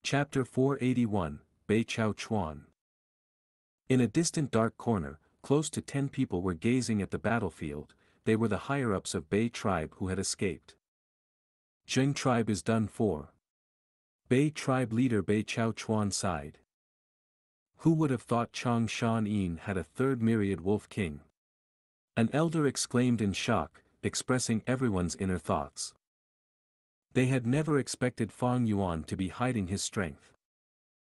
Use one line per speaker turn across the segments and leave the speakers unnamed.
Chapter 481, Bei Chao Chuan. In a distant dark corner, close to 10 people were gazing at the battlefield. They were the higher-ups of Bei tribe who had escaped. Zheng tribe is done for. Bei tribe leader Bei Chao Chuan sighed. Who would have thought Chang Shan Yin had a third myriad wolf king? An elder exclaimed in shock, expressing everyone's inner thoughts. They had never expected Fang Yuan to be hiding his strength.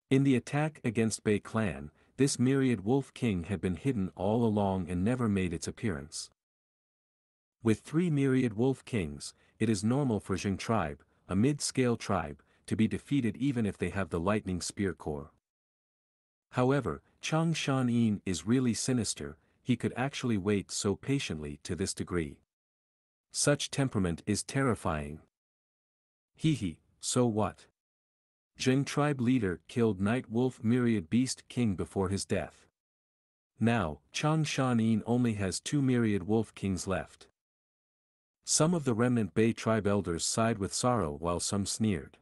In the attack against Bei clan, this myriad wolf king had been hidden all along and never made its appearance. With 3 myriad wolf kings, it is normal for Zheng tribe, a mid-scale tribe, to be defeated even if they have the lightning spear core. However, Chang Shan Yin is really sinister. He could actually wait so patiently to this degree. Such temperament is terrifying. He, so what? Zheng tribe leader killed Night Wolf Myriad Beast King before his death. Now, Chang Shan Yin only has 2 Myriad Wolf Kings left. Some of the remnant Bei tribe elders sighed with sorrow while some sneered.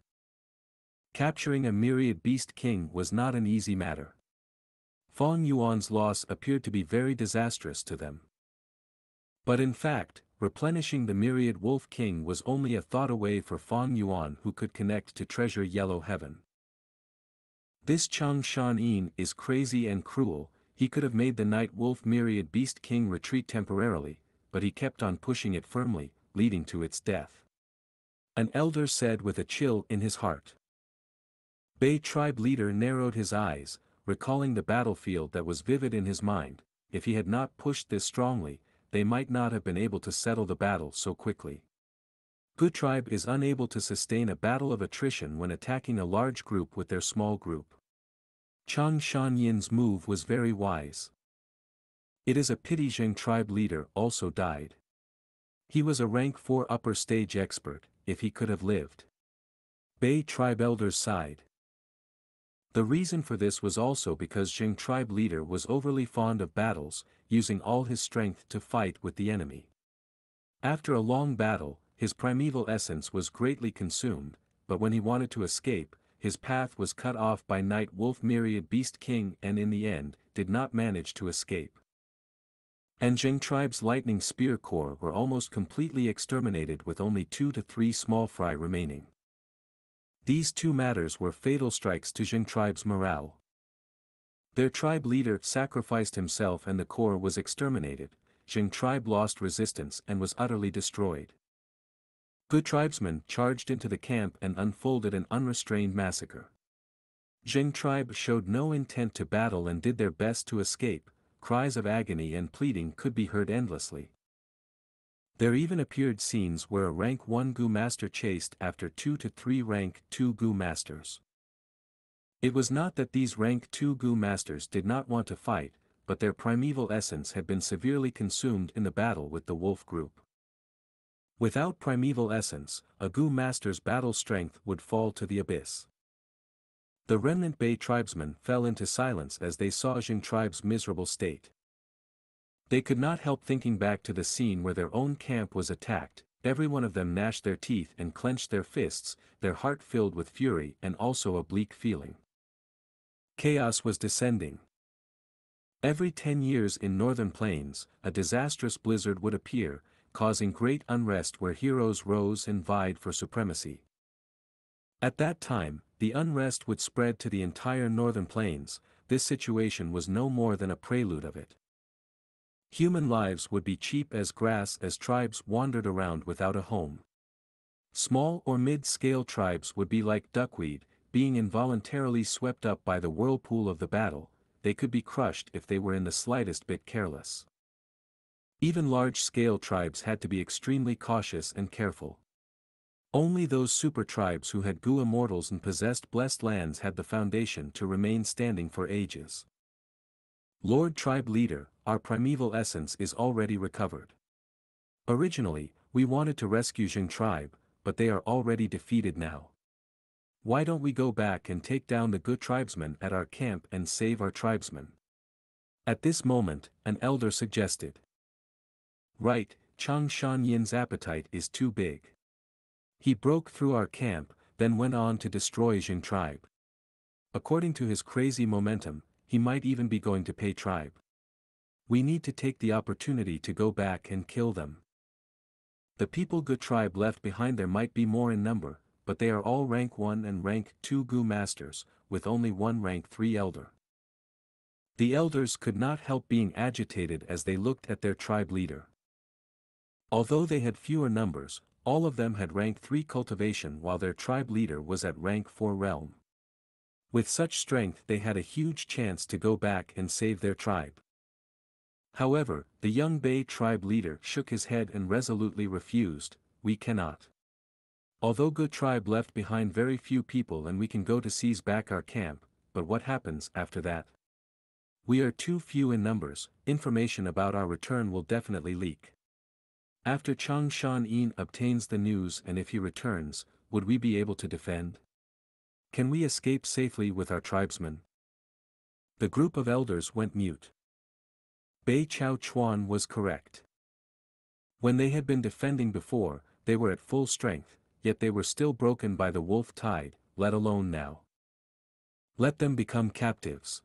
Capturing a Myriad Beast King was not an easy matter. Fang Yuan's loss appeared to be very disastrous to them. But in fact, replenishing the Myriad Wolf King was only a thought away for Fang Yuan, who could connect to treasure Yellow Heaven. This Chang Shan Yin is crazy and cruel. He could have made the Night Wolf Myriad Beast King retreat temporarily, but he kept on pushing it firmly, leading to its death. An elder said with a chill in his heart. Bei tribe leader narrowed his eyes, recalling the battlefield that was vivid in his mind. If he had not pushed this strongly, they might not have been able to settle the battle so quickly. Gu tribe is unable to sustain a battle of attrition when attacking a large group with their small group. Chang Shan Yin's move was very wise. It is a pity Zheng tribe leader also died. He was a rank 4 upper stage expert, if he could have lived. Bei tribe elders sighed. The reason for this was also because Zheng tribe leader was overly fond of battles, using all his strength to fight with the enemy. After a long battle, his primeval essence was greatly consumed, but when he wanted to escape, his path was cut off by Night Wolf Myriad Beast King and in the end, did not manage to escape. And Zheng tribe's lightning spear core were almost completely exterminated with only 2 to 3 small fry remaining. These 2 matters were fatal strikes to Zheng tribe's morale. Their tribe leader sacrificed himself and the core was exterminated. Zheng tribe lost resistance and was utterly destroyed. Gu tribesmen charged into the camp and unfolded an unrestrained massacre. Zheng tribe showed no intent to battle and did their best to escape. Cries of agony and pleading could be heard endlessly. There even appeared scenes where a rank 1 Gu master chased after 2 to 3 rank 2 Gu masters. It was not that these rank 2 Gu masters did not want to fight, but their primeval essence had been severely consumed in the battle with the wolf group. Without primeval essence, a Gu master's battle strength would fall to the abyss. The remnant Bei tribesmen fell into silence as they saw Zheng tribe's miserable state. They could not help thinking back to the scene where their own camp was attacked. Every one of them gnashed their teeth and clenched their fists, their heart filled with fury and also a bleak feeling. Chaos was descending. Every 10 years in northern plains, a disastrous blizzard would appear, causing great unrest where heroes rose and vied for supremacy. At that time, the unrest would spread to the entire northern plains. This situation was no more than a prelude of it. Human lives would be cheap as grass as tribes wandered around without a home. Small or mid-scale tribes would be like duckweed, being involuntarily swept up by the whirlpool of the battle. They could be crushed if they were in the slightest bit careless. Even large-scale tribes had to be extremely cautious and careful. Only those super tribes who had Gu immortals and possessed blessed lands had the foundation to remain standing for ages. Lord Tribe Leader, our primeval essence is already recovered. Originally, we wanted to rescue Zheng tribe, but they are already defeated now. Why don't we go back and take down the Gu tribesmen at our camp and save our tribesmen? At this moment, an elder suggested. Right, Chang Shan Yin's appetite is too big. He broke through our camp, then went on to destroy Zheng tribe. According to his crazy momentum, he might even be going to pay tribe. We need to take the opportunity to go back and kill them. The people Gu tribe left behind there might be more in number, but they are all rank 1 and rank 2 Gu masters, with only one rank 3 elder. The elders could not help being agitated as they looked at their tribe leader. Although they had fewer numbers, all of them had rank 3 cultivation while their tribe leader was at rank 4 realm. With such strength they had a huge chance to go back and save their tribe. However, the young Bei tribe leader shook his head and resolutely refused, "We cannot. Although Gu tribe left behind very few people and we can go to seize back our camp, but what happens after that? We are too few in numbers, information about our return will definitely leak. After Xianxia obtains the news and if he returns, would we be able to defend? Can we escape safely with our tribesmen?" The group of elders went mute. Bei Chao Chuan was correct. When they had been defending before, they were at full strength, yet they were still broken by the wolf tide, let alone now. Let them become captives.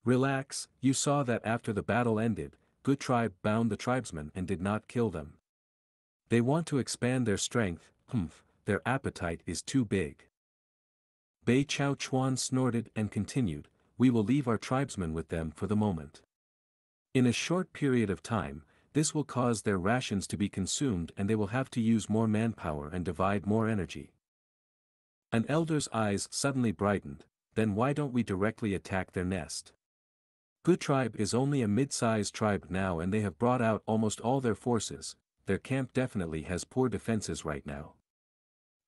Relax, you saw that after the battle ended, Gu tribe bound the tribesmen and did not kill them. They want to expand their strength, their appetite is too big. Bei Chao Chuan snorted and continued, "We will leave our tribesmen with them for the moment. In a short period of time, this will cause their rations to be consumed and they will have to use more manpower and divide more energy." An elder's eyes suddenly brightened, "Then why don't we directly attack their nest? Gu tribe is only a mid-sized tribe now and they have brought out almost all their forces, their camp definitely has poor defenses right now.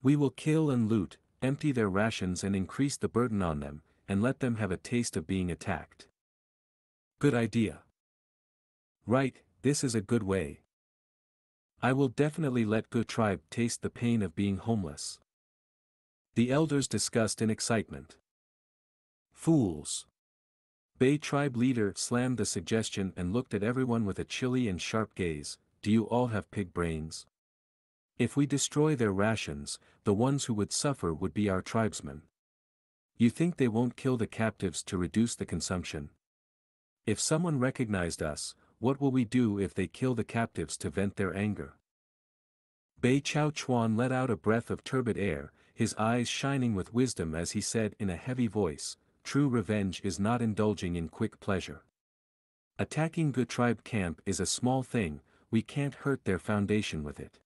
We will kill and loot, empty their rations and increase the burden on them, and let them have a taste of being attacked." Good idea. Right, this is a good way. I will definitely let Gu tribe taste the pain of being homeless. The elders discussed in excitement. Fools. Bei tribe leader slammed the suggestion and looked at everyone with a chilly and sharp gaze, "Do you all have pig brains? If we destroy their rations, the ones who would suffer would be our tribesmen. You think they won't kill the captives to reduce the consumption? If someone recognized us, what will we do if they kill the captives to vent their anger?" Bei Chao Chuan let out a breath of turbid air, his eyes shining with wisdom as he said in a heavy voice, "True revenge is not indulging in quick pleasure. Attacking Gu tribe camp is a small thing, we can't hurt their foundation with it.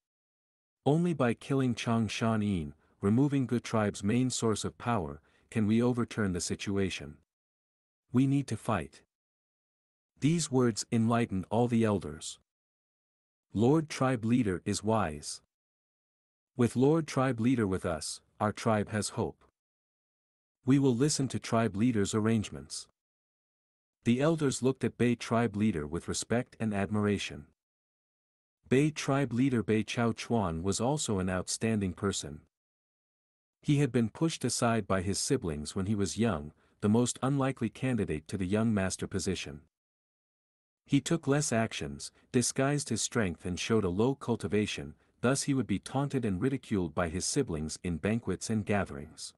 Only by killing Xianxia, removing Gu tribe's main source of power, can we overturn the situation. We need to fight." These words enlightened all the elders. Lord Tribe Leader is wise. With Lord Tribe Leader with us, our tribe has hope. We will listen to Tribe Leader's arrangements. The elders looked at Bei Tribe Leader with respect and admiration. Bei Tribe Leader Bei Chao Chuan was also an outstanding person. He had been pushed aside by his siblings when he was young, the most unlikely candidate to the young master position. He took less actions, disguised his strength and showed a low cultivation, thus he would be taunted and ridiculed by his siblings in banquets and gatherings.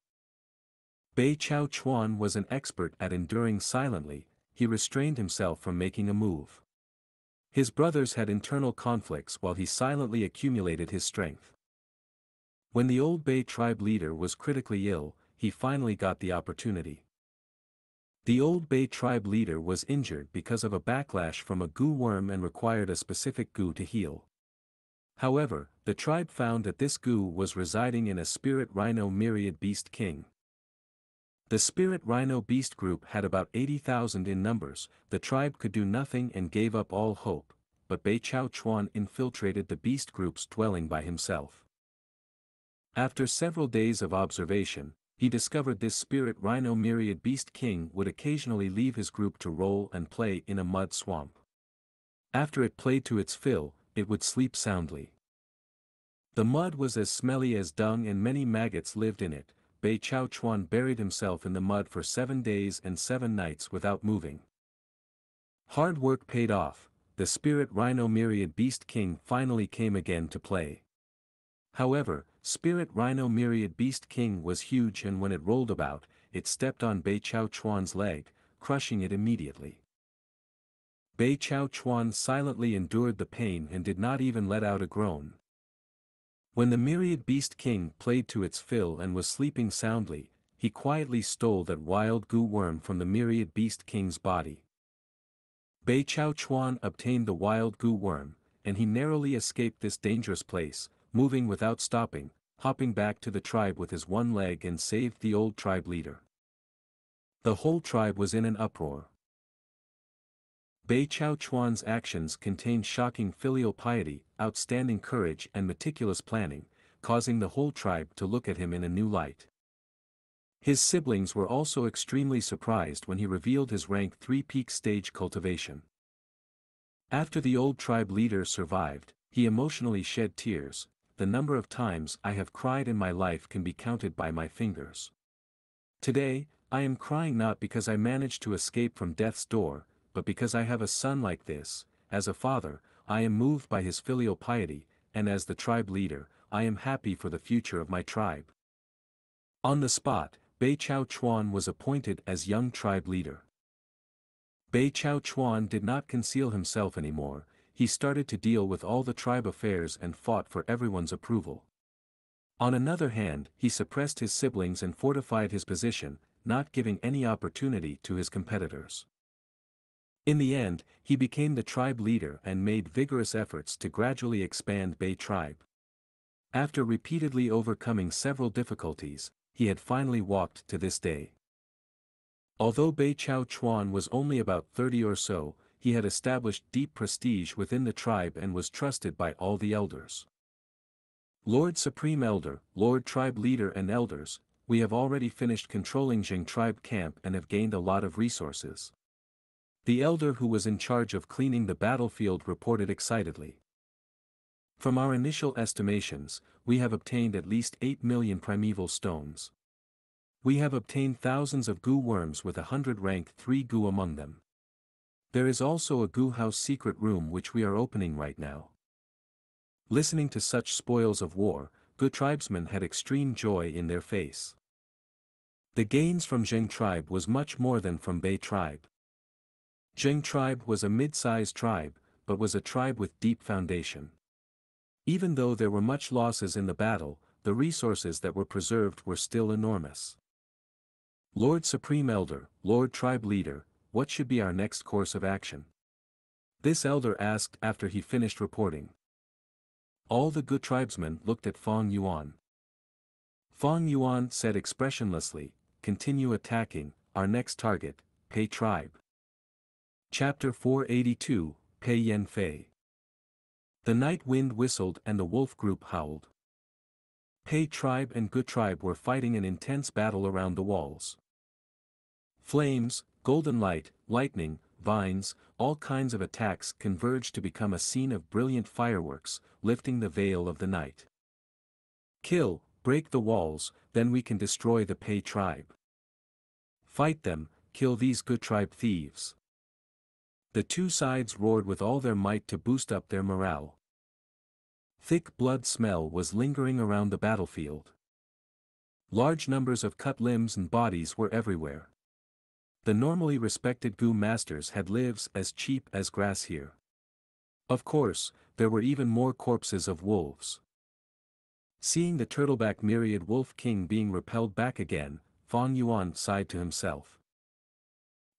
Bei Chao Chuan was an expert at enduring silently, he restrained himself from making a move. His brothers had internal conflicts while he silently accumulated his strength. When the old Bei tribe leader was critically ill, he finally got the opportunity. The old Bei tribe leader was injured because of a backlash from a Gu worm and required a specific Gu to heal. However, the tribe found that this Gu was residing in a spirit rhino myriad beast king. The spirit rhino beast group had about 80,000 in numbers, the tribe could do nothing and gave up all hope, but Bei Chao Chuan infiltrated the beast group's dwelling by himself. After several days of observation, he discovered this spirit rhino myriad beast king would occasionally leave his group to roll and play in a mud swamp. After it played to its fill, it would sleep soundly. The mud was as smelly as dung and many maggots lived in it. Bei Chao Chuan buried himself in the mud for 7 days and 7 nights without moving. Hard work paid off, the spirit rhino myriad beast king finally came again to play. However, spirit rhino myriad beast king was huge and when it rolled about, it stepped on Bei Chao Chuan's leg, crushing it immediately. Bei Chao Chuan silently endured the pain and did not even let out a groan. When the myriad beast king played to its fill and was sleeping soundly, he quietly stole that wild gu worm from the myriad beast king's body. Bei Chao Chuan obtained the wild gu worm, and he narrowly escaped this dangerous place, moving without stopping, hopping back to the tribe with his one leg and saved the old tribe leader. The whole tribe was in an uproar. Bei Chao Chuan's actions contained shocking filial piety, outstanding courage and meticulous planning, causing the whole tribe to look at him in a new light. His siblings were also extremely surprised when he revealed his rank 3 peak stage cultivation. After the old tribe leader survived, he emotionally shed tears. The number of times I have cried in my life can be counted by my fingers. Today, I am crying not because I managed to escape from death's door, but because I have a son like this. As a father, I am moved by his filial piety, and as the tribe leader, I am happy for the future of my tribe. On the spot, Bei Chao Chuan was appointed as young tribe leader. Bei Chao Chuan did not conceal himself anymore, he started to deal with all the tribe affairs and fought for everyone's approval. On another hand, he suppressed his siblings and fortified his position, not giving any opportunity to his competitors. In the end, he became the tribe leader and made vigorous efforts to gradually expand Bei tribe. After repeatedly overcoming several difficulties, he had finally walked to this day. Although Bei Chao Chuan was only about 30 or so, he had established deep prestige within the tribe and was trusted by all the elders. Lord Supreme Elder, Lord Tribe Leader and Elders, we have already finished controlling Jing tribe camp and have gained a lot of resources. The elder who was in charge of cleaning the battlefield reported excitedly. From our initial estimations, we have obtained at least 8 million primeval stones. We have obtained thousands of gu worms with 100 rank 3 gu among them. There is also a gu house secret room which we are opening right now. Listening to such spoils of war, Gu tribesmen had extreme joy in their face. The gains from Zheng tribe was much more than from Bei tribe. Zheng tribe was a mid-sized tribe, but was a tribe with deep foundation. Even though there were much losses in the battle, the resources that were preserved were still enormous. Lord Supreme Elder, Lord Tribe Leader, what should be our next course of action? This elder asked after he finished reporting. All the good tribesmen looked at Fang Yuan. Fang Yuan said expressionlessly, continue attacking, our next target, Pei tribe. Chapter 482, Pei Yan Fei. The night wind whistled and the wolf group howled. Pei tribe and Gu tribe were fighting an intense battle around the walls. Flames, golden light, lightning, vines, all kinds of attacks converged to become a scene of brilliant fireworks, lifting the veil of the night. Kill, break the walls, then we can destroy the Pei tribe. Fight them, kill these Gu tribe thieves. The two sides roared with all their might to boost up their morale. Thick blood smell was lingering around the battlefield. Large numbers of cut limbs and bodies were everywhere. The normally respected Gu masters had lives as cheap as grass here. Of course, there were even more corpses of wolves. Seeing the turtleback myriad wolf king being repelled back again, Fang Yuan sighed to himself.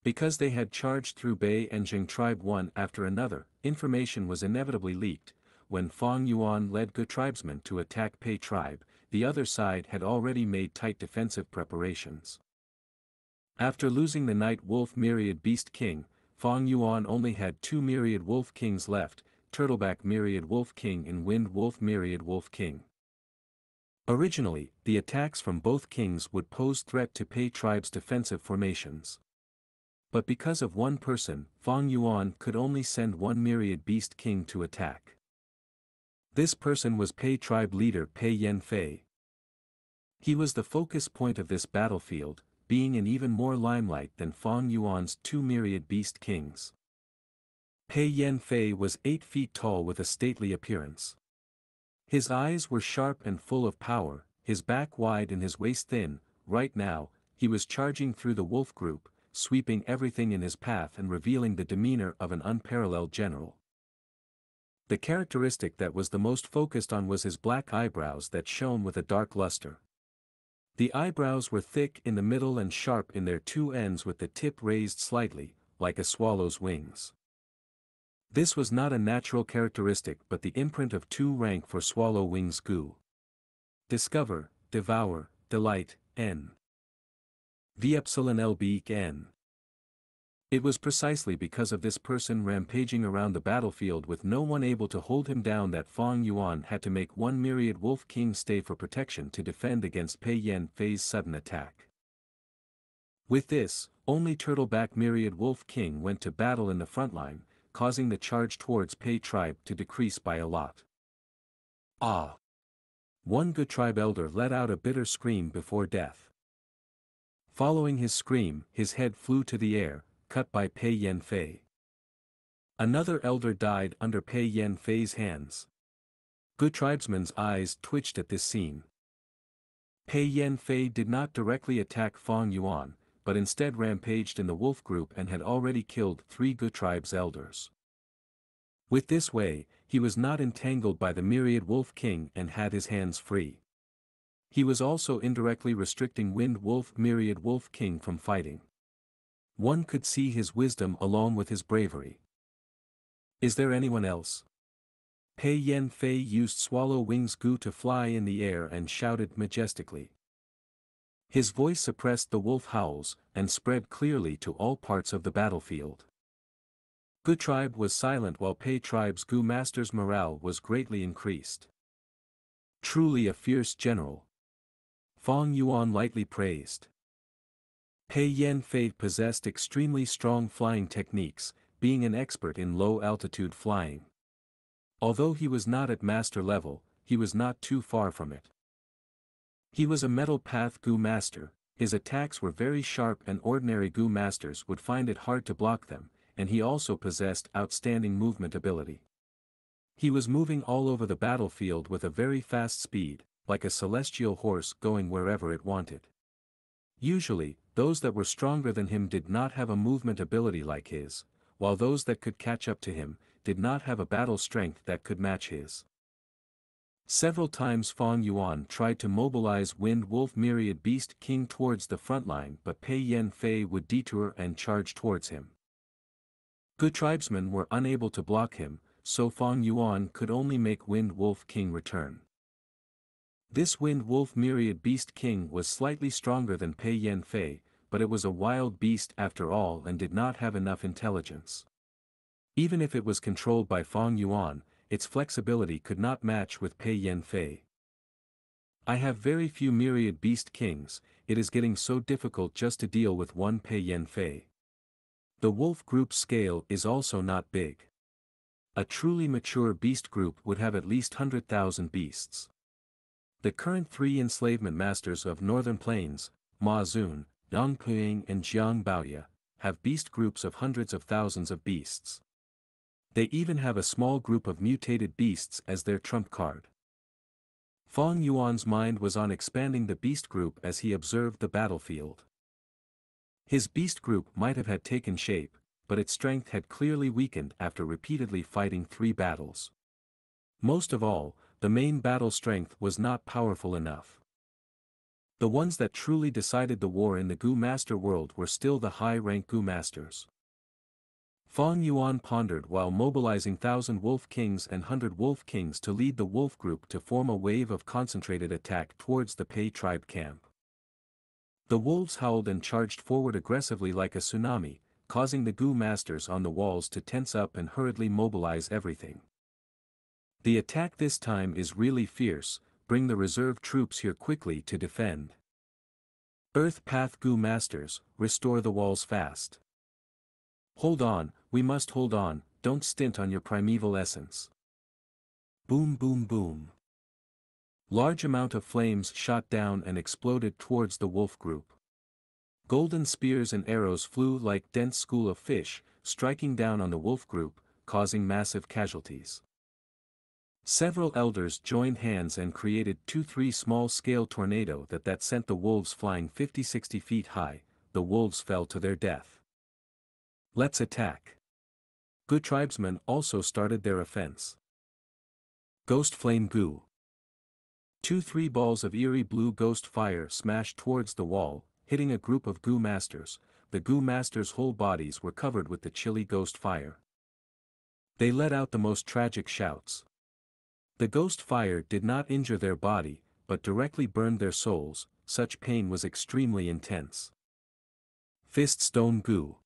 Because they had charged through Bei and Jing tribe one after another, information was inevitably leaked. When Fang Yuan led Gu tribesmen to attack Pei tribe, the other side had already made tight defensive preparations. After losing the Night Wolf Myriad Beast King, Fang Yuan only had 2 Myriad Wolf Kings left, Turtleback Myriad Wolf King and Wind Wolf Myriad Wolf King. Originally, the attacks from both kings would pose threat to Pei tribe's defensive formations. But because of one person, Fang Yuan could only send 1 Myriad Beast King to attack. This person was Pei tribe leader Pei Yan Fei. He was the focus point of this battlefield, being in even more limelight than Fang Yuan's 2 Myriad Beast Kings. Pei Yan Fei was 8 feet tall with a stately appearance. His eyes were sharp and full of power, his back wide and his waist thin. Right now, he was charging through the wolf group, sweeping everything in his path and revealing the demeanor of an unparalleled general. The characteristic that was the most focused on was his black eyebrows that shone with a dark luster. The eyebrows were thick in the middle and sharp in their two ends with the tip raised slightly, like a swallow's wings. This was not a natural characteristic but the imprint of two rank for swallow wings Gu. Discover, devour, delight, n. The epsilon lb n. It was precisely because of this person rampaging around the battlefield with no one able to hold him down that Fang Yuan had to make one myriad wolf king stay for protection to defend against Pei Yan Fei's sudden attack. With this, only turtleback myriad wolf king went to battle in the front line, causing the charge towards Pei tribe to decrease by a lot. Ah! One Gu tribe elder let out a bitter scream before death. Following his scream, his head flew to the air, cut by Pei Yan Fei. Another elder died under Pei Yan Fei's hands. Gu tribesmen's eyes twitched at this scene. Pei Yan Fei did not directly attack Fang Yuan, but instead rampaged in the wolf group and had already killed 3 Gu tribe's elders. With this way, he was not entangled by the myriad wolf king and had his hands free. He was also indirectly restricting Wind Wolf myriad wolf king from fighting. One could see his wisdom along with his bravery. Is there anyone else? Pei Yan Fei used swallow wings Gu to fly in the air and shouted majestically. His voice suppressed the wolf howls and spread clearly to all parts of the battlefield. Gu tribe was silent while Pei tribe's Gu master's morale was greatly increased. Truly a fierce general. Fang Yuan lightly praised. Pei Yan Fei possessed extremely strong flying techniques, being an expert in low-altitude flying. Although he was not at master level, he was not too far from it. He was a metal path Gu master, his attacks were very sharp and ordinary Gu masters would find it hard to block them, and he also possessed outstanding movement ability. He was moving all over the battlefield with a very fast speed, like a celestial horse going wherever it wanted. Usually, those that were stronger than him did not have a movement ability like his, while those that could catch up to him, did not have a battle strength that could match his. Several times Fang Yuan tried to mobilize Wind Wolf Myriad Beast King towards the front line but Pei Yan Fei would detour and charge towards him. Gu tribesmen were unable to block him, so Fang Yuan could only make Wind Wolf King return. This Wind Wolf Myriad Beast King was slightly stronger than Pei Yan Fei, but it was a wild beast after all and did not have enough intelligence. Even if it was controlled by Fang Yuan, its flexibility could not match with Pei Yan Fei. I have very few Myriad Beast Kings, it is getting so difficult just to deal with one Pei Yan Fei. The wolf group scale is also not big. A truly mature beast group would have at least 100,000 beasts. The current 3 enslavement masters of Northern Plains, Ma Zun, Yang Puing and Jiang Baoya, have beast groups of hundreds of thousands of beasts. They even have a small group of mutated beasts as their trump card. Fang Yuan's mind was on expanding the beast group as he observed the battlefield. His beast group might have had taken shape, but its strength had clearly weakened after repeatedly fighting 3 battles. Most of all, the main battle strength was not powerful enough. The ones that truly decided the war in the Gu Master world were still the high-rank Gu Masters. Fang Yuan pondered while mobilizing 1,000 Wolf Kings and 100 Wolf Kings to lead the wolf group to form a wave of concentrated attack towards the Pei tribe camp. The wolves howled and charged forward aggressively like a tsunami, causing the Gu Masters on the walls to tense up and hurriedly mobilize everything. The attack this time is really fierce, bring the reserve troops here quickly to defend. Earth Path Gu Masters, restore the walls fast. Hold on, we must hold on, don't stint on your primeval essence. Boom boom boom. Large amount of flames shot down and exploded towards the wolf group. Golden spears and arrows flew like dense school of fish, striking down on the wolf group, causing massive casualties. Several elders joined hands and created 2-3 small-scale tornado that sent the wolves flying 50-60 feet high. The wolves fell to their death. Let's attack. Good tribesmen also started their offense. Ghost Flame Gu. 2-3 balls of eerie blue ghost fire smashed towards the wall, hitting a group of Gu masters. The Gu masters' whole bodies were covered with the chilly ghost fire. They let out the most tragic shouts. The ghost fire did not injure their body, but directly burned their souls. Such pain was extremely intense. Fist Stone Gu.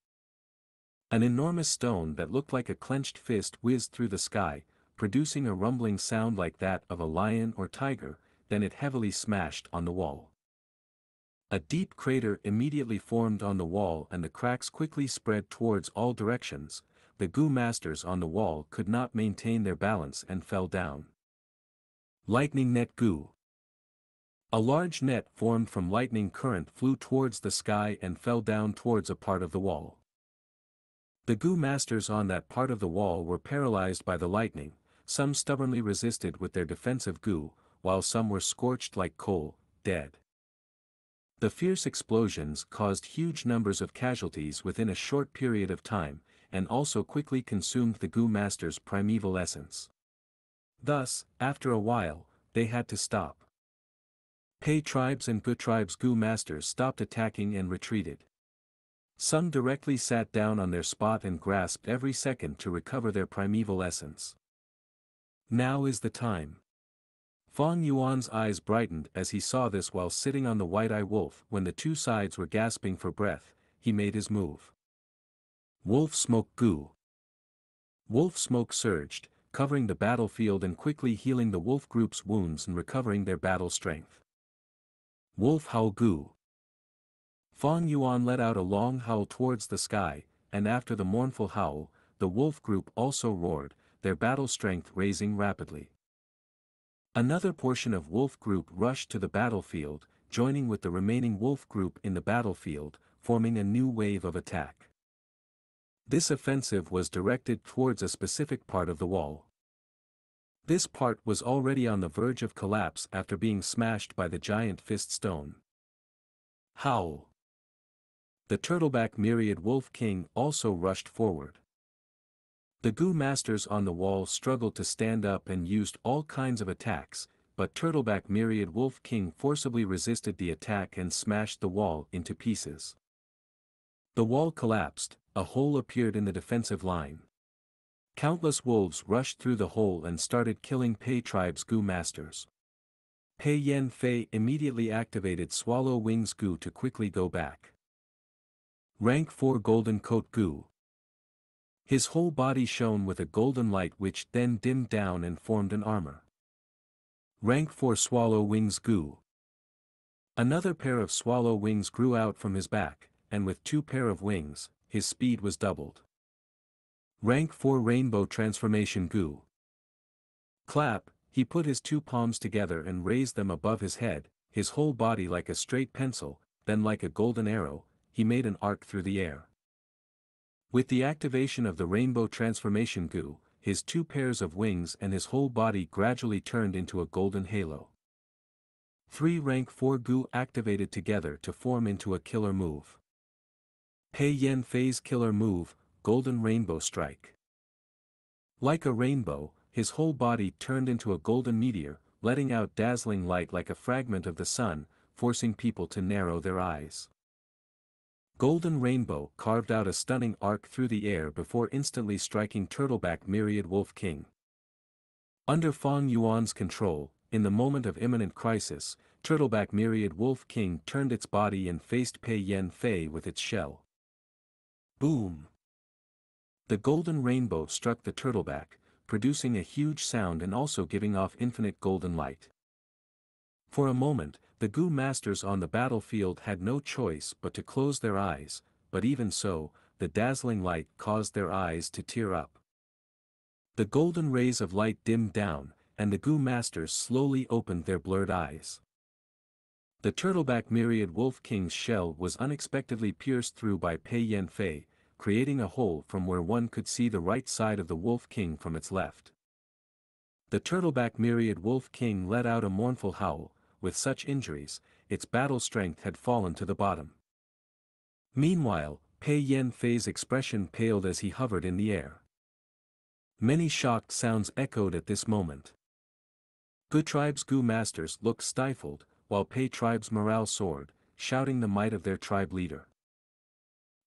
An enormous stone that looked like a clenched fist whizzed through the sky, producing a rumbling sound like that of a lion or tiger, then it heavily smashed on the wall. A deep crater immediately formed on the wall and the cracks quickly spread towards all directions. The Gu masters on the wall could not maintain their balance and fell down. Lightning Net Gu. A large net formed from lightning current flew towards the sky and fell down towards a part of the wall. The Gu masters on that part of the wall were paralyzed by the lightning. Some stubbornly resisted with their defensive Gu, while some were scorched like coal, dead. The fierce explosions caused huge numbers of casualties within a short period of time, and also quickly consumed the Gu masters' primeval essence. Thus, after a while, they had to stop. Pei tribes and Gu tribes' Gu masters stopped attacking and retreated. Some directly sat down on their spot and grasped every second to recover their primeval essence. Now is the time. Fang Yuan's eyes brightened as he saw this while sitting on the white-eye wolf. When the two sides were gasping for breath, he made his move. Wolf Smoke Gu. Wolf smoke surged, covering the battlefield and quickly healing the wolf group's wounds and recovering their battle strength. Wolf Howl Gu. Fang Yuan let out a long howl towards the sky, and after the mournful howl, the wolf group also roared, their battle strength raising rapidly. Another portion of wolf group rushed to the battlefield, joining with the remaining wolf group in the battlefield, forming a new wave of attack. This offensive was directed towards a specific part of the wall. This part was already on the verge of collapse after being smashed by the giant fist stone. Howl. The turtleback myriad wolf king also rushed forward. The Gu masters on the wall struggled to stand up and used all kinds of attacks, but turtleback myriad wolf king forcibly resisted the attack and smashed the wall into pieces. The wall collapsed, a hole appeared in the defensive line. Countless wolves rushed through the hole and started killing Pei tribe's Gu masters. Pei Yan Fei immediately activated Swallow Wings Gu to quickly go back. Rank 4 Golden Coat Gu. His whole body shone with a golden light which then dimmed down and formed an armor. Rank 4 Swallow Wings Gu. Another pair of swallow wings grew out from his back, and with 2 pair of wings, his speed was doubled. Rank 4 Rainbow Transformation Gu. Clap, he put his 2 palms together and raised them above his head, his whole body like a straight pencil, then like a golden arrow, he made an arc through the air. With the activation of the Rainbow Transformation Gu, his 2 pairs of wings and his whole body gradually turned into a golden halo. 3 Rank 4 Gu activated together to form into a killer move. Pei Yan Fei's killer move, Golden Rainbow Strike. Like a rainbow, his whole body turned into a golden meteor, letting out dazzling light like a fragment of the sun, forcing people to narrow their eyes. Golden Rainbow carved out a stunning arc through the air before instantly striking Turtleback Myriad Wolf King. Under Fang Yuan's control, in the moment of imminent crisis, Turtleback Myriad Wolf King turned its body and faced Pei Yan Fei with its shell. Boom! The golden rainbow struck the turtleback, producing a huge sound and also giving off infinite golden light. For a moment, the Gu masters on the battlefield had no choice but to close their eyes, but even so, the dazzling light caused their eyes to tear up. The golden rays of light dimmed down, and the Gu masters slowly opened their blurred eyes. The turtleback myriad wolf king's shell was unexpectedly pierced through by Pei Yan Fei, creating a hole from where one could see the right side of the wolf king from its left. The turtleback myriad wolf king let out a mournful howl. With such injuries, its battle strength had fallen to the bottom. Meanwhile, Pei Yen Fei's expression paled as he hovered in the air. Many shocked sounds echoed at this moment. Gu tribe's Gu masters looked stifled, while Pei tribe's morale soared, shouting the might of their tribe leader.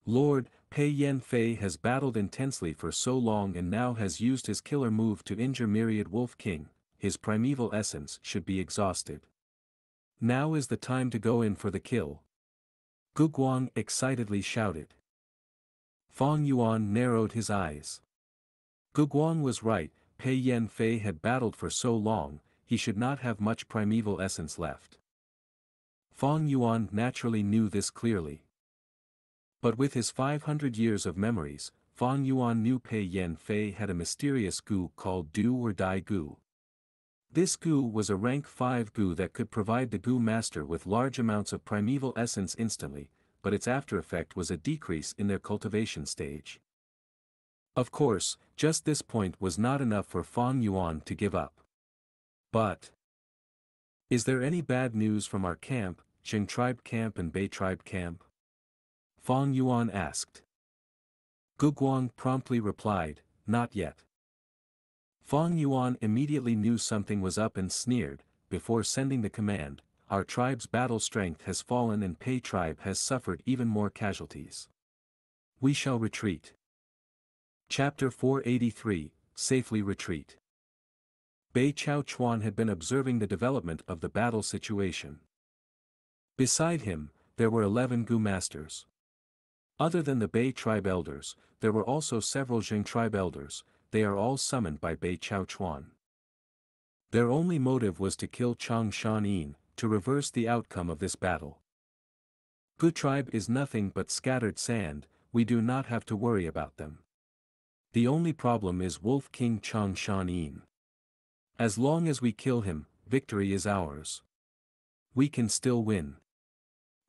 Lord, Pei Yen Fei has battled intensely for so long and now has used his killer move to injure Myriad Wolf King. His primeval essence should be exhausted. Now is the time to go in for the kill. Gu Guang excitedly shouted. Fang Yuan narrowed his eyes. Gu Guang was right, Pei Yen Fei had battled for so long, he should not have much primeval essence left. Fang Yuan naturally knew this clearly. But with his 500 years of memories, Fang Yuan knew Pei Yen Fei had a mysterious Gu called Do or Die Gu. This Gu was a rank 5 Gu that could provide the Gu master with large amounts of primeval essence instantly, but its after effect was a decrease in their cultivation stage. Of course, just this point was not enough for Fang Yuan to give up. But is there any bad news from our camp, Jing tribe camp and Bei tribe camp? Fang Yuan asked. Gu Guang promptly replied, not yet. Fang Yuan immediately knew something was up and sneered, before sending the command, our tribe's battle strength has fallen and Pei tribe has suffered even more casualties. We shall retreat. Chapter 483, Safely Retreat. Bei Chao Chuan had been observing the development of the battle situation. Beside him, there were 11 Gu masters. Other than the Bei tribe elders, there were also several Jing tribe elders. They are all summoned by Bei Chao Chuan. Their only motive was to kill Chang Shan Yin, to reverse the outcome of this battle. Gu tribe is nothing but scattered sand, we do not have to worry about them. The only problem is Wolf King Chang Shan Yin. As long as we kill him, victory is ours. We can still win.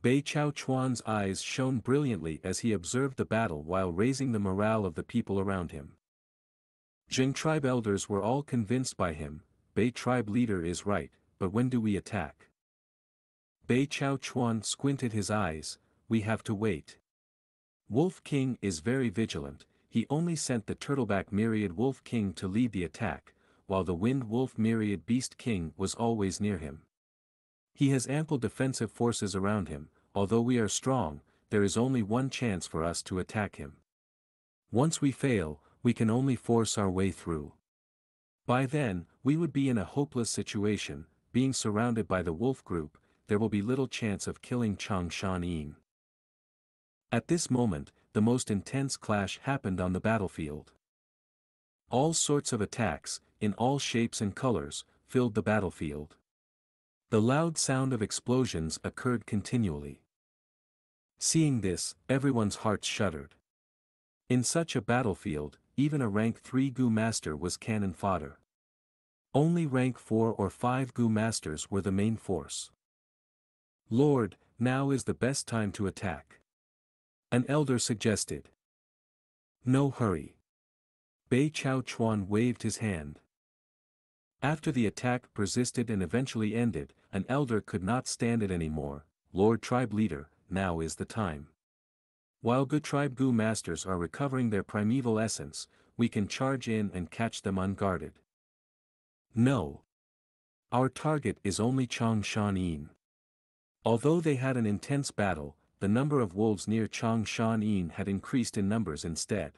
Bei Chao Chuan's eyes shone brilliantly as he observed the battle while raising the morale of the people around him. Jing tribe elders were all convinced by him, Bei tribe leader is right, but when do we attack? Bei Chao Chuan squinted his eyes, we have to wait. Wolf King is very vigilant, he only sent the turtleback myriad Wolf King to lead the attack, while the wind wolf myriad Beast King was always near him. He has ample defensive forces around him, although we are strong, there is only one chance for us to attack him. Once we fail, we can only force our way through. By then, we would be in a hopeless situation, being surrounded by the wolf group, there will be little chance of killing Chang Shan Yin. At this moment, the most intense clash happened on the battlefield. All sorts of attacks, in all shapes and colors, filled the battlefield. The loud sound of explosions occurred continually. Seeing this, everyone's hearts shuddered. In such a battlefield, even a rank 3 Gu master was cannon fodder. Only rank 4 or 5 Gu masters were the main force. Lord, now is the best time to attack. An elder suggested. No hurry. Bei Chao Chuan waved his hand. After the attack persisted and eventually ended, an elder could not stand it anymore. Lord tribe leader, now is the time. While Gu tribe Gu masters are recovering their primeval essence, we can charge in and catch them unguarded. No. Our target is only Chang Shan Yin. Although they had an intense battle, the number of wolves near Chang Shan Yin had increased in numbers instead.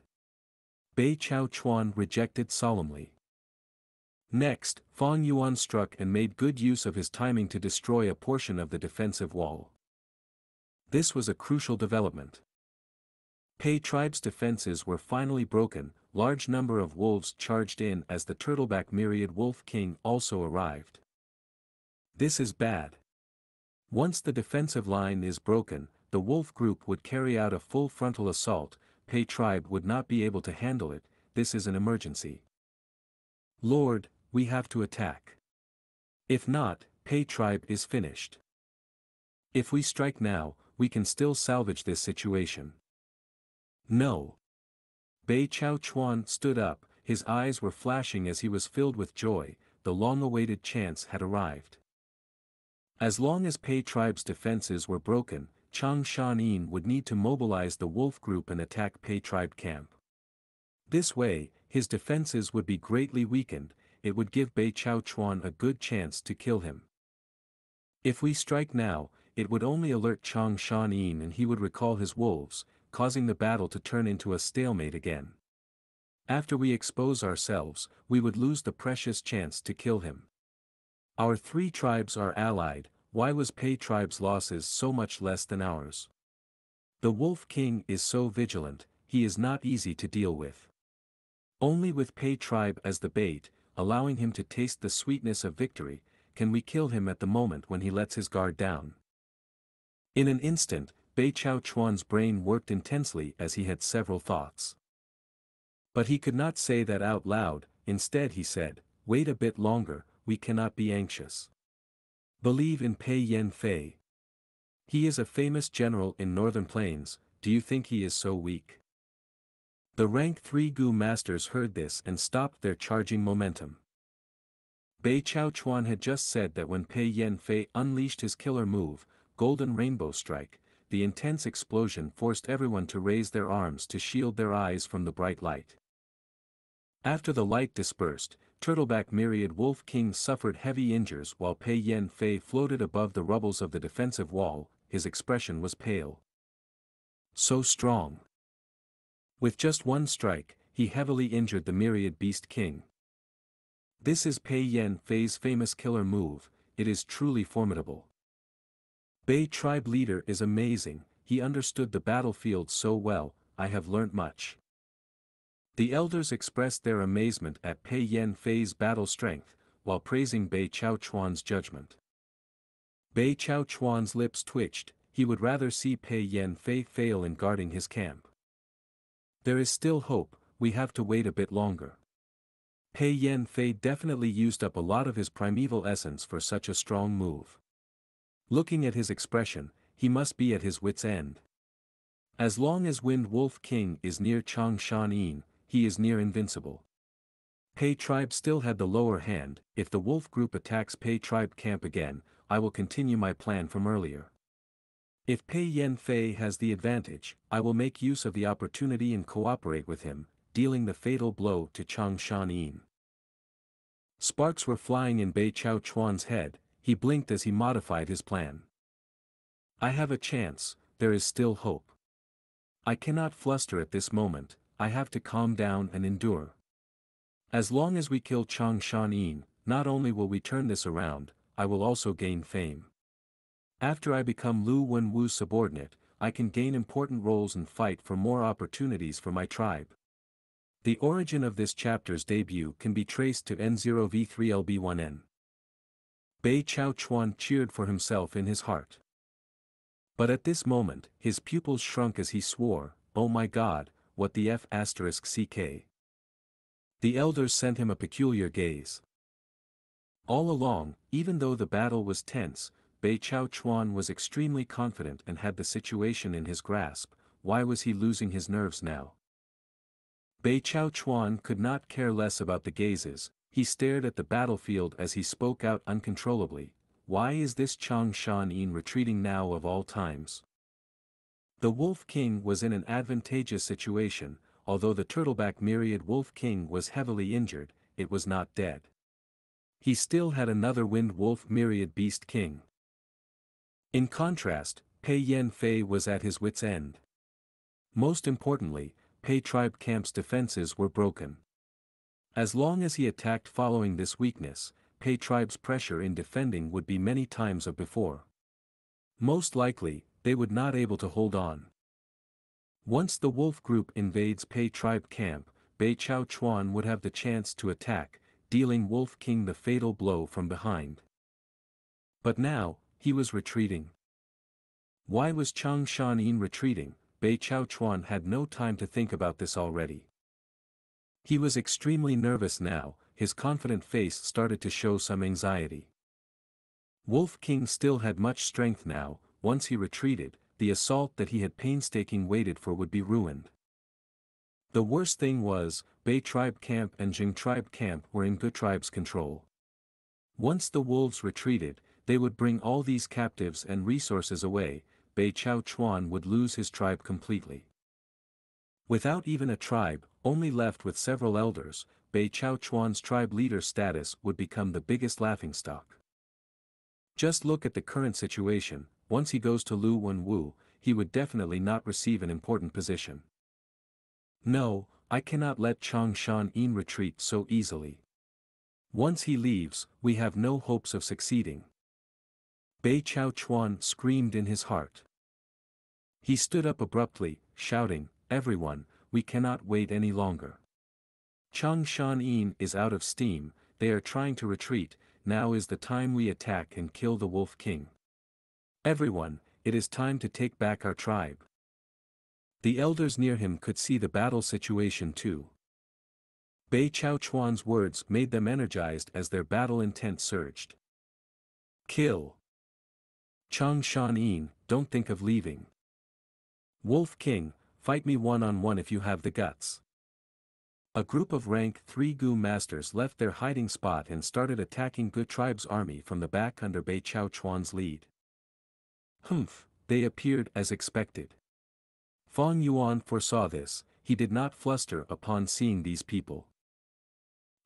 Bei Chao Chuan rejected solemnly. Next, Fang Yuan struck and made good use of his timing to destroy a portion of the defensive wall. This was a crucial development. Pei tribe's defenses were finally broken, large number of wolves charged in as the turtleback myriad Wolf King also arrived. This is bad. Once the defensive line is broken, the wolf group would carry out a full frontal assault, Pei tribe would not be able to handle it, this is an emergency. Lord, we have to attack. If not, Pei tribe is finished. If we strike now, we can still salvage this situation. No. Bei Chao Chuan stood up, his eyes were flashing as he was filled with joy. The long-awaited chance had arrived. As long as Pei Tribe's defenses were broken, Xianxia would need to mobilize the wolf group and attack Pei Tribe camp. This way, his defenses would be greatly weakened. It would give Bei Chuan a good chance to kill him. If we strike now, it would only alert Xianxia and he would recall his wolves, causing the battle to turn into a stalemate again. After we expose ourselves, we would lose the precious chance to kill him. Our three tribes are allied. Why was Pei Tribe's losses so much less than ours? The Wolf King is so vigilant, he is not easy to deal with. Only with Pei Tribe as the bait, allowing him to taste the sweetness of victory, can we kill him at the moment when he lets his guard down. In an instant, Bei Chuan's brain worked intensely as he had several thoughts. But he could not say that out loud. Instead he said, "Wait a bit longer, we cannot be anxious. Believe in Pei Yanfei. He is a famous general in Northern Plains. Do you think he is so weak?" The rank 3 Gu masters heard this and stopped their charging momentum. Bei Chuan had just said that when Pei Yanfei unleashed his killer move, Golden Rainbow Strike, the intense explosion forced everyone to raise their arms to shield their eyes from the bright light. After the light dispersed, Turtleback Myriad Wolf King suffered heavy injuries while Pei Yanfei floated above the rubbles of the defensive wall. His expression was pale. So strong. With just one strike, he heavily injured the Myriad Beast King. This is Pei Yanfei's famous killer move. It is truly formidable. Bei Tribe leader is amazing. He understood the battlefield so well. I have learnt much. The elders expressed their amazement at Pei Yanfei's battle strength, while praising Bei Chuan's judgment. Bei Chuan's lips twitched. He would rather see Pei Yanfei fail in guarding his camp. There is still hope. We have to wait a bit longer. Pei Yanfei definitely used up a lot of his primeval essence for such a strong move. Looking at his expression, he must be at his wit's end. As long as Wind Wolf King is near Xianxia, he is near invincible. Pei Tribe still had the lower hand. If the wolf group attacks Pei Tribe camp again, I will continue my plan from earlier. If Pei Yanfei has the advantage, I will make use of the opportunity and cooperate with him, dealing the fatal blow to Xianxia. Sparks were flying in Bei Chuan's head. He blinked as he modified his plan. I have a chance. There is still hope. I cannot fluster at this moment. I have to calm down and endure. As long as we kill Xianxia, not only will we turn this around, I will also gain fame. After I become Lu Wenwu's subordinate, I can gain important roles and fight for more opportunities for my tribe. The origin of this chapter's debut can be traced to N0V3LB1N. Bei Chuan cheered for himself in his heart. But at this moment, his pupils shrunk as he swore, "Oh my God, what the F***CK." The elders sent him a peculiar gaze. All along, even though the battle was tense, Bei Chuan was extremely confident and had the situation in his grasp. Why was he losing his nerves now? Bei Chuan could not care less about the gazes. He stared at the battlefield as he spoke out uncontrollably. Why is this Xianxia retreating now of all times? The Wolf King was in an advantageous situation. Although the Turtleback Myriad Wolf King was heavily injured, it was not dead. He still had another Wind Wolf Myriad Beast King. In contrast, Pei Yanfei was at his wit's end. Most importantly, Pei Tribe camp's defenses were broken. As long as he attacked following this weakness, Pei Tribe's pressure in defending would be many times of before. Most likely, they would not able to hold on. Once the wolf group invades Pei Tribe camp, Bei Chuan would have the chance to attack, dealing Wolf King the fatal blow from behind. But now, he was retreating. Why was Xianxia retreating? Bei Chuan had no time to think about this already. He was extremely nervous now. His confident face started to show some anxiety. Wolf King still had much strength now. Once he retreated, the assault that he had painstakingly waited for would be ruined. The worst thing was, Bei tribe camp and Jing tribe camp were in Gu tribe's control. Once the wolves retreated, they would bring all these captives and resources away. Bei Chao Chuan would lose his tribe completely. Without even a tribe, only left with several elders, Bei Chao Chuan's tribe leader status would become the biggest laughingstock. Just look at the current situation. Once he goes to Lu Wenwu, he would definitely not receive an important position. No, I cannot let Chang Shan Yin retreat so easily. Once he leaves, we have no hopes of succeeding. Bei Chao Chuan screamed in his heart. He stood up abruptly, shouting, "Everyone, we cannot wait any longer. Chang Shan Yin is out of steam, they are trying to retreat, now is the time we attack and kill the Wolf King. Everyone, it is time to take back our tribe." The elders near him could see the battle situation too. Bei Chao Chuan's words made them energized as their battle intent surged. "Kill! Chang Shan Yin, don't think of leaving. Wolf King, fight me one-on-one if you have the guts." A group of rank 3 Gu masters left their hiding spot and started attacking Gu tribe's army from the back under Bei Chao Chuan's lead. Humph, they appeared as expected. Fang Yuan foresaw this, he did not fluster upon seeing these people.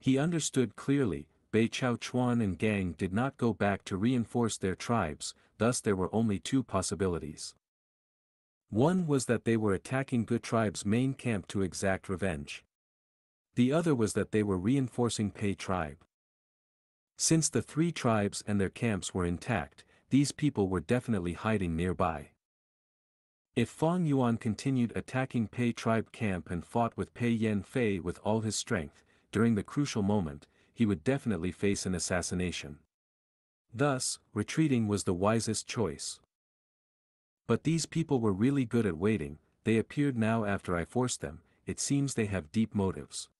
He understood clearly, Bei Chao Chuan and gang did not go back to reinforce their tribes, thus there were only two possibilities. One was that they were attacking Gu tribe's main camp to exact revenge. The other was that they were reinforcing Pei tribe. Since the three tribes and their camps were intact, these people were definitely hiding nearby. If Fang Yuan continued attacking Pei tribe camp and fought with Pei Yan Fei with all his strength, during the crucial moment, he would definitely face an assassination. Thus, retreating was the wisest choice. But these people were really good at waiting, they appeared now after I forced them, it seems they have deep motives.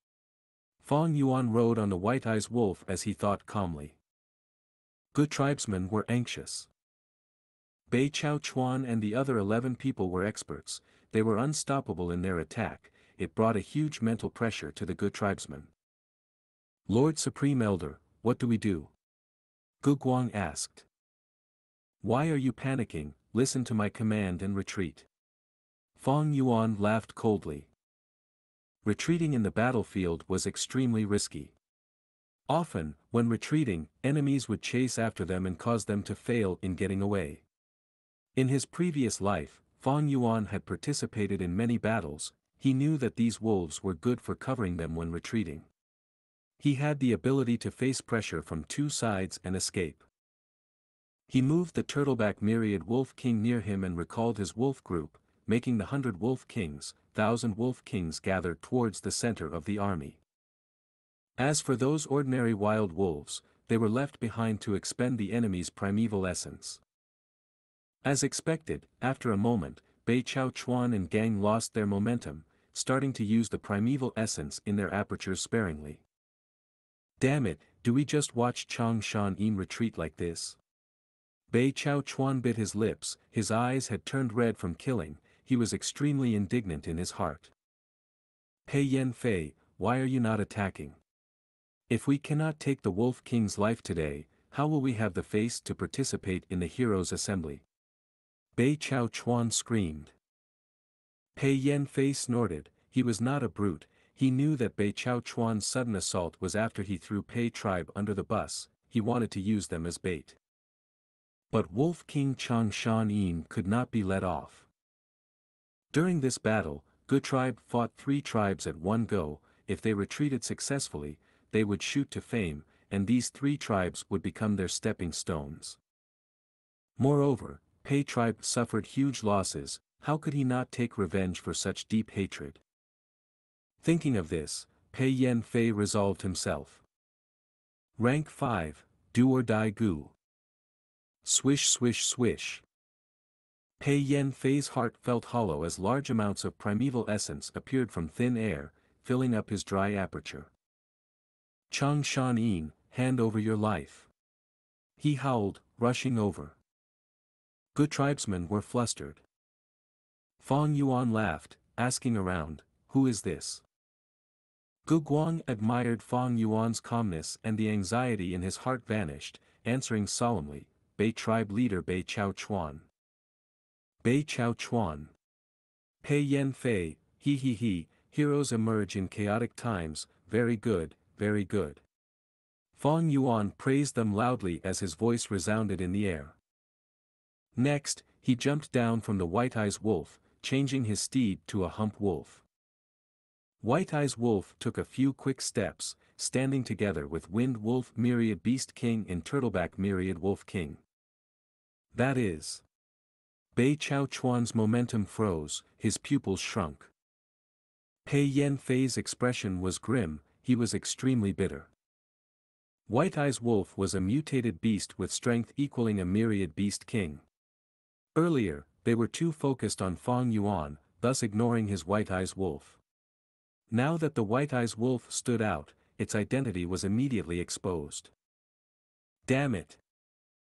Fang Yuan rode on the white-eyed wolf as he thought calmly. Gu tribesmen were anxious. Bei Chao Chuan and the other 11 people were experts, they were unstoppable in their attack, it brought a huge mental pressure to the Gu tribesmen. "Lord Supreme Elder, what do we do?" Gu Guang asked. "Why are you panicking? Listen to my command and retreat." Fang Yuan laughed coldly. Retreating in the battlefield was extremely risky. Often, when retreating, enemies would chase after them and cause them to fail in getting away. In his previous life, Fang Yuan had participated in many battles, he knew that these wolves were good for covering them when retreating. He had the ability to face pressure from two sides and escape. He moved the turtleback myriad wolf king near him and recalled his wolf group, making the 100 wolf kings, 1,000 wolf kings gathered towards the center of the army. As for those ordinary wild wolves, they were left behind to expend the enemy's primeval essence. As expected, after a moment, Bei Chao Chuan and gang lost their momentum, starting to use the primeval essence in their apertures sparingly. Damn it, do we just watch Chang Shan Yin retreat like this? Bei Chao Chuan bit his lips, his eyes had turned red from killing, he was extremely indignant in his heart. Pei Yan Fei, why are you not attacking? If we cannot take the Wolf King's life today, how will we have the face to participate in the heroes' assembly? Bei Chao Chuan screamed. Pei Yan Fei snorted, he was not a brute, he knew that Bei Chao Chuan's sudden assault was after he threw Pei tribe under the bus, he wanted to use them as bait. But Wolf King Chang Shan Yin could not be let off. During this battle, Gu tribe fought three tribes at one go, if they retreated successfully, they would shoot to fame, and these three tribes would become their stepping stones. Moreover, Pei tribe suffered huge losses, how could he not take revenge for such deep hatred? Thinking of this, Pei Yan Fei resolved himself. Rank 5, Do or Die Gu. Swish swish swish. Pei Yan Fei's heart felt hollow as large amounts of primeval essence appeared from thin air, filling up his dry aperture. Chang Shan Yin, hand over your life. He howled, rushing over. Gu tribesmen were flustered. Fang Yuan laughed, asking around, who is this? Gu Guang admired Fang Yuan's calmness, and the anxiety in his heart vanished, answering solemnly, Bei tribe leader Bei Chao Chuan. Bei Chao Chuan. Pei Yan Fei, he, heroes emerge in chaotic times, very good, very good. Fang Yuan praised them loudly as his voice resounded in the air. Next, he jumped down from the White-Eyes Wolf, changing his steed to a hump wolf. White-Eyes Wolf took a few quick steps, standing together with Wind Wolf Myriad Beast King and Turtleback Myriad Wolf King. That is. Bei Chao Chuan's momentum froze, his pupils shrunk. Pei Yan Fei's expression was grim, he was extremely bitter. White-Eyes Wolf was a mutated beast with strength equaling a Myriad Beast King. Earlier, they were too focused on Fang Yuan, thus ignoring his White-Eyes Wolf. Now that the White-Eyes Wolf stood out, its identity was immediately exposed. Damn it!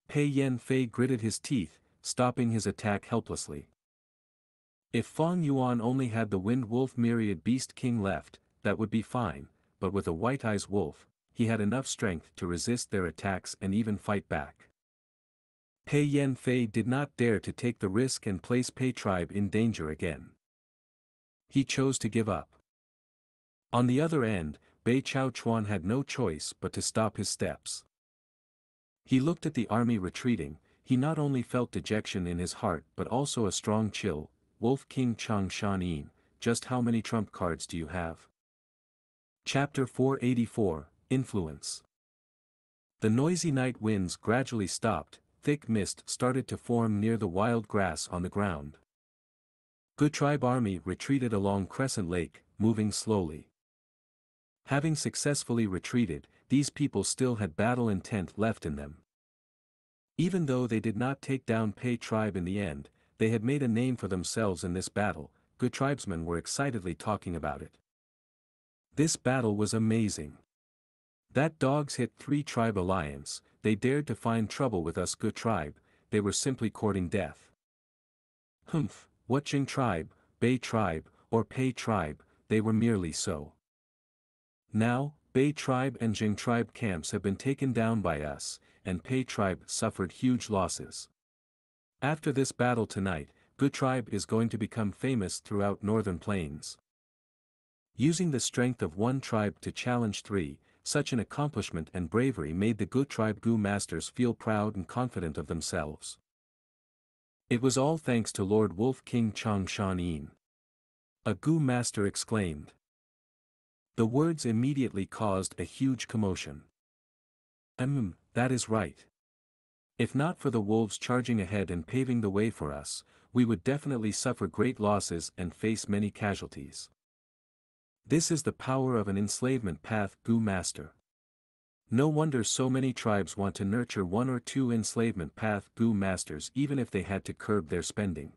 Pei Yan Fei gritted his teeth, stopping his attack helplessly. If Fang Yuan only had the Wind Wolf Myriad Beast King left, that would be fine, but with a White-Eyes Wolf, he had enough strength to resist their attacks and even fight back. Pei Yan Fei did not dare to take the risk and place Pei tribe in danger again. He chose to give up. On the other end, Bei Chao Chuan had no choice but to stop his steps. He looked at the army retreating. He not only felt dejection in his heart but also a strong chill. Wolf King Chang Shan, just how many trump cards do you have? Chapter 484, Influence. The noisy night winds gradually stopped, thick mist started to form near the wild grass on the ground. Gu tribe army retreated along Crescent Lake, moving slowly. Having successfully retreated, these people still had battle intent left in them. Even though they did not take down Pei tribe in the end, they had made a name for themselves in this battle. Gu tribesmen were excitedly talking about it. This battle was amazing. That dogs hit 3 tribe alliance, they dared to find trouble with us Gu tribe, they were simply courting death. Humph, what Jing tribe, Bei tribe, or Pei tribe, they were merely so. Now, Bei tribe and Jing tribe camps have been taken down by us, and Pei tribe suffered huge losses. After this battle tonight, Gu tribe is going to become famous throughout northern plains. Using the strength of one tribe to challenge 3, such an accomplishment and bravery made the Gu tribe Gu masters feel proud and confident of themselves. It was all thanks to Lord Wolf King Chang Shan. A Gu master exclaimed. The words immediately caused a huge commotion. That is right. If not for the wolves charging ahead and paving the way for us, we would definitely suffer great losses and face many casualties. This is the power of an enslavement path Gu master. No wonder so many tribes want to nurture 1 or 2 enslavement path Gu masters even if they had to curb their spending.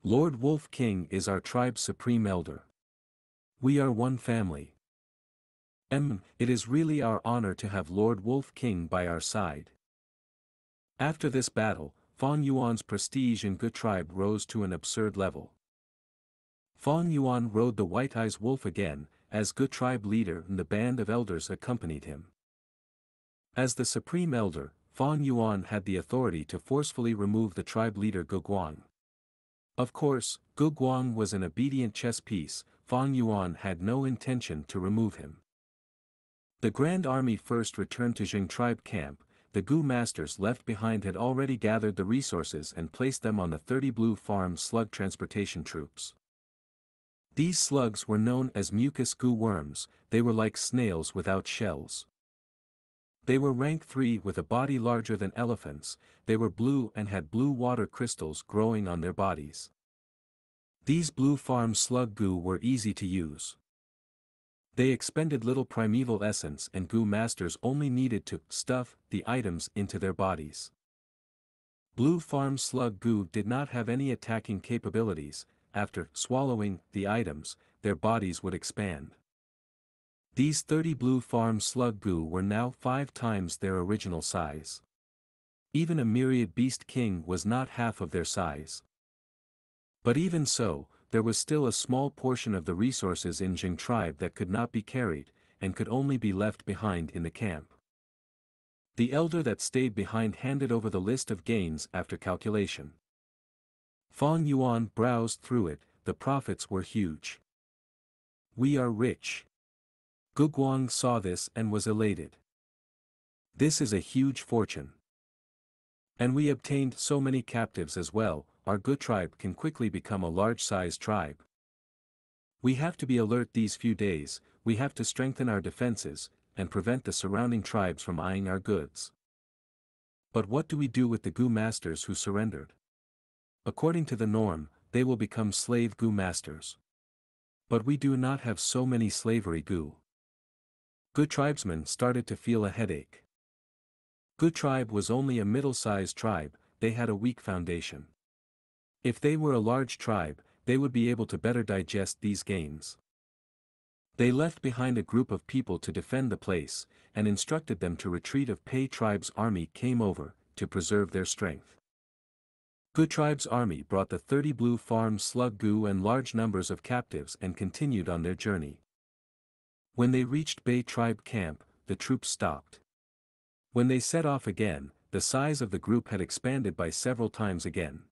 Lord Wolf King is our tribe's supreme elder. We are one family. It is really our honor to have Lord Wolf King by our side. After this battle, Fang Yuan's prestige in Gu tribe rose to an absurd level. Fang Yuan rode the White-Eyes Wolf again, as Gu tribe leader, and the band of elders accompanied him. As the supreme elder, Fang Yuan had the authority to forcefully remove the tribe leader Gu Guang. Of course, Gu Guang was an obedient chess piece. Fang Yuan had no intention to remove him. The Grand Army first returned to Jing tribe camp. The Gu masters left behind had already gathered the resources and placed them on the 30 Blue Farm slug transportation troops. These slugs were known as mucus Gu worms, they were like snails without shells. They were rank 3 with a body larger than elephants, they were blue and had blue water crystals growing on their bodies. These Blue Farm slug Gu were easy to use. They expended little primeval essence and Gu masters only needed to stuff the items into their bodies. Blue Farm slug Gu did not have any attacking capabilities. After swallowing the items, their bodies would expand. These 30 Blue Farm slug Gu were now 5 times their original size. Even a Myriad Beast King was not half of their size. But even so, there was still a small portion of the resources in Jing tribe that could not be carried, and could only be left behind in the camp. The elder that stayed behind handed over the list of gains after calculation. Fang Yuan browsed through it. The profits were huge. "We are rich." Gu Guang saw this and was elated. "This is a huge fortune. And we obtained so many captives as well. Our Gu tribe can quickly become a large-sized tribe. We have to be alert these few days. We have to strengthen our defenses, and prevent the surrounding tribes from eyeing our goods." "But what do we do with the Gu masters who surrendered? According to the norm, they will become slave Gu masters. But we do not have so many slavery Gu." Gu tribesmen started to feel a headache. Gu tribe was only a middle-sized tribe, they had a weak foundation. If they were a large tribe, they would be able to better digest these gains. They left behind a group of people to defend the place, and instructed them to retreat if Pei tribe's army came over, to preserve their strength. Gu tribe's army brought the 30 blue farm slug Gu and large numbers of captives and continued on their journey. When they reached Bei tribe camp, the troops stopped. When they set off again, the size of the group had expanded by several times again.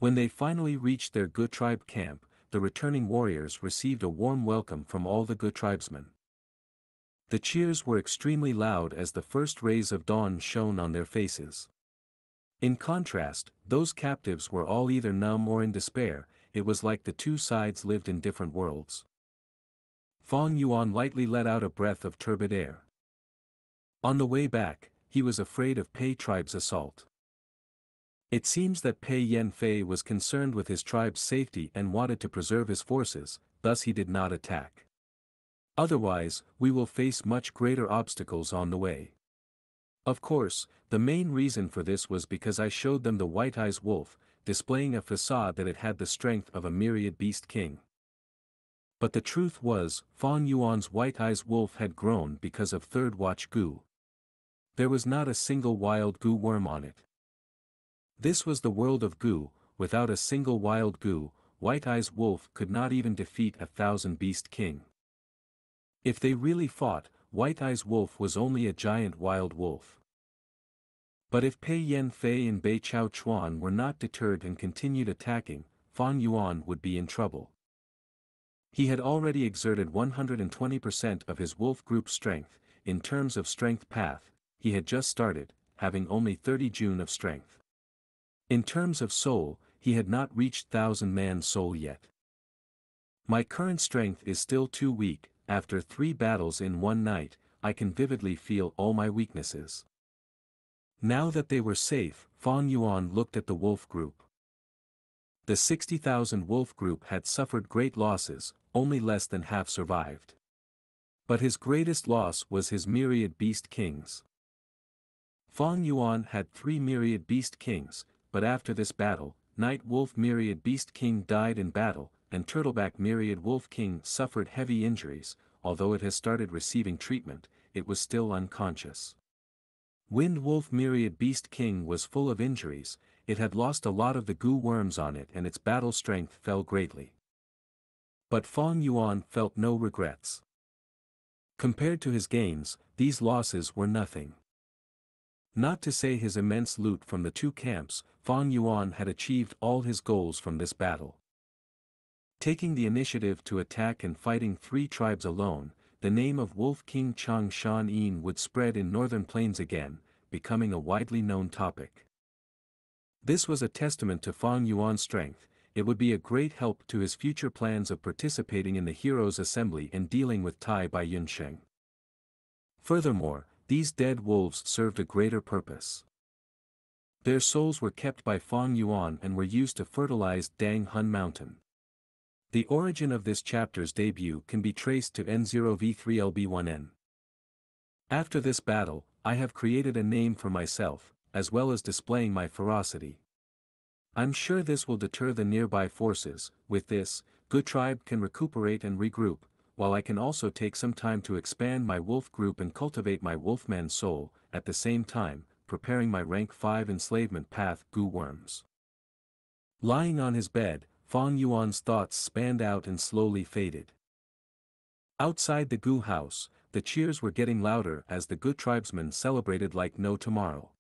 When they finally reached their Gu tribe camp, the returning warriors received a warm welcome from all the Gu tribesmen. The cheers were extremely loud as the first rays of dawn shone on their faces. In contrast, those captives were all either numb or in despair. It was like the two sides lived in different worlds. Fang Yuan lightly let out a breath of turbid air. On the way back, he was afraid of Pei tribe's assault. It seems that Pei Yanfei was concerned with his tribe's safety and wanted to preserve his forces, thus he did not attack. Otherwise, we will face much greater obstacles on the way. Of course, the main reason for this was because I showed them the white-eyes wolf, displaying a facade that it had the strength of a myriad beast king. But the truth was, Fang Yuan's white-eyes wolf had grown because of third watch Gu. There was not a single wild Gu worm on it. This was the world of Gu. Without a single wild Gu, white-eyes wolf could not even defeat 1,000 beast king. If they really fought, white-eyes wolf was only a giant wild wolf. But if Pei Yanfei and Bei Chao Chuan were not deterred and continued attacking, Fang Yuan would be in trouble. He had already exerted 120% of his wolf group strength. In terms of strength path, he had just started, having only 30 June of strength. In terms of soul, he had not reached 1,000-man soul yet. My current strength is still too weak. After 3 battles in one night, I can vividly feel all my weaknesses. Now that they were safe, Fang Yuan looked at the wolf group. The 60,000 wolf group had suffered great losses, only less than half survived. But his greatest loss was his myriad beast kings. Fang Yuan had 3 myriad beast kings, but after this battle, Night Wolf Myriad Beast King died in battle, and Turtleback Myriad Wolf King suffered heavy injuries. Although it has started receiving treatment, it was still unconscious. Wind Wolf Myriad Beast King was full of injuries. It had lost a lot of the Gu worms on it and its battle strength fell greatly. But Fang Yuan felt no regrets. Compared to his gains, these losses were nothing. Not to say his immense loot from the 2 camps, Fang Yuan had achieved all his goals from this battle. Taking the initiative to attack and fighting 3 tribes alone, the name of Wolf King Chang Shan Yin would spread in northern plains again, becoming a widely known topic. This was a testament to Fang Yuan's strength. It would be a great help to his future plans of participating in the Heroes' Assembly and dealing with Tai Bai Yunsheng. Furthermore, these dead wolves served a greater purpose. Their souls were kept by Fang Yuan and were used to fertilize Dang Hun Mountain. The origin of this chapter's debut can be traced to N0V3LB1N. After this battle, I have created a name for myself, as well as displaying my ferocity. I'm sure this will deter the nearby forces. With this, Gu tribe can recuperate and regroup, while I can also take some time to expand my wolf group and cultivate my wolfman soul, at the same time, preparing my rank 5 enslavement path Gu worms. Lying on his bed, Fang Yuan's thoughts spanned out and slowly faded. Outside the Gu house, the cheers were getting louder as the Gu tribesmen celebrated like no tomorrow.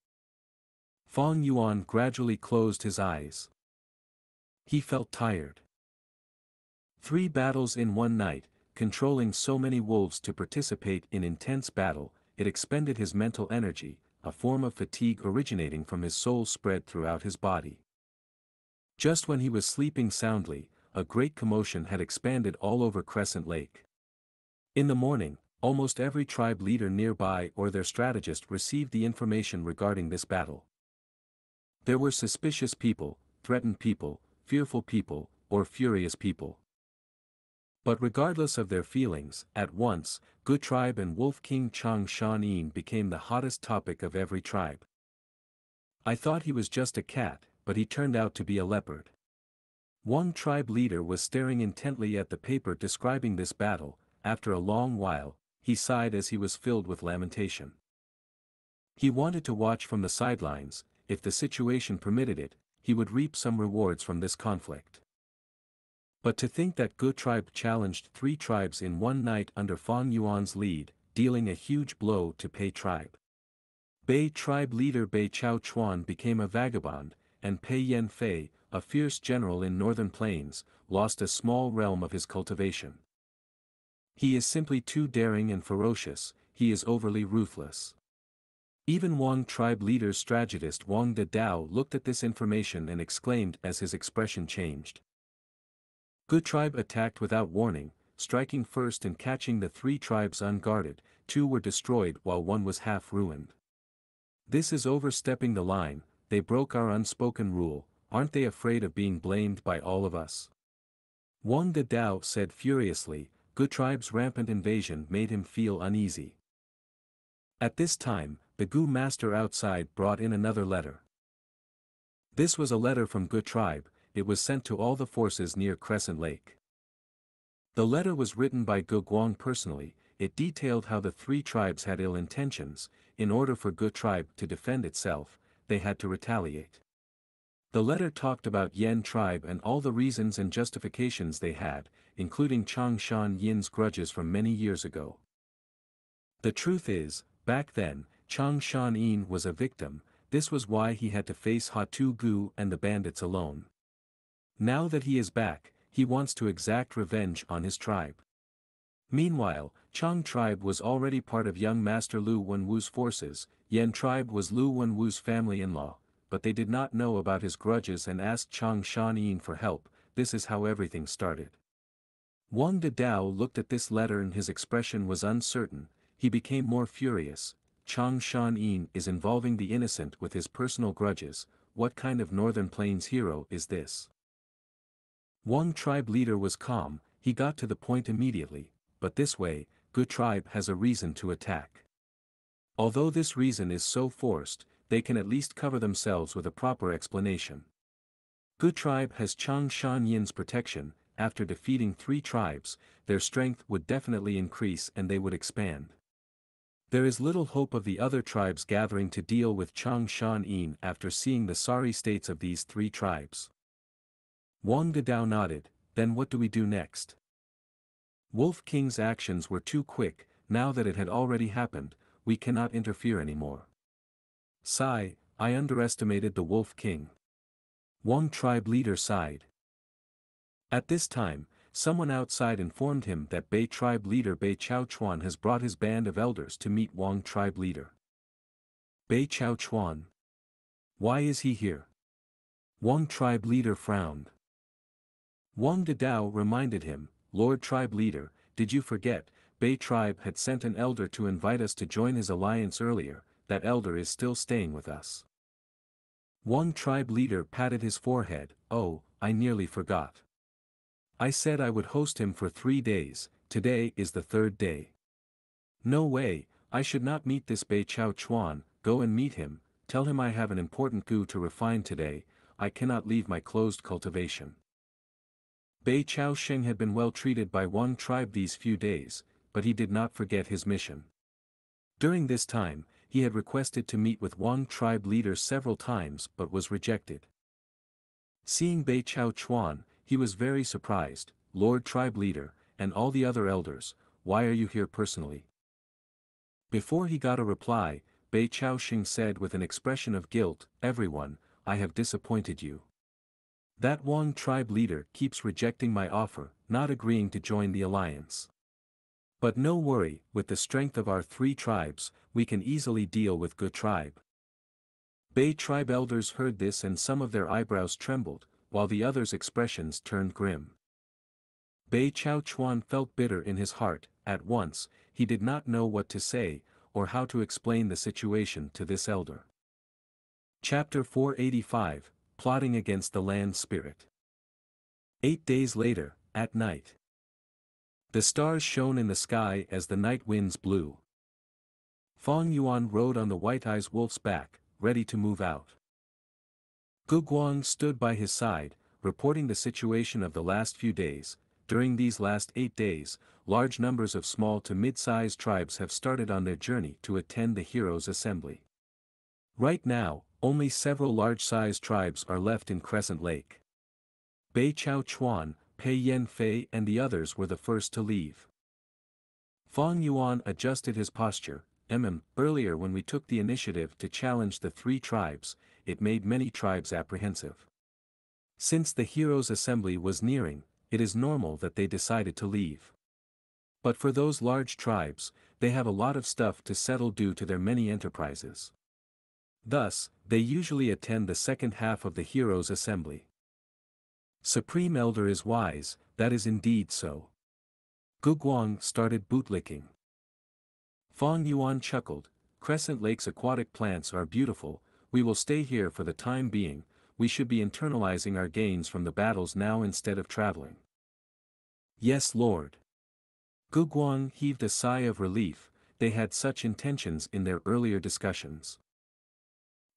Fang Yuan gradually closed his eyes. He felt tired. 3 battles in one night, controlling so many wolves to participate in intense battle, it expended his mental energy, a form of fatigue originating from his soul spread throughout his body. Just when he was sleeping soundly, a great commotion had expanded all over Crescent Lake. In the morning, almost every tribe leader nearby or their strategist received the information regarding this battle. There were suspicious people, threatened people, fearful people, or furious people. But regardless of their feelings, at once, Gu tribe and Wolf King Xianxia became the hottest topic of every tribe. I thought he was just a cat, but he turned out to be a leopard. One tribe leader was staring intently at the paper describing this battle. After a long while, he sighed as he was filled with lamentation. He wanted to watch from the sidelines. If the situation permitted it, he would reap some rewards from this conflict. But to think that Gu tribe challenged 3 tribes in one night under Fang Yuan's lead, dealing a huge blow to Pei tribe. Bei tribe leader Bei Chao Chuan became a vagabond, and Pei Yan Fei, a fierce general in northern plains, lost a small realm of his cultivation. He is simply too daring and ferocious, he is overly ruthless. Even Wang tribe leader's strategist Wang De Dao looked at this information and exclaimed as his expression changed. Gu tribe attacked without warning, striking first and catching the 3 tribes unguarded. 2 were destroyed while 1 was half ruined. This is overstepping the line. They broke our unspoken rule. Aren't they afraid of being blamed by all of us? Wang De Dao said furiously. Gu tribe's rampant invasion made him feel uneasy. At this time, the Gu master outside brought in another letter. This was a letter from Gu tribe. It was sent to all the forces near Crescent Lake. The letter was written by Gu Guang personally. It detailed how the 3 tribes had ill intentions. In order for Gu tribe to defend itself, they had to retaliate. The letter talked about Yan tribe and all the reasons and justifications they had, including Xianxia grudges from many years ago. The truth is, back then, Xianxia was a victim. This was why he had to face Hatu Gu and the bandits alone. Now that he is back, he wants to exact revenge on his tribe. Meanwhile, Chang tribe was already part of young Master Lu Wenwu's forces. Yan tribe was Lu Wenwu's family-in-law, but they did not know about his grudges and asked Xianxia for help. This is how everything started. Wang De Dao looked at this letter and his expression was uncertain. He became more furious. Xianxia is involving the innocent with his personal grudges. What kind of Northern Plains hero is this? Wang tribe leader was calm. He got to the point immediately. But this way, Gu tribe has a reason to attack. Although this reason is so forced, they can at least cover themselves with a proper explanation. Gu tribe has Xianxia's protection. After defeating 3 tribes, their strength would definitely increase and they would expand. There is little hope of the other tribes gathering to deal with Xianxia after seeing the sorry states of these 3 tribes. Wang De Dao nodded. Then what do we do next? Wolf King's actions were too quick. Now that it had already happened, we cannot interfere anymore. Sigh, I underestimated the Wolf King. Wang tribe leader sighed. At this time, someone outside informed him that Bei tribe leader Bei Chao Chuan has brought his band of elders to meet Wang tribe leader. Bei Chao Chuan. Why is he here? Wang tribe leader frowned. Wang De Dao reminded him, Lord tribe leader, did you forget, Bei tribe had sent an elder to invite us to join his alliance earlier. That elder is still staying with us. Wang tribe leader patted his forehead. Oh, I nearly forgot. I said I would host him for 3 days, today is the 3rd day. No way, I should not meet this Bei Chao Chuan. Go and meet him, tell him I have an important gu to refine today. I cannot leave my closed cultivation. Bei Chao Sheng had been well treated by Wang tribe these few days, but he did not forget his mission. During this time, he had requested to meet with Wang tribe leader several times but was rejected. Seeing Bei Chao Chuan, he was very surprised. "Lord Tribe Leader, and all the other elders, why are you here personally?" Before he got a reply, Bei Chaoxing said with an expression of guilt, "Everyone, I have disappointed you. That Wang tribe leader keeps rejecting my offer, not agreeing to join the alliance. But no worry, with the strength of our 3 tribes, we can easily deal with Gu tribe." Bei tribe elders heard this and some of their eyebrows trembled, while the others' expressions turned grim. Bei Chao Chuan felt bitter in his heart. At once, he did not know what to say, or how to explain the situation to this elder. Chapter 485, Plotting Against the Land Spirit. 8 days later, at night. The stars shone in the sky as the night winds blew. Fang Yuan rode on the white-eyed wolf's back, ready to move out. Gu Guang stood by his side, reporting the situation of the last few days. During these last 8 days, large numbers of small to mid-sized tribes have started on their journey to attend the heroes' assembly. Right now, only several large-sized tribes are left in Crescent Lake. Bei Chao Chuan, Pei Yan Fei and the others were the first to leave. Fang Yuan adjusted his posture. Earlier when we took the initiative to challenge the 3 tribes, it made many tribes apprehensive. Since the heroes' assembly was nearing, it is normal that they decided to leave. But for those large tribes, they have a lot of stuff to settle due to their many enterprises. Thus, they usually attend the second half of the heroes' assembly. Supreme Elder is wise, that is indeed so. Gu Guang started bootlicking. Fang Yuan chuckled, "Crescent Lake's aquatic plants are beautiful, we will stay here for the time being, we should be internalizing our gains from the battles now instead of traveling." "Yes, Lord." Gu Guang heaved a sigh of relief, they had such intentions in their earlier discussions.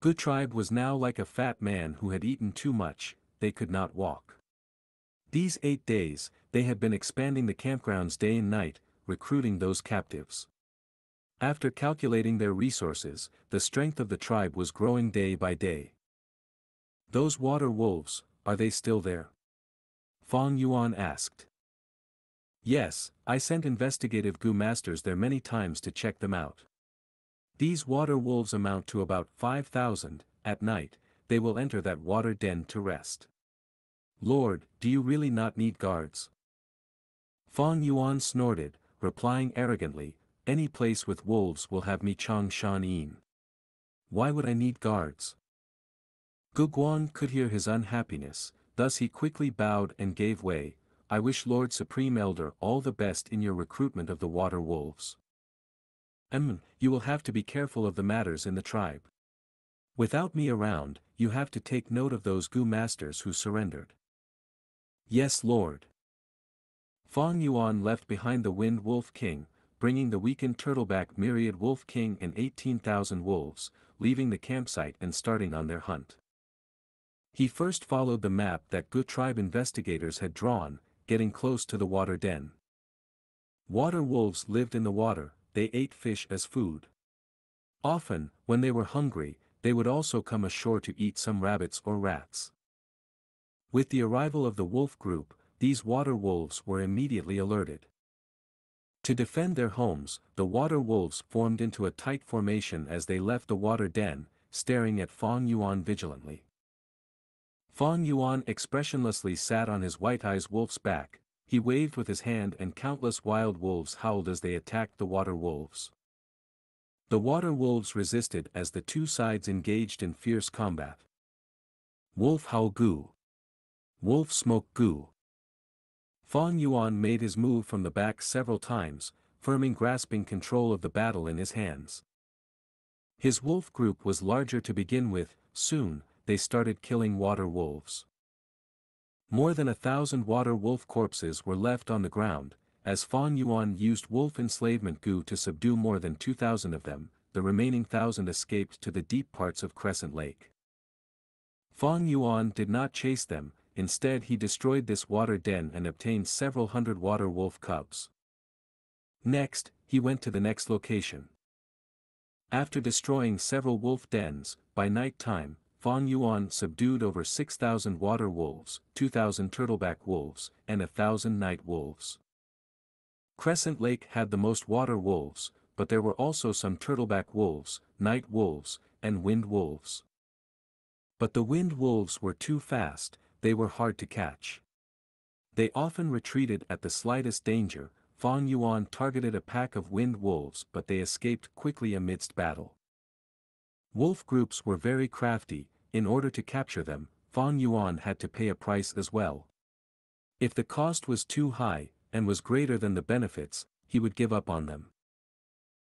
Gu tribe was now like a fat man who had eaten too much, they could not walk. These 8 days, they had been expanding the campgrounds day and night, recruiting those captives. After calculating their resources, the strength of the tribe was growing day by day. "Those water wolves, are they still there?" Fang Yuan asked. "Yes, I sent investigative Gu masters there many times to check them out. These water wolves amount to about 5,000, at night, they will enter that water den to rest." "Lord, do you really not need guards?" Fang Yuan snorted, replying arrogantly, "Any place with wolves will have me Chang Shan Yin. Why would I need guards?" Gu Guang could hear his unhappiness, thus he quickly bowed and gave way. "I wish Lord Supreme Elder all the best in your recruitment of the water wolves. You will have to be careful of the matters in the tribe. Without me around, you have to take note of those Gu masters who surrendered." "Yes, Lord." Fang Yuan left behind the Wind Wolf King, bringing the weakened turtleback Myriad Wolf King and 18,000 wolves, leaving the campsite and starting on their hunt. He first followed the map that Gu tribe investigators had drawn, getting close to the water den. Water wolves lived in the water, they ate fish as food. Often, when they were hungry, they would also come ashore to eat some rabbits or rats. With the arrival of the wolf group, these water wolves were immediately alerted. To defend their homes, the water wolves formed into a tight formation as they left the water den, staring at Fang Yuan vigilantly. Fang Yuan expressionlessly sat on his white-eyed wolf's back, he waved with his hand and countless wild wolves howled as they attacked the water wolves. The water wolves resisted as the 2 sides engaged in fierce combat. Wolf Howl Gu. Wolf Smoke Gu. Fang Yuan made his move from the back several times, firmly grasping control of the battle in his hands. His wolf group was larger to begin with, soon, they started killing water wolves. More than 1,000 water wolf corpses were left on the ground, as Fang Yuan used wolf enslavement Gu to subdue more than 2,000 of them, the remaining 1,000 escaped to the deep parts of Crescent Lake. Fang Yuan did not chase them, instead he destroyed this water den and obtained several hundred water wolf cubs. Next, he went to the next location. After destroying several wolf dens, by night time, Fang Yuan subdued over 6,000 water wolves, 2,000 turtleback wolves, and 1,000 night wolves. Crescent Lake had the most water wolves, but there were also some turtleback wolves, night wolves, and wind wolves. But the wind wolves were too fast, they were hard to catch. They often retreated at the slightest danger. Fang Yuan targeted a pack of wind wolves but they escaped quickly amidst battle. Wolf groups were very crafty. In order to capture them, Fang Yuan had to pay a price as well. If the cost was too high, and was greater than the benefits, he would give up on them.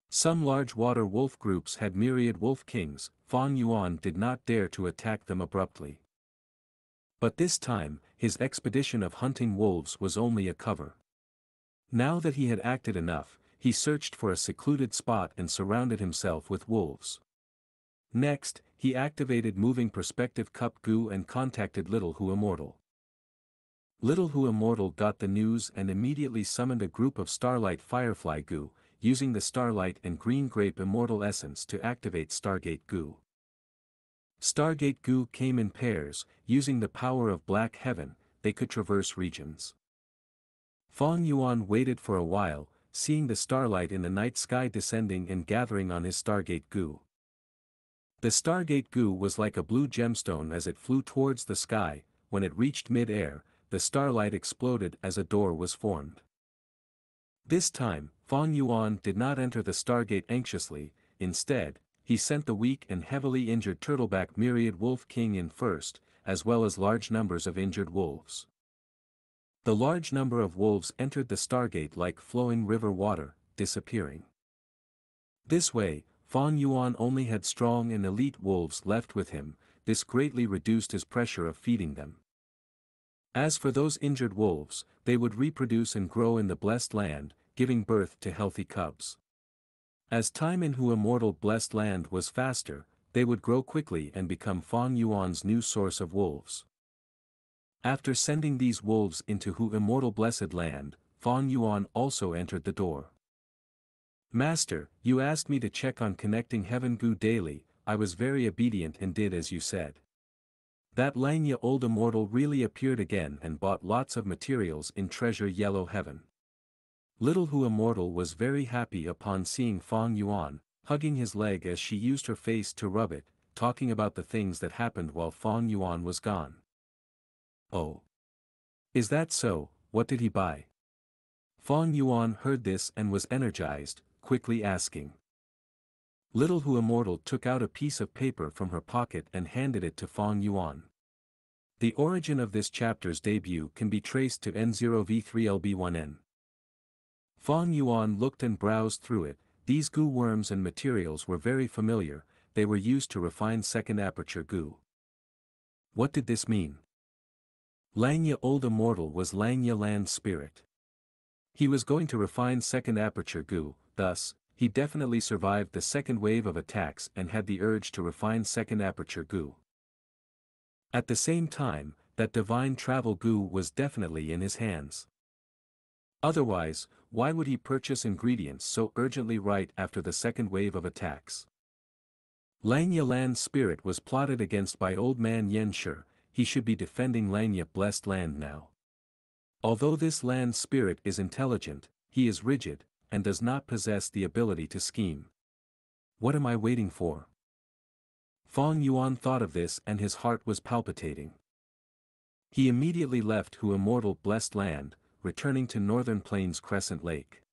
Some large water wolf groups had myriad wolf kings. Fang Yuan did not dare to attack them abruptly. But this time, his expedition of hunting wolves was only a cover. Now that he had acted enough, he searched for a secluded spot and surrounded himself with wolves. Next, he activated Moving Perspective Cup Gu and contacted Little Hu Immortal. Little Hu Immortal got the news and immediately summoned a group of Starlight Firefly Gu, using the Starlight and Green Grape Immortal Essence to activate Stargate Gu. Stargate Gu came in pairs. Using the power of Black Heaven, they could traverse regions. Fang Yuan waited for a while, seeing the starlight in the night sky descending and gathering on his Stargate Gu. The Stargate Gu was like a blue gemstone as it flew towards the sky. When it reached mid-air, the starlight exploded as a door was formed. This time, Fang Yuan did not enter the Stargate anxiously. Instead, he sent the weak and heavily injured turtleback myriad wolf king in first, as well as large numbers of injured wolves. The large number of wolves entered the Stargate like flowing river water, disappearing. This way, Fang Yuan only had strong and elite wolves left with him. This greatly reduced his pressure of feeding them. As for those injured wolves, they would reproduce and grow in the blessed land, giving birth to healthy cubs. As time in Hu Immortal Blessed Land was faster, they would grow quickly and become Fang Yuan's new source of wolves. After sending these wolves into Hu Immortal Blessed Land, Fang Yuan also entered the door. Master, you asked me to check on connecting Heaven Gu daily. I was very obedient and did as you said. That Xianxia old immortal really appeared again and bought lots of materials in Treasure Yellow Heaven. Little Hu Immortal was very happy upon seeing Fang Yuan, hugging his leg as she used her face to rub it, talking about the things that happened while Fang Yuan was gone. Oh. Is that so? What did he buy? Fang Yuan heard this and was energized, quickly asking. Little Hu Immortal took out a piece of paper from her pocket and handed it to Fang Yuan. The origin of this chapter's debut can be traced to N0V3LB1N. Fang Yuan looked and browsed through it. These Gu worms and materials were very familiar. They were used to refine second aperture Gu. What did this mean? Xianxia Old Immortal was Xianxia Land Spirit. He was going to refine second aperture Gu, thus, he definitely survived the second wave of attacks and had the urge to refine second aperture Gu. At the same time, that divine travel Gu was definitely in his hands. Otherwise, why would he purchase ingredients so urgently right after the second wave of attacks? Xianxia Land Spirit was plotted against by Old Man Yen Shi. He should be defending Xianxia Blessed Land now. Although this land spirit is intelligent, he is rigid, and does not possess the ability to scheme. What am I waiting for? Fang Yuan thought of this and his heart was palpitating. He immediately left Hu Immortal Blessed Land, returning to Northern Plains Crescent Lake.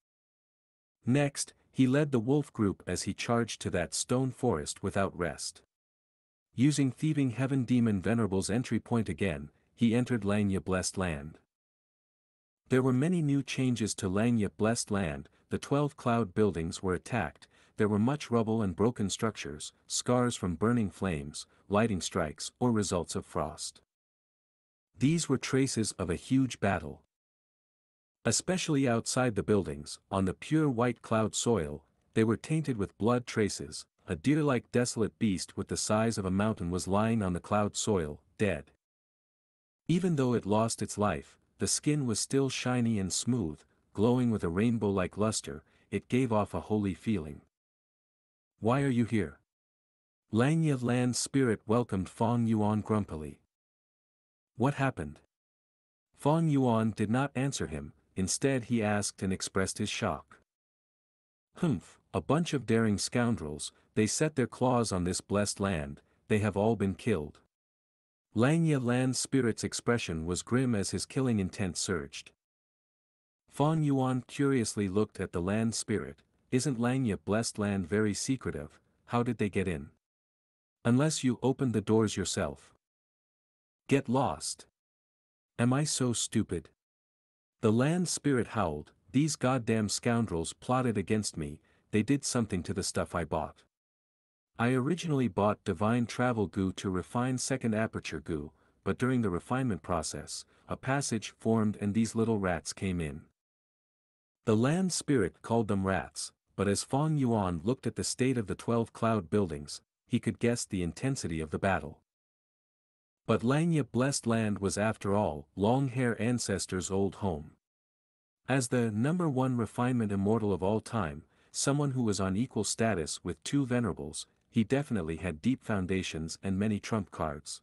Next, he led the wolf group as he charged to that stone forest without rest. Using Thieving Heaven Demon Venerable's entry point again, he entered Xianxia Blessed Land. There were many new changes to Xianxia Blessed Land. The 12 cloud buildings were attacked. There were much rubble and broken structures, scars from burning flames, lightning strikes or results of frost. These were traces of a huge battle. Especially outside the buildings, on the pure white cloud soil, they were tainted with blood traces. A deer-like desolate beast with the size of a mountain was lying on the cloud soil, dead. Even though it lost its life, the skin was still shiny and smooth, glowing with a rainbow-like luster. It gave off a holy feeling. Why are you here? Langya Land Spirit welcomed Fong Yuan grumpily. What happened? Fong Yuan did not answer him, instead he asked and expressed his shock. Humph, a bunch of daring scoundrels, they set their claws on this blessed land, they have all been killed. Langya Land Spirit's expression was grim as his killing intent surged. Fong Yuan curiously looked at the land spirit. Isn't Langya blessed land very secretive? How did they get in? Unless you opened the doors yourself. Get lost. Am I so stupid? The land spirit howled, these goddamn scoundrels plotted against me, they did something to the stuff I bought. I originally bought Divine Travel Gu to refine Second Aperture Gu, but during the refinement process, a passage formed and these little rats came in. The land spirit called them rats, but as Fong Yuan looked at the state of the 12 cloud buildings, he could guess the intensity of the battle. But Langya blessed land was after all long-hair ancestors' old home. As the #1 refinement immortal of all time, someone who was on equal status with two venerables, he definitely had deep foundations and many trump cards.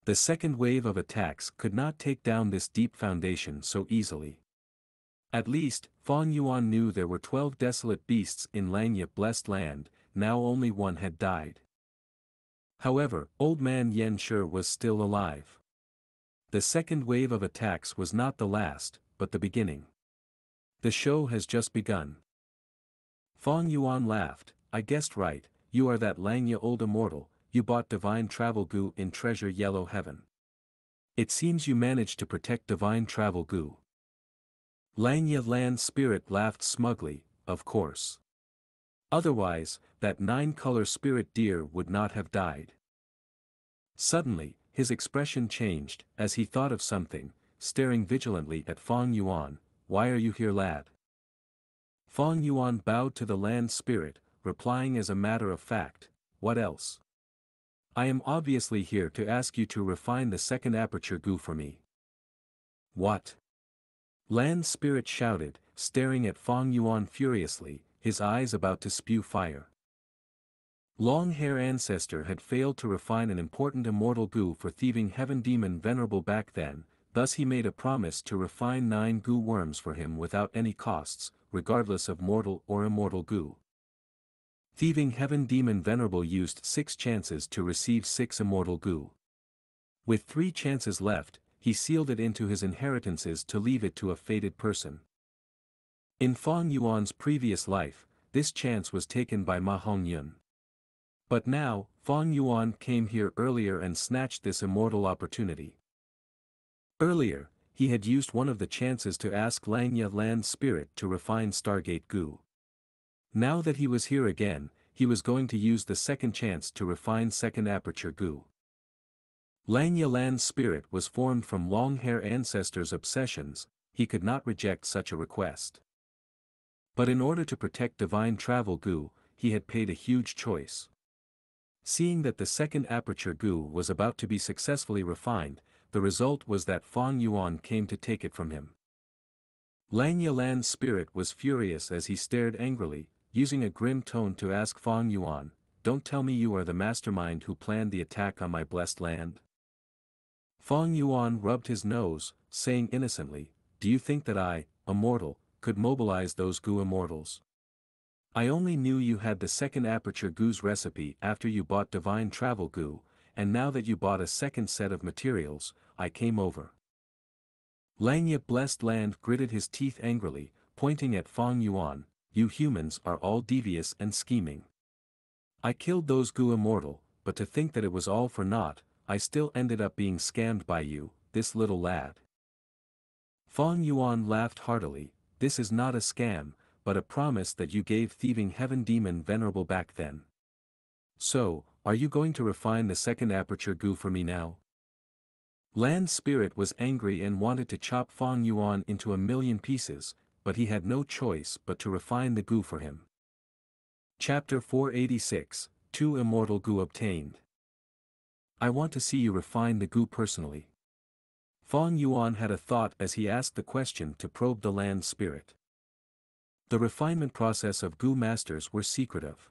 The second wave of attacks could not take down this deep foundation so easily. At least, Fong Yuan knew there were 12 desolate beasts in Langya blessed land, now only one had died. However, old man Xianxia was still alive. The second wave of attacks was not the last, but the beginning. The show has just begun. Fong Yuan laughed, I guessed right, you are that Langya old immortal, you bought Divine Travel Gu in Treasure Yellow Heaven. It seems you managed to protect Divine Travel Gu. Langya Land Spirit laughed smugly, of course. Otherwise, that 9-color spirit deer would not have died. Suddenly, his expression changed, as he thought of something, staring vigilantly at Fong Yuan, why are you here lad? Fong Yuan bowed to the land spirit, replying as a matter of fact, what else? I am obviously here to ask you to refine the Second Aperture Gu for me. What? Land spirit shouted, staring at Fong Yuan furiously, his eyes about to spew fire. Long-hair ancestor had failed to refine an important immortal Gu for thieving heaven demon venerable back then, thus he made a promise to refine 9 Gu worms for him without any costs, regardless of mortal or immortal Gu. Thieving heaven demon venerable used 6 chances to receive 6 immortal Gu. With 3 chances left, he sealed it into his inheritances to leave it to a fated person. In Fong Yuan's previous life, this chance was taken by Ma Hongyun. But now, Fong Yuan came here earlier and snatched this immortal opportunity. Earlier, he had used one of the chances to ask Langya Land Spirit to refine Stargate Gu. Now that he was here again, he was going to use the second chance to refine Second Aperture Gu. Langya Land Spirit was formed from long-hair ancestors' obsessions, he could not reject such a request. But in order to protect Divine Travel Gu, he had paid a huge choice. Seeing that the Second Aperture Gu was about to be successfully refined, the result was that Fong Yuan came to take it from him. Langya Land Spirit was furious as he stared angrily, using a grim tone to ask Fong Yuan, don't tell me you are the mastermind who planned the attack on my blessed land? Fong Yuan rubbed his nose, saying innocently, do you think that I, a mortal, could mobilize those Gu immortals? I only knew you had the Second Aperture Gu's recipe after you bought Divine Travel Gu, and now that you bought a second set of materials, I came over. Langya blessed land gritted his teeth angrily, pointing at Fong Yuan, you humans are all devious and scheming. I killed those Gu immortal, but to think that it was all for naught, I still ended up being scammed by you, this little lad. Fong Yuan laughed heartily, this is not a scam, but a promise that you gave thieving heaven demon venerable back then. So, are you going to refine the Second Aperture Gu for me now? Land Spirit was angry and wanted to chop Fong Yuan into a million pieces, but he had no choice but to refine the Gu for him. Chapter 486, 2 Immortal Gu obtained. I want to see you refine the Gu personally. Fong Yuan had a thought as he asked the question to probe the land spirit. The refinement process of Gu masters were secretive.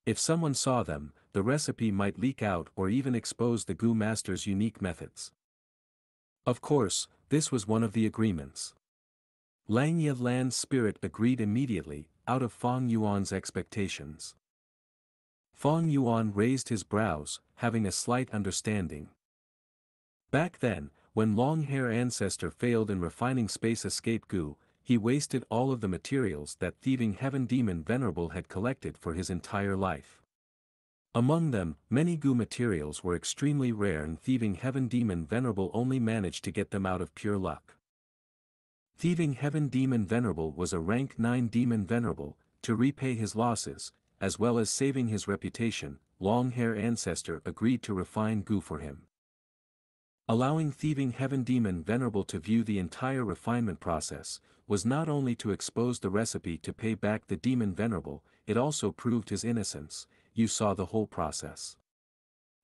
If someone saw them, the recipe might leak out or even expose the Gu master's unique methods. Of course, this was one of the agreements. Langya Land's spirit agreed immediately, out of Fang Yuan's expectations. Fang Yuan raised his brows, having a slight understanding. Back then, when long-hair ancestor failed in refining space escape Gu, he wasted all of the materials that thieving heaven demon Venerable had collected for his entire life. Among them, many Gu materials were extremely rare and thieving heaven demon Venerable only managed to get them out of pure luck. Thieving heaven demon Venerable was a rank 9 demon Venerable. To repay his losses, as well as saving his reputation, long-hair ancestor agreed to refine Gu for him. Allowing thieving heaven demon Venerable to view the entire refinement process, was not only to expose the recipe to pay back the demon Venerable, it also proved his innocence. You saw the whole process.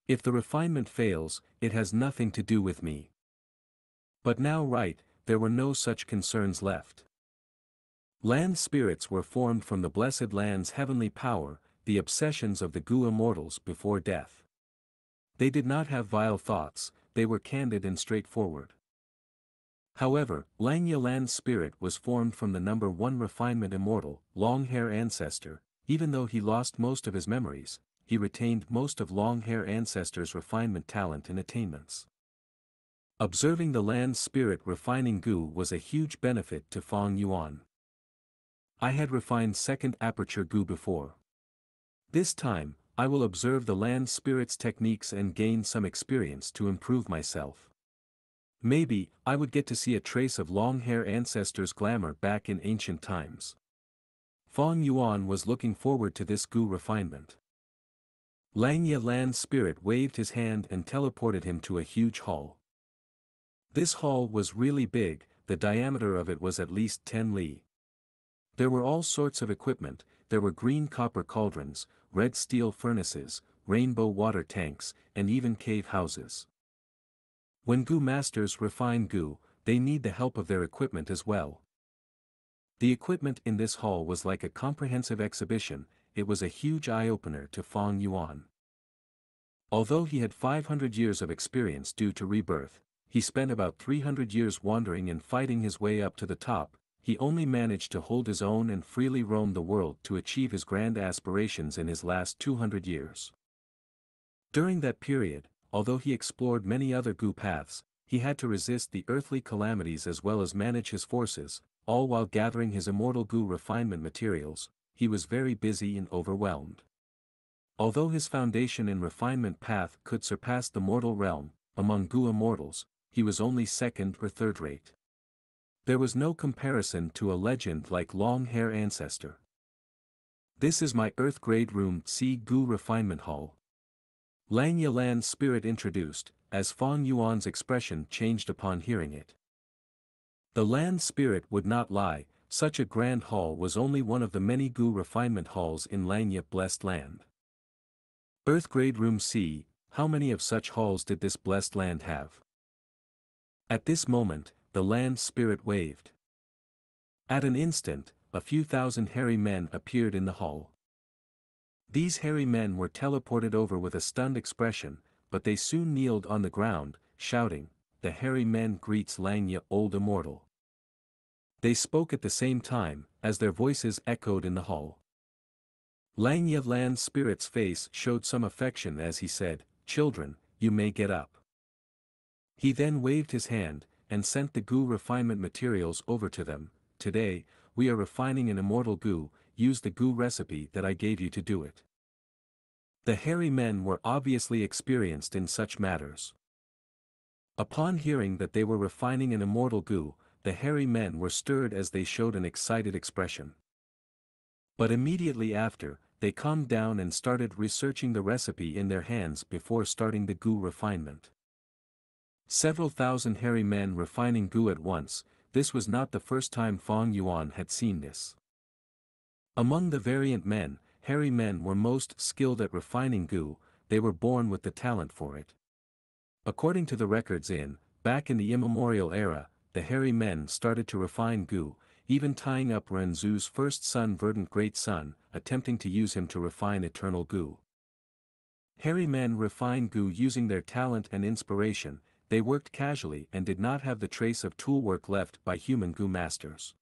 If the refinement fails, it has nothing to do with me. But now there were no such concerns left. Land spirits were formed from the blessed land's heavenly power, the obsessions of the Gu immortals before death. They did not have vile thoughts, they were candid and straightforward. However, Langya Land's spirit was formed from the number 1 refinement immortal, long-hair ancestor. Even though he lost most of his memories, he retained most of long-hair ancestor's refinement talent and attainments. Observing the land spirit refining Gu was a huge benefit to Fang Yuan. I had refined second aperture Gu before. This time, I will observe the land spirit's techniques and gain some experience to improve myself. Maybe, I would get to see a trace of long-hair ancestors' glamour back in ancient times. Fang Yuan was looking forward to this Gu refinement. Langya Land spirit waved his hand and teleported him to a huge hall. This hall was really big, the diameter of it was at least 10 li. There were all sorts of equipment. There were green copper cauldrons, red steel furnaces, rainbow water tanks, and even cave houses. When Gu masters refine Gu, they need the help of their equipment as well. The equipment in this hall was like a comprehensive exhibition. It was a huge eye-opener to Fang Yuan. Although he had 500 years of experience due to rebirth, he spent about 300 years wandering and fighting his way up to the top. He only managed to hold his own and freely roam the world to achieve his grand aspirations in his last 200 years. During that period, although he explored many other Gu paths, he had to resist the earthly calamities as well as manage his forces, all while gathering his immortal Gu refinement materials. He was very busy and overwhelmed. Although his foundation and refinement path could surpass the mortal realm, among Gu immortals, he was only second or third rate. There was no comparison to a legend like long-hair ancestor. This is my Earth-grade room C Gu Refinement Hall. Langya Land's spirit introduced, as Fang Yuan's expression changed upon hearing it. The land spirit would not lie, such a grand hall was only one of the many Gu refinement halls in Langya Blessed Land. Earth-grade room C, how many of such halls did this blessed land have? At this moment, the land spirit waved. At an instant, a few thousand hairy men appeared in the hall. These hairy men were teleported over with a stunned expression, but they soon kneeled on the ground, shouting, "The hairy men greets Langya Old Immortal." They spoke at the same time, as their voices echoed in the hall. Langya Land Spirit's face showed some affection as he said, "Children, you may get up." He then waved his hand, and sent the Gu refinement materials over to them. "Today, we are refining an immortal Gu, use the Gu recipe that I gave you to do it." The hairy men were obviously experienced in such matters. Upon hearing that they were refining an immortal Gu, the hairy men were stirred as they showed an excited expression. But immediately after, they calmed down and started researching the recipe in their hands before starting the Gu refinement. Several thousand hairy men refining Gu at once, this was not the first time Fang Yuan had seen this. Among the variant men, hairy men were most skilled at refining Gu, they were born with the talent for it. According to the records back in the immemorial era, the hairy men started to refine Gu, even tying up Renzu's first son Verdant Great Son, attempting to use him to refine eternal Gu. Hairy men refine Gu using their talent and inspiration. They worked casually and did not have the trace of toolwork left by human Gu masters.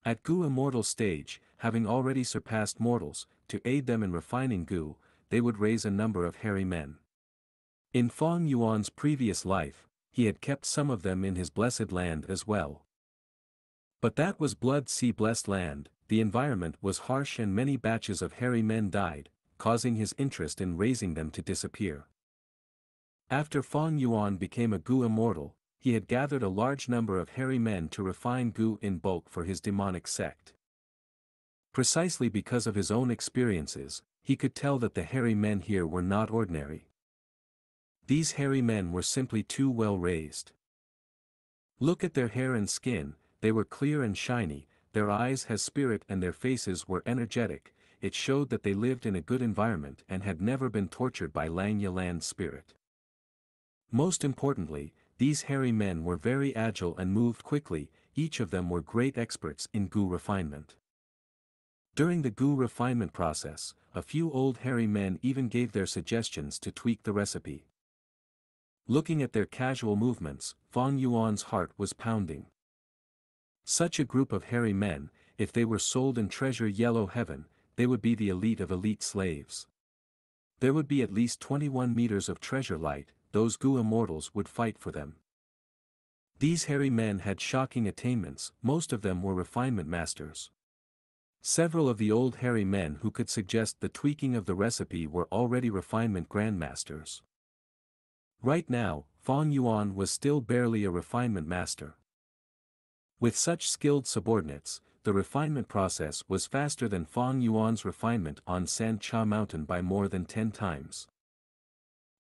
At Gu Immortal stage, having already surpassed mortals, to aid them in refining Gu, they would raise a number of hairy men. In Fong Yuan's previous life, he had kept some of them in his blessed land as well. But that was Blood Sea blessed land. The environment was harsh and many batches of hairy men died, causing his interest in raising them to disappear. After Fong Yuan became a Gu Immortal, he had gathered a large number of hairy men to refine Gu in bulk for his demonic sect. Precisely because of his own experiences, he could tell that the hairy men here were not ordinary. These hairy men were simply too well raised. Look at their hair and skin, they were clear and shiny, their eyes had spirit and their faces were energetic. It showed that they lived in a good environment and had never been tortured by Xianxia land's spirit. Most importantly, these hairy men were very agile and moved quickly, each of them were great experts in Gu refinement. During the Gu refinement process, a few old hairy men even gave their suggestions to tweak the recipe. Looking at their casual movements, Fong Yuan's heart was pounding. Such a group of hairy men, if they were sold in Treasure Yellow Heaven, they would be the elite of elite slaves. There would be at least 21 meters of treasure light, those Gu immortals would fight for them. These hairy men had shocking attainments, most of them were refinement masters. Several of the old hairy men who could suggest the tweaking of the recipe were already refinement grandmasters. Right now, Fong Yuan was still barely a refinement master. With such skilled subordinates, the refinement process was faster than Fong Yuan's refinement on Sancha Mountain by more than 10 times.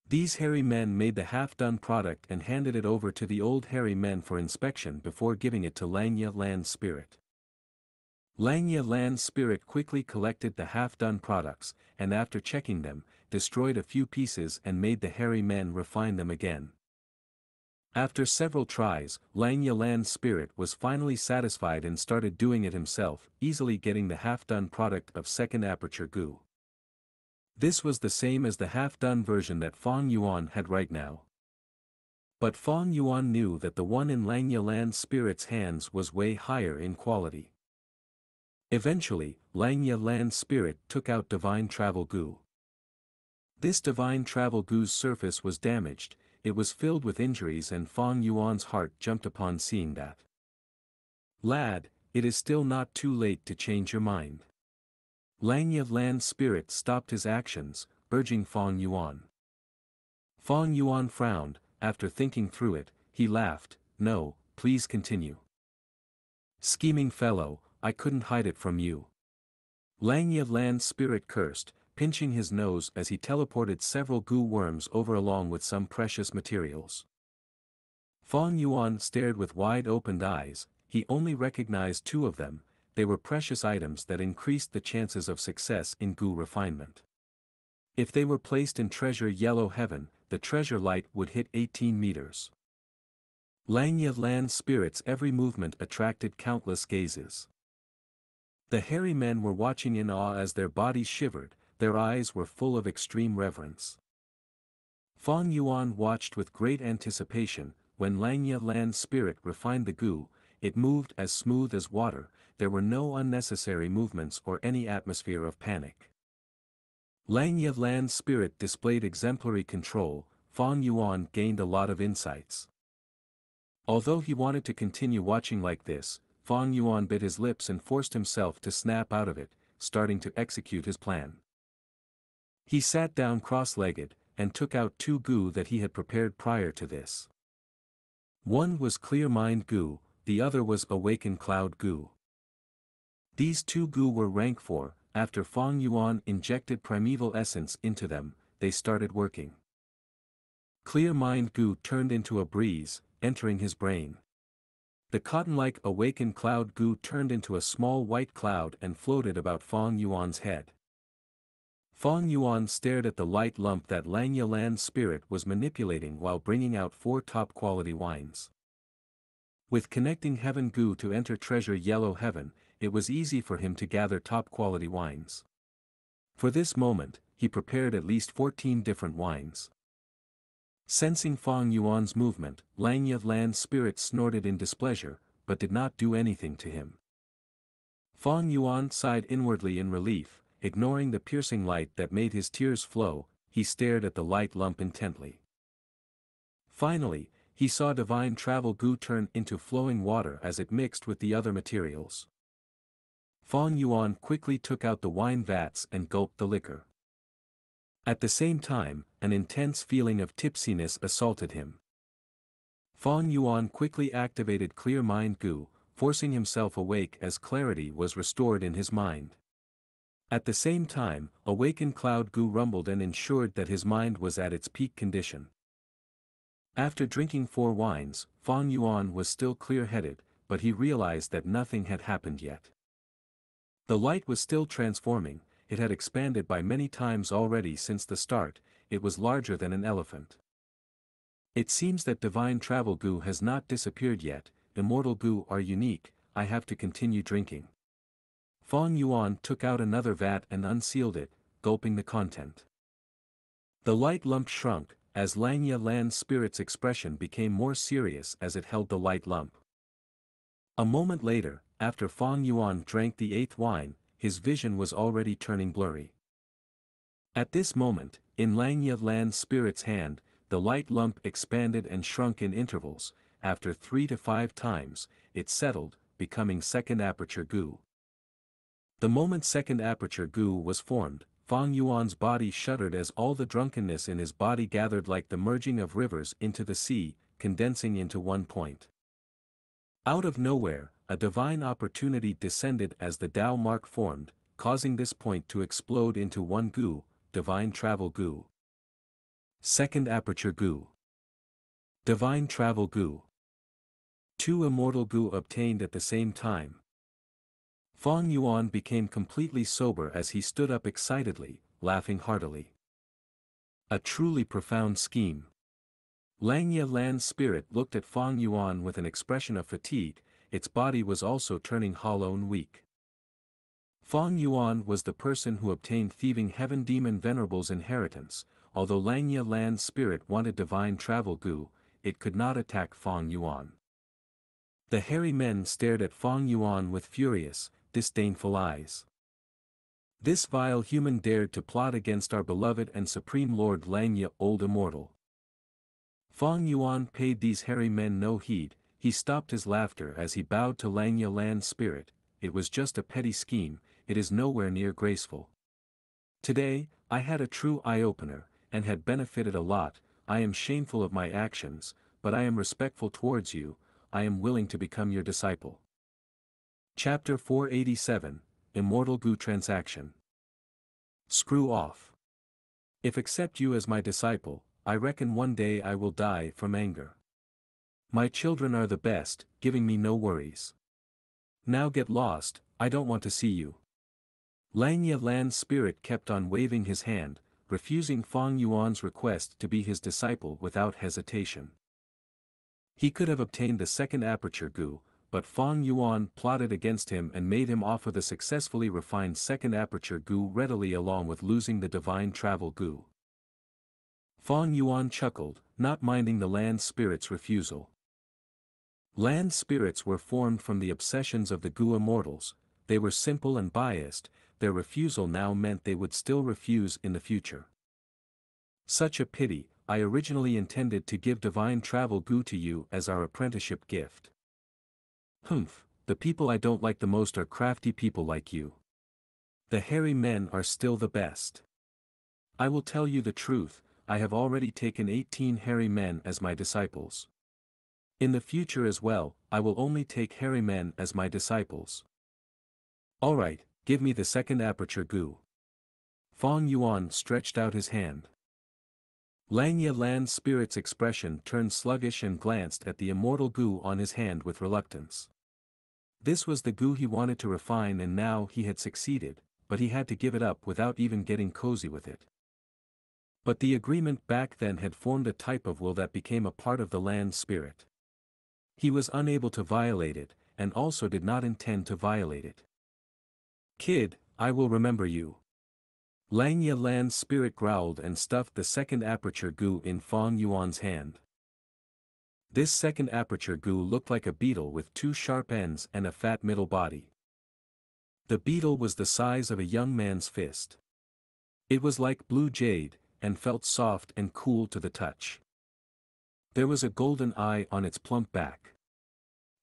These hairy men made the half-done product and handed it over to the old hairy men for inspection before giving it to Xianxia land's spirit. Xianxia land's spirit quickly collected the half-done products, and after checking them, destroyed a few pieces and made the hairy men refine them again. After several tries, Xianxia land's spirit was finally satisfied and started doing it himself, easily getting the half-done product of second aperture Gu. This was the same as the half-done version that Fong Yuan had right now. But Fong Yuan knew that the one in Xianxia land's spirit's hands was way higher in quality. Eventually, Xianxia land's spirit took out Divine Travel Gu. This Divine Travel Gu's surface was damaged, it was filled with injuries and Fong Yuan's heart jumped upon seeing that. Lad, it is still not too late to change your mind. Xianxia land's spirit stopped his actions, urging Fong Yuan. Fong Yuan frowned, after thinking through it, he laughed, "No, please continue. Scheming fellow, I couldn't hide it from you." Xianxia land's spirit cursed, pinching his nose as he teleported several Gu worms over along with some precious materials. Fong Yuan stared with wide-opened eyes, he only recognized 2 of them. They were precious items that increased the chances of success in Gu refinement. If they were placed in Treasure Yellow Heaven, the treasure light would hit 18 meters. Xianxia land's spirit's every movement attracted countless gazes. The hairy men were watching in awe as their bodies shivered, their eyes were full of extreme reverence. Fong Yuan watched with great anticipation. When Xianxia land's spirit refined the Gu, it moved as smooth as water, there were no unnecessary movements or any atmosphere of panic. Xianxia land's spirit displayed exemplary control. Fong Yuan gained a lot of insights. Although he wanted to continue watching like this, Fong Yuan bit his lips and forced himself to snap out of it, starting to execute his plan. He sat down cross-legged, and took out 2 Gu that he had prepared prior to this. One was Clear Mind Gu, the other was Awakened Cloud Gu. These 2 Gu were rank 4, after Fong Yuan injected primeval essence into them, they started working. Clear Mind Gu turned into a breeze, entering his brain. The cotton-like Awakened Cloud Gu turned into a small white cloud and floated about Fong Yuan's head. Fong Yuan stared at the light lump that Xianxia land's spirit was manipulating while bringing out 4 top-quality wines. With connecting heaven Gu to enter treasure yellow heaven, it was easy for him to gather top-quality wines. For this moment, he prepared at least 14 different wines. Sensing Fang Yuan's movement, Langya Lan's spirit snorted in displeasure, but did not do anything to him. Fang Yuan sighed inwardly in relief, ignoring the piercing light that made his tears flow. He stared at the light lump intently. Finally, he saw divine travel Gu turn into flowing water as it mixed with the other materials. Fang Yuan quickly took out the wine vats and gulped the liquor. At the same time, an intense feeling of tipsiness assaulted him. Fang Yuan quickly activated Clear Mind Gu, forcing himself awake as clarity was restored in his mind. At the same time, awakened Cloud Gu rumbled and ensured that his mind was at its peak condition. After drinking 4 wines, Fang Yuan was still clear-headed, but he realized that nothing had happened yet. The light was still transforming. It had expanded by many times already since the start. It was larger than an elephant. It seems that divine travel Gu has not disappeared yet. Immortal Gu are unique. I have to continue drinking. Fang Yuan took out another vat and unsealed it, gulping the content. The light lump shrunk, as Langya Lan's spirit's expression became more serious as it held the light lump. A moment later, after Fang Yuan drank the 8th wine, his vision was already turning blurry. At this moment, in Langya Lan's spirit's hand, the light lump expanded and shrunk in intervals. After 3 to 5 times, it settled, becoming second aperture Gu. The moment second aperture Gu was formed, Fang Yuan's body shuddered as all the drunkenness in his body gathered like the merging of rivers into the sea, condensing into one point. Out of nowhere, a divine opportunity descended as the Tao mark formed, causing this point to explode into one Gu, divine travel Gu. Second aperture Gu. Divine travel Gu. 2 immortal Gu obtained at the same time. Fang Yuan became completely sober as he stood up excitedly, laughing heartily. A truly profound scheme. Langya Lan's spirit looked at Fang Yuan with an expression of fatigue. Its body was also turning hollow and weak. Fang Yuan was the person who obtained thieving heaven demon venerable's inheritance. Although Langya Lan's spirit wanted divine travel Gu, it could not attack Fang Yuan. The hairy men stared at Fang Yuan with furious, disdainful eyes. This vile human dared to plot against our beloved and supreme Lord Langya old immortal. Fang Yuan paid these hairy men no heed. He stopped his laughter as he bowed to Langya Lan's spirit. It was just a petty scheme, it is nowhere near graceful. Today, I had a true eye-opener, and had benefited a lot. I am shameful of my actions, but I am respectful towards you. I am willing to become your disciple. Chapter 487, Immortal Gu Transaction. Screw off. If accept you as my disciple, I reckon one day I will die from anger. My children are the best, giving me no worries. Now get lost, I don't want to see you. Langya Lan's spirit kept on waving his hand, refusing Fang Yuan's request to be his disciple without hesitation. He could have obtained the second aperture Gu, but Fang Yuan plotted against him and made him offer the successfully refined second aperture Gu readily along with losing the divine travel Gu. Fang Yuan chuckled, not minding the land spirit's refusal. Land spirits were formed from the obsessions of the Gu immortals. They were simple and biased. Their refusal now meant they would still refuse in the future. Such a pity. I originally intended to give divine travel Gu to you as our apprenticeship gift. Humph, the people I don't like the most are crafty people like you. The hairy men are still the best. I will tell you the truth, I have already taken 18 hairy men as my disciples. In the future as well, I will only take hairy men as my disciples. Alright, give me the second aperture Gu. Fang Yuan stretched out his hand. Langya Lan's spirit's expression turned sluggish and glanced at the immortal Gu on his hand with reluctance. This was the Gu he wanted to refine and now he had succeeded, but he had to give it up without even getting cozy with it. But the agreement back then had formed a type of will that became a part of the land spirit. He was unable to violate it, and also did not intend to violate it. "Kid, I will remember you." Langya Lan's spirit growled and stuffed the second aperture Gu in Fang Yuan's hand. This second aperture Gu looked like a beetle with two sharp ends and a fat middle body. The beetle was the size of a young man's fist. It was like blue jade, and felt soft and cool to the touch. There was a golden eye on its plump back.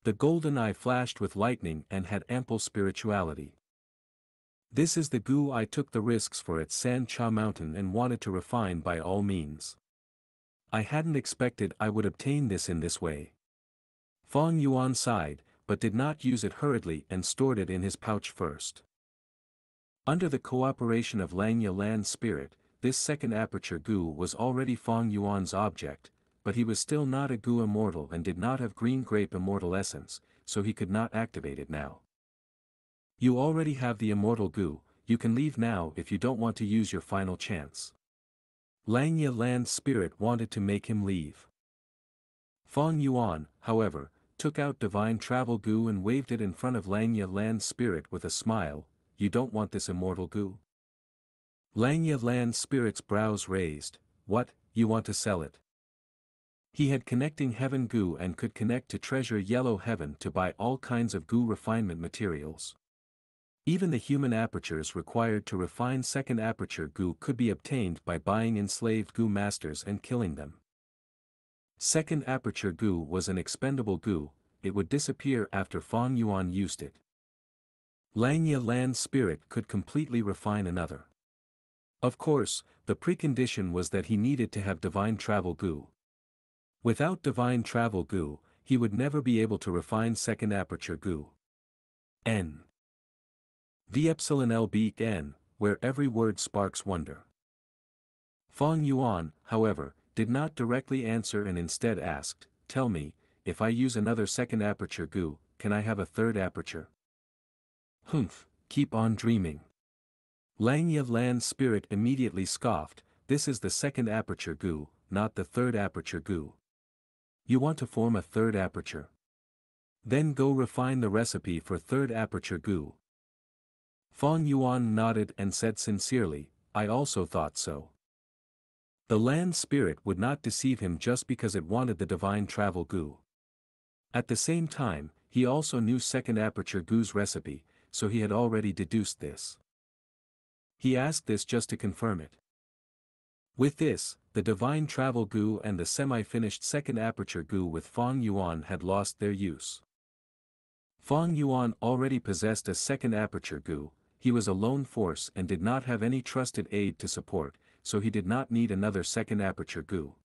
The golden eye flashed with lightning and had ample spirituality. "This is the Gu I took the risks for at Xianxia Mountain and wanted to refine by all means. I hadn't expected I would obtain this in this way." Fang Yuan sighed, but did not use it hurriedly and stored it in his pouch first. Under the cooperation of Langya Lan's spirit, this second aperture Gu was already Fang Yuan's object, but he was still not a Gu immortal and did not have green grape immortal essence, so he could not activate it now. "You already have the immortal Gu, you can leave now if you don't want to use your final chance." Langya Lan's spirit wanted to make him leave. Fang Yuan, however, took out divine travel Gu and waved it in front of Langya Lan's spirit with a smile. "You don't want this immortal Gu?" Langya Lan's spirit's brows raised. "What, you want to sell it?" He had connecting heaven Gu and could connect to treasure yellow heaven to buy all kinds of Gu refinement materials. Even the human apertures required to refine second aperture Gu could be obtained by buying enslaved Gu masters and killing them. Second aperture Gu was an expendable Gu, it would disappear after Fang Yuan used it. Langya Lan's spirit could completely refine another. Of course, the precondition was that he needed to have divine travel Gu. Without divine travel Gu, he would never be able to refine second aperture Gu. N. The epsilon lb n, where every word sparks wonder. Fang Yuan, however, did not directly answer and instead asked, "Tell me, if I use another second aperture Gu, can I have a third aperture?" "Humph, keep on dreaming." Langya Lan's spirit immediately scoffed, "This is the second aperture Gu, not the third aperture Gu. You want to form a third aperture? Then go refine the recipe for third aperture Gu." Fang Yuan nodded and said sincerely, "I also thought so." The land spirit would not deceive him just because it wanted the divine travel Gu. At the same time, he also knew second aperture Gu's recipe, so he had already deduced this. He asked this just to confirm it. With this, the divine travel Gu and the semi-finished second aperture Gu with Fang Yuan had lost their use. Fang Yuan already possessed a second aperture Gu, he was a lone force and did not have any trusted aid to support, so he did not need another second aperture Gu.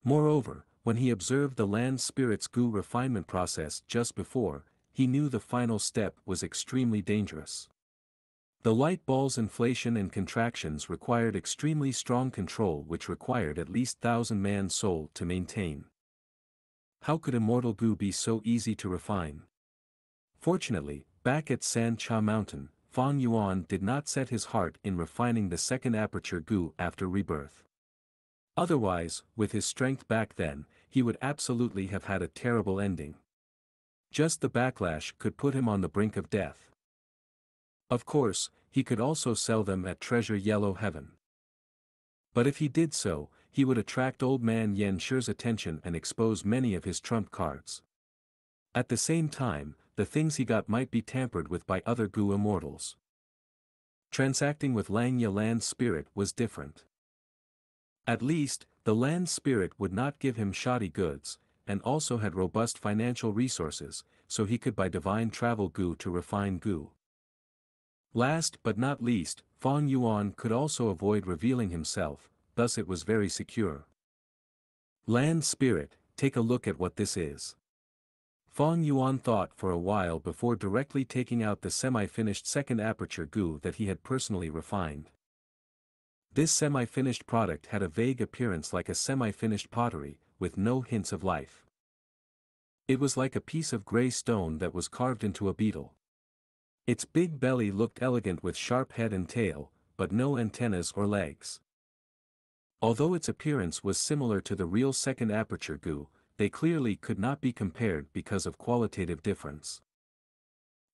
Moreover, when he observed the land spirit's Gu refinement process just before, he knew the final step was extremely dangerous. The light ball's inflation and contractions required extremely strong control which required at least 1,000-man soul to maintain. How could immortal Gu be so easy to refine? Fortunately, back at Xianxia Mountain, Fang Yuan did not set his heart in refining the second aperture Gu after rebirth. Otherwise, with his strength back then, he would absolutely have had a terrible ending. Just the backlash could put him on the brink of death. Of course, he could also sell them at Treasure Yellow Heaven. But if he did so, he would attract old man Xianxia's attention and expose many of his trump cards. At the same time, the things he got might be tampered with by other Gu immortals. Transacting with Langya Land's spirit was different. At least, the land spirit would not give him shoddy goods, and also had robust financial resources, so he could buy divine travel Gu to refine Gu. Last but not least, Fang Yuan could also avoid revealing himself, thus it was very secure. Land spirit, take a look at what this is. Fang Yuan thought for a while before directly taking out the semi-finished second aperture Gu that he had personally refined. This semi-finished product had a vague appearance like a semi-finished pottery, with no hints of life. It was like a piece of gray stone that was carved into a beetle. Its big belly looked elegant with sharp head and tail, but no antennas or legs. Although its appearance was similar to the real second aperture Gu, they clearly could not be compared because of qualitative difference.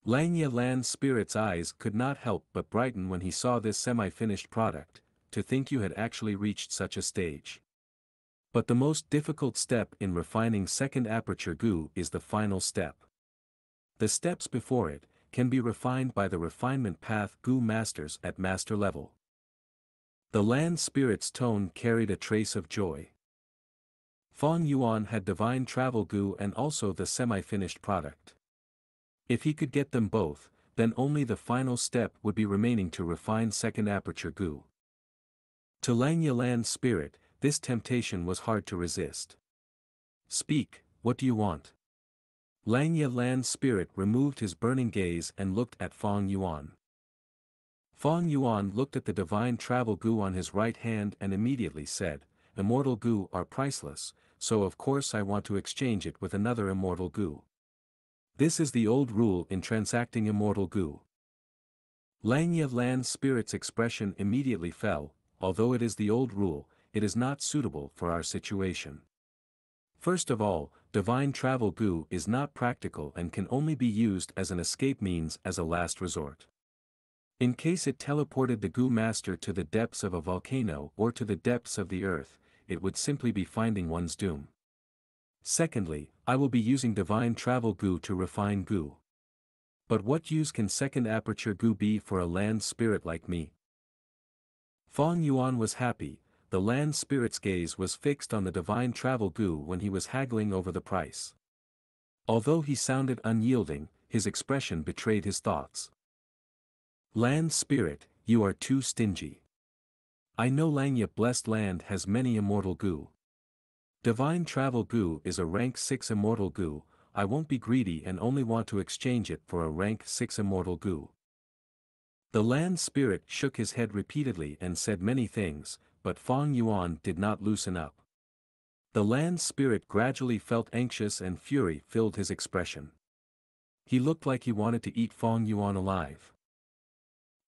Langya Land's spirit's eyes could not help but brighten when he saw this semi-finished product, to think you had actually reached such a stage. But the most difficult step in refining second aperture Gu is the final step. The steps before it can be refined by the refinement path Gu masters at master level. The land spirit's tone carried a trace of joy. Fong Yuan had divine travel Gu and also the semi-finished product. If he could get them both, then only the final step would be remaining to refine second aperture Gu. To Langya Land's spirit, this temptation was hard to resist. "Speak, what do you want?" Langya Land's spirit removed his burning gaze and looked at Fong Yuan. Fong Yuan looked at the divine travel Gu on his right hand and immediately said, "Immortal Gu are priceless, so of course I want to exchange it with another immortal Gu. This is the old rule in transacting immortal Gu." Langya Land's spirit's expression immediately fell. "Although it is the old rule, it is not suitable for our situation. First of all, divine travel Gu is not practical and can only be used as an escape means as a last resort. In case it teleported the Gu master to the depths of a volcano or to the depths of the earth, it would simply be finding one's doom. Secondly, I will be using divine travel Gu to refine Gu. But what use can second aperture Gu be for a land spirit like me?" Fong Yuan was happy. The land spirit's gaze was fixed on the divine travel Gu when he was haggling over the price. Although he sounded unyielding, his expression betrayed his thoughts. "Land spirit, you are too stingy. I know Langya blessed land has many immortal Gu. Divine travel Gu is a rank 6 immortal Gu, I won't be greedy and only want to exchange it for a rank 6 immortal Gu." The land spirit shook his head repeatedly and said many things, but Fong Yuan did not loosen up. The land spirit gradually felt anxious and fury filled his expression. He looked like he wanted to eat Fong Yuan alive.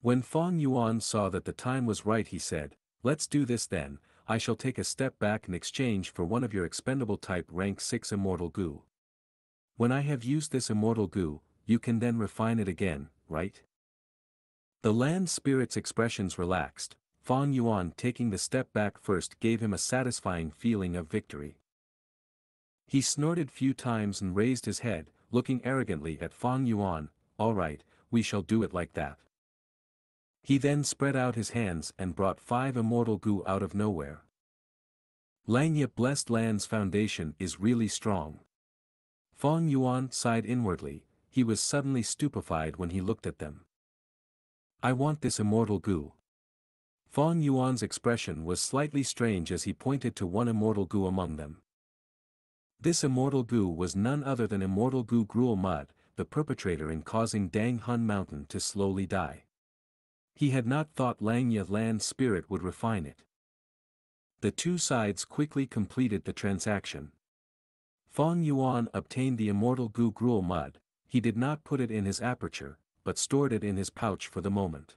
When Fong Yuan saw that the time was right, he said, "Let's do this then. I shall take a step back in exchange for one of your expendable type rank 6 immortal Gu. When I have used this immortal Gu, you can then refine it again, right?" The land spirit's expressions relaxed. Fong Yuan taking the step back first gave him a satisfying feeling of victory. He snorted few times and raised his head, looking arrogantly at Fong Yuan. "All right, we shall do it like that." He then spread out his hands and brought 5 immortal Gu out of nowhere. Langya blessed land's foundation is really strong. Fong Yuan sighed inwardly. He was suddenly stupefied when he looked at them. "I want this immortal Gu." Fong Yuan's expression was slightly strange as he pointed to one immortal Gu among them. This immortal Gu was none other than immortal Gu Gruel Mud, the perpetrator in causing Dang Hun Mountain to slowly die. He had not thought Langya Land's spirit would refine it. The two sides quickly completed the transaction. Fong Yuan obtained the immortal Gu Gruel Mud. He did not put it in his aperture, but stored it in his pouch for the moment.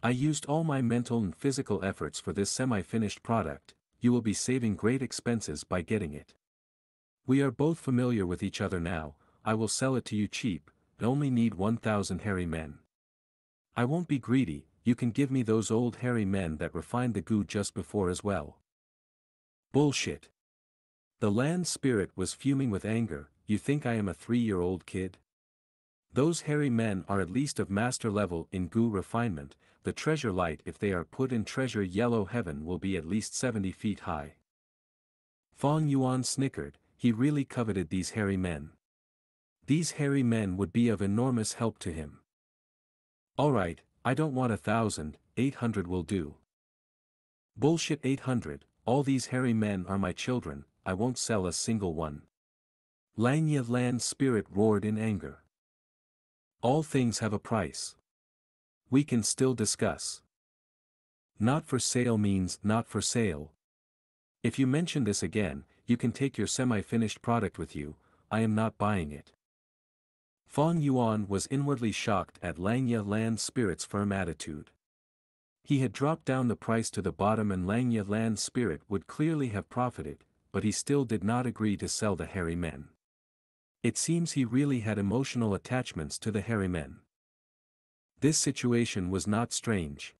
"I used all my mental and physical efforts for this semi-finished product. You will be saving great expenses by getting it. We are both familiar with each other now. I will sell it to you cheap. I only need 1,000 hairy men. I won't be greedy, you can give me those old hairy men that refined the Gu just before as well." "Bullshit." The land spirit was fuming with anger. "You think I am a 3-year-old kid? Those hairy men are at least of master level in Gu refinement. The treasure light if they are put in treasure yellow heaven will be at least 70 feet high." Fong Yuan snickered. He really coveted these hairy men. These hairy men would be of enormous help to him. "Alright, I don't want 1,000, 800 will do." "Bullshit 800, all these hairy men are my children, I won't sell a single one." Langya Land's spirit roared in anger. "All things have a price. We can still discuss. Not for sale means not for sale. If you mention this again, you can take your semi-finished product with you, I am not buying it." Fong Yuan was inwardly shocked at Langya Land's spirit's firm attitude. He had dropped down the price to the bottom and Langya Land's spirit would clearly have profited, but he still did not agree to sell the hairy men. It seems he really had emotional attachments to the hairy men. This situation was not strange.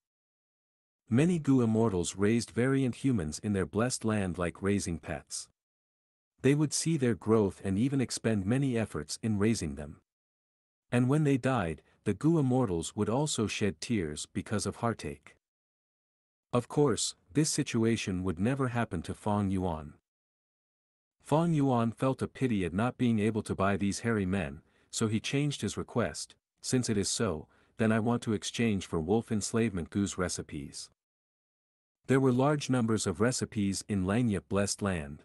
Many Gu immortals raised variant humans in their blessed land like raising pets. They would see their growth and even expend many efforts in raising them. And when they died, the Gu immortals would also shed tears because of heartache. Of course, this situation would never happen to Fang Yuan. Fang Yuan felt a pity at not being able to buy these hairy men, so he changed his request. Since it is so, then I want to exchange for wolf enslavement Gu's recipes. There were large numbers of recipes in Xianxia blessed land.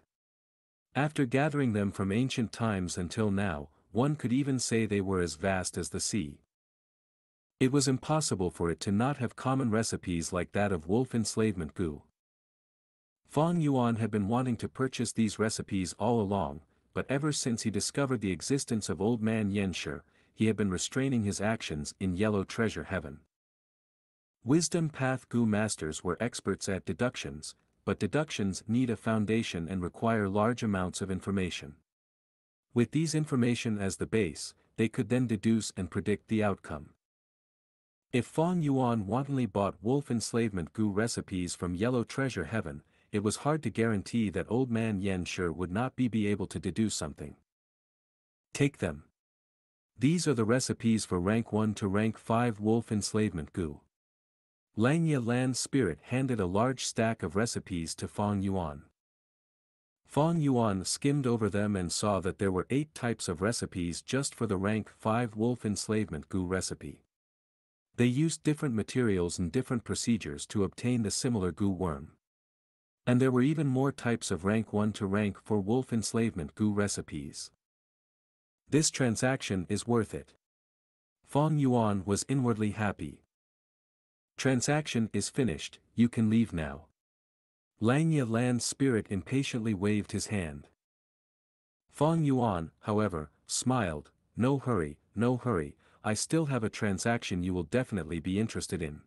After gathering them from ancient times until now, one could even say they were as vast as the sea. It was impossible for it to not have common recipes like that of wolf enslavement Gu. Fang Yuan had been wanting to purchase these recipes all along, but ever since he discovered the existence of old man Xianxia, he had been restraining his actions in Yellow Treasure Heaven. Wisdom Path Gu masters were experts at deductions, but deductions need a foundation and require large amounts of information. With these information as the base, they could then deduce and predict the outcome. If Fang Yuan wantonly bought wolf enslavement Gu recipes from Yellow Treasure Heaven, it was hard to guarantee that old man Xianxia would not be able to deduce something. Take them. These are the recipes for rank 1 to rank 5 wolf enslavement Gu. Xianxia Land Spirit handed a large stack of recipes to Fang Yuan. Fang Yuan skimmed over them and saw that there were 8 types of recipes just for the rank 5 wolf enslavement Gu recipe. They used different materials and different procedures to obtain the similar Gu worm. And there were even more types of rank 1 to rank 4 wolf enslavement Gu recipes. This transaction is worth it. Fang Yuan was inwardly happy. Transaction is finished, you can leave now. Xianxia Land Spirit impatiently waved his hand. Fang Yuan, however, smiled, no hurry, I still have a transaction you will definitely be interested in.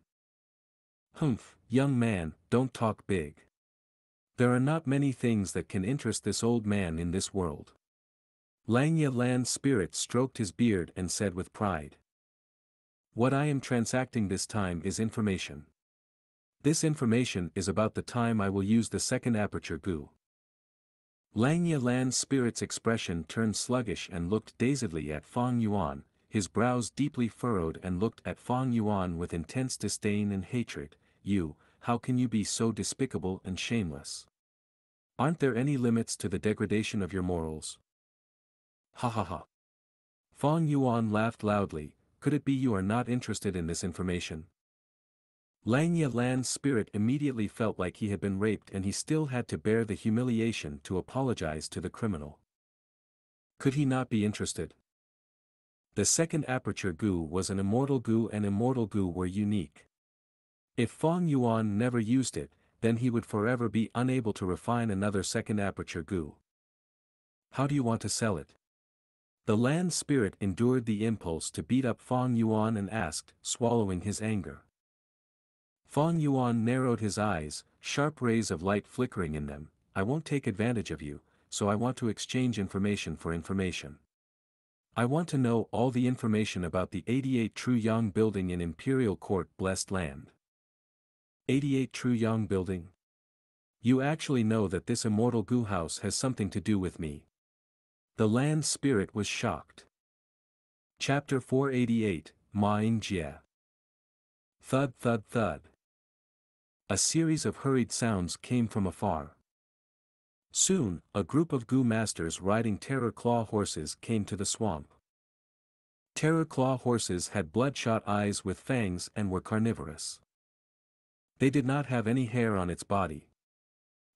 Humph, young man, don't talk big. There are not many things that can interest this old man in this world. Xianxia Land Spirit stroked his beard and said with pride. What I am transacting this time is information. This information is about the time I will use the second aperture Gu. Xianxia Land Spirit's expression turned sluggish and looked dazedly at Fang Yuan, his brows deeply furrowed, and looked at Fang Yuan with intense disdain and hatred. You, how can you be so despicable and shameless? Aren't there any limits to the degradation of your morals? Ha ha ha. Fang Yuan laughed loudly. Could it be you are not interested in this information? Xianxia Land Spirit immediately felt like he had been raped, and he still had to bear the humiliation to apologize to the criminal. Could he not be interested? The second aperture Gu was an immortal Gu, and immortal Gu were unique. If Fang Yuan never used it, then he would forever be unable to refine another second aperture Gu. How do you want to sell it? The land spirit endured the impulse to beat up Fang Yuan and asked, swallowing his anger. Fang Yuan narrowed his eyes, sharp rays of light flickering in them. I won't take advantage of you, so I want to exchange information for information. I want to know all the information about the 88 True Yang building in Imperial Court Blessed Land. 88 True Yang building? You actually know that this immortal Gu house has something to do with me. The land spirit was shocked. Chapter 488, Ma'ing Jie. Thud thud thud. A series of hurried sounds came from afar. Soon, a group of Gu masters riding terror claw horses came to the swamp. Terror claw horses had bloodshot eyes with fangs and were carnivorous. They did not have any hair on its body.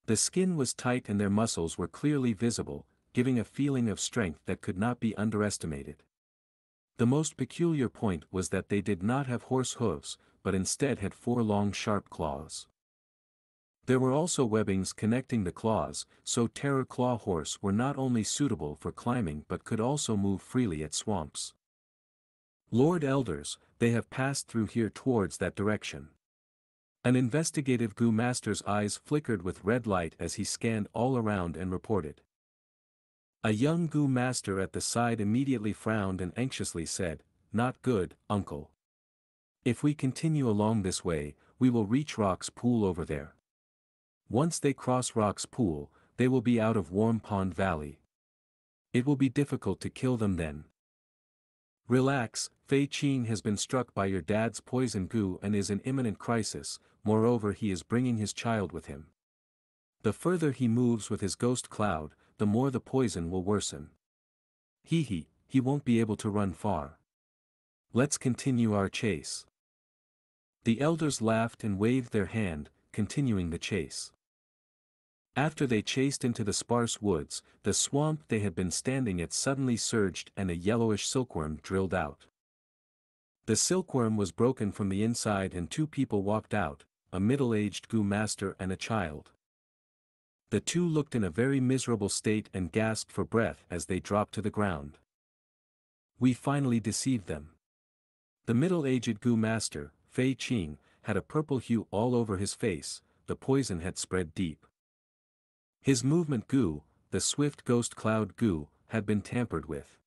The skin was tight and their muscles were clearly visible, giving a feeling of strength that could not be underestimated. The most peculiar point was that they did not have horse hooves, but instead had 4 long sharp claws. There were also webbings connecting the claws, so terror claw horse were not only suitable for climbing but could also move freely at swamps. Lord Elders, they have passed through here towards that direction. An investigative Gu master's eyes flickered with red light as he scanned all around and reported. A young Gu master at the side immediately frowned and anxiously said, "Not good, uncle. If we continue along this way, we will reach Rock's Pool over there. Once they cross Rock's Pool, they will be out of Warm Pond Valley. It will be difficult to kill them then." "Relax, Fei Qing has been struck by your dad's poison goo and is in imminent crisis, moreover he is bringing his child with him. The further he moves with his ghost cloud, the more the poison will worsen. He won't be able to run far. Let's continue our chase." The elders laughed and waved their hand, continuing the chase. After they chased into the sparse woods, the swamp they had been standing at suddenly surged and a yellowish silkworm drilled out. The silkworm was broken from the inside and two people walked out, a middle-aged Gu master and a child. The two looked in a very miserable state and gasped for breath as they dropped to the ground. "We finally deceived them." The middle-aged Gu master, Fei Qing, had a purple hue all over his face, the poison had spread deep. His movement Gu, the swift ghost cloud Gu, had been tampered with.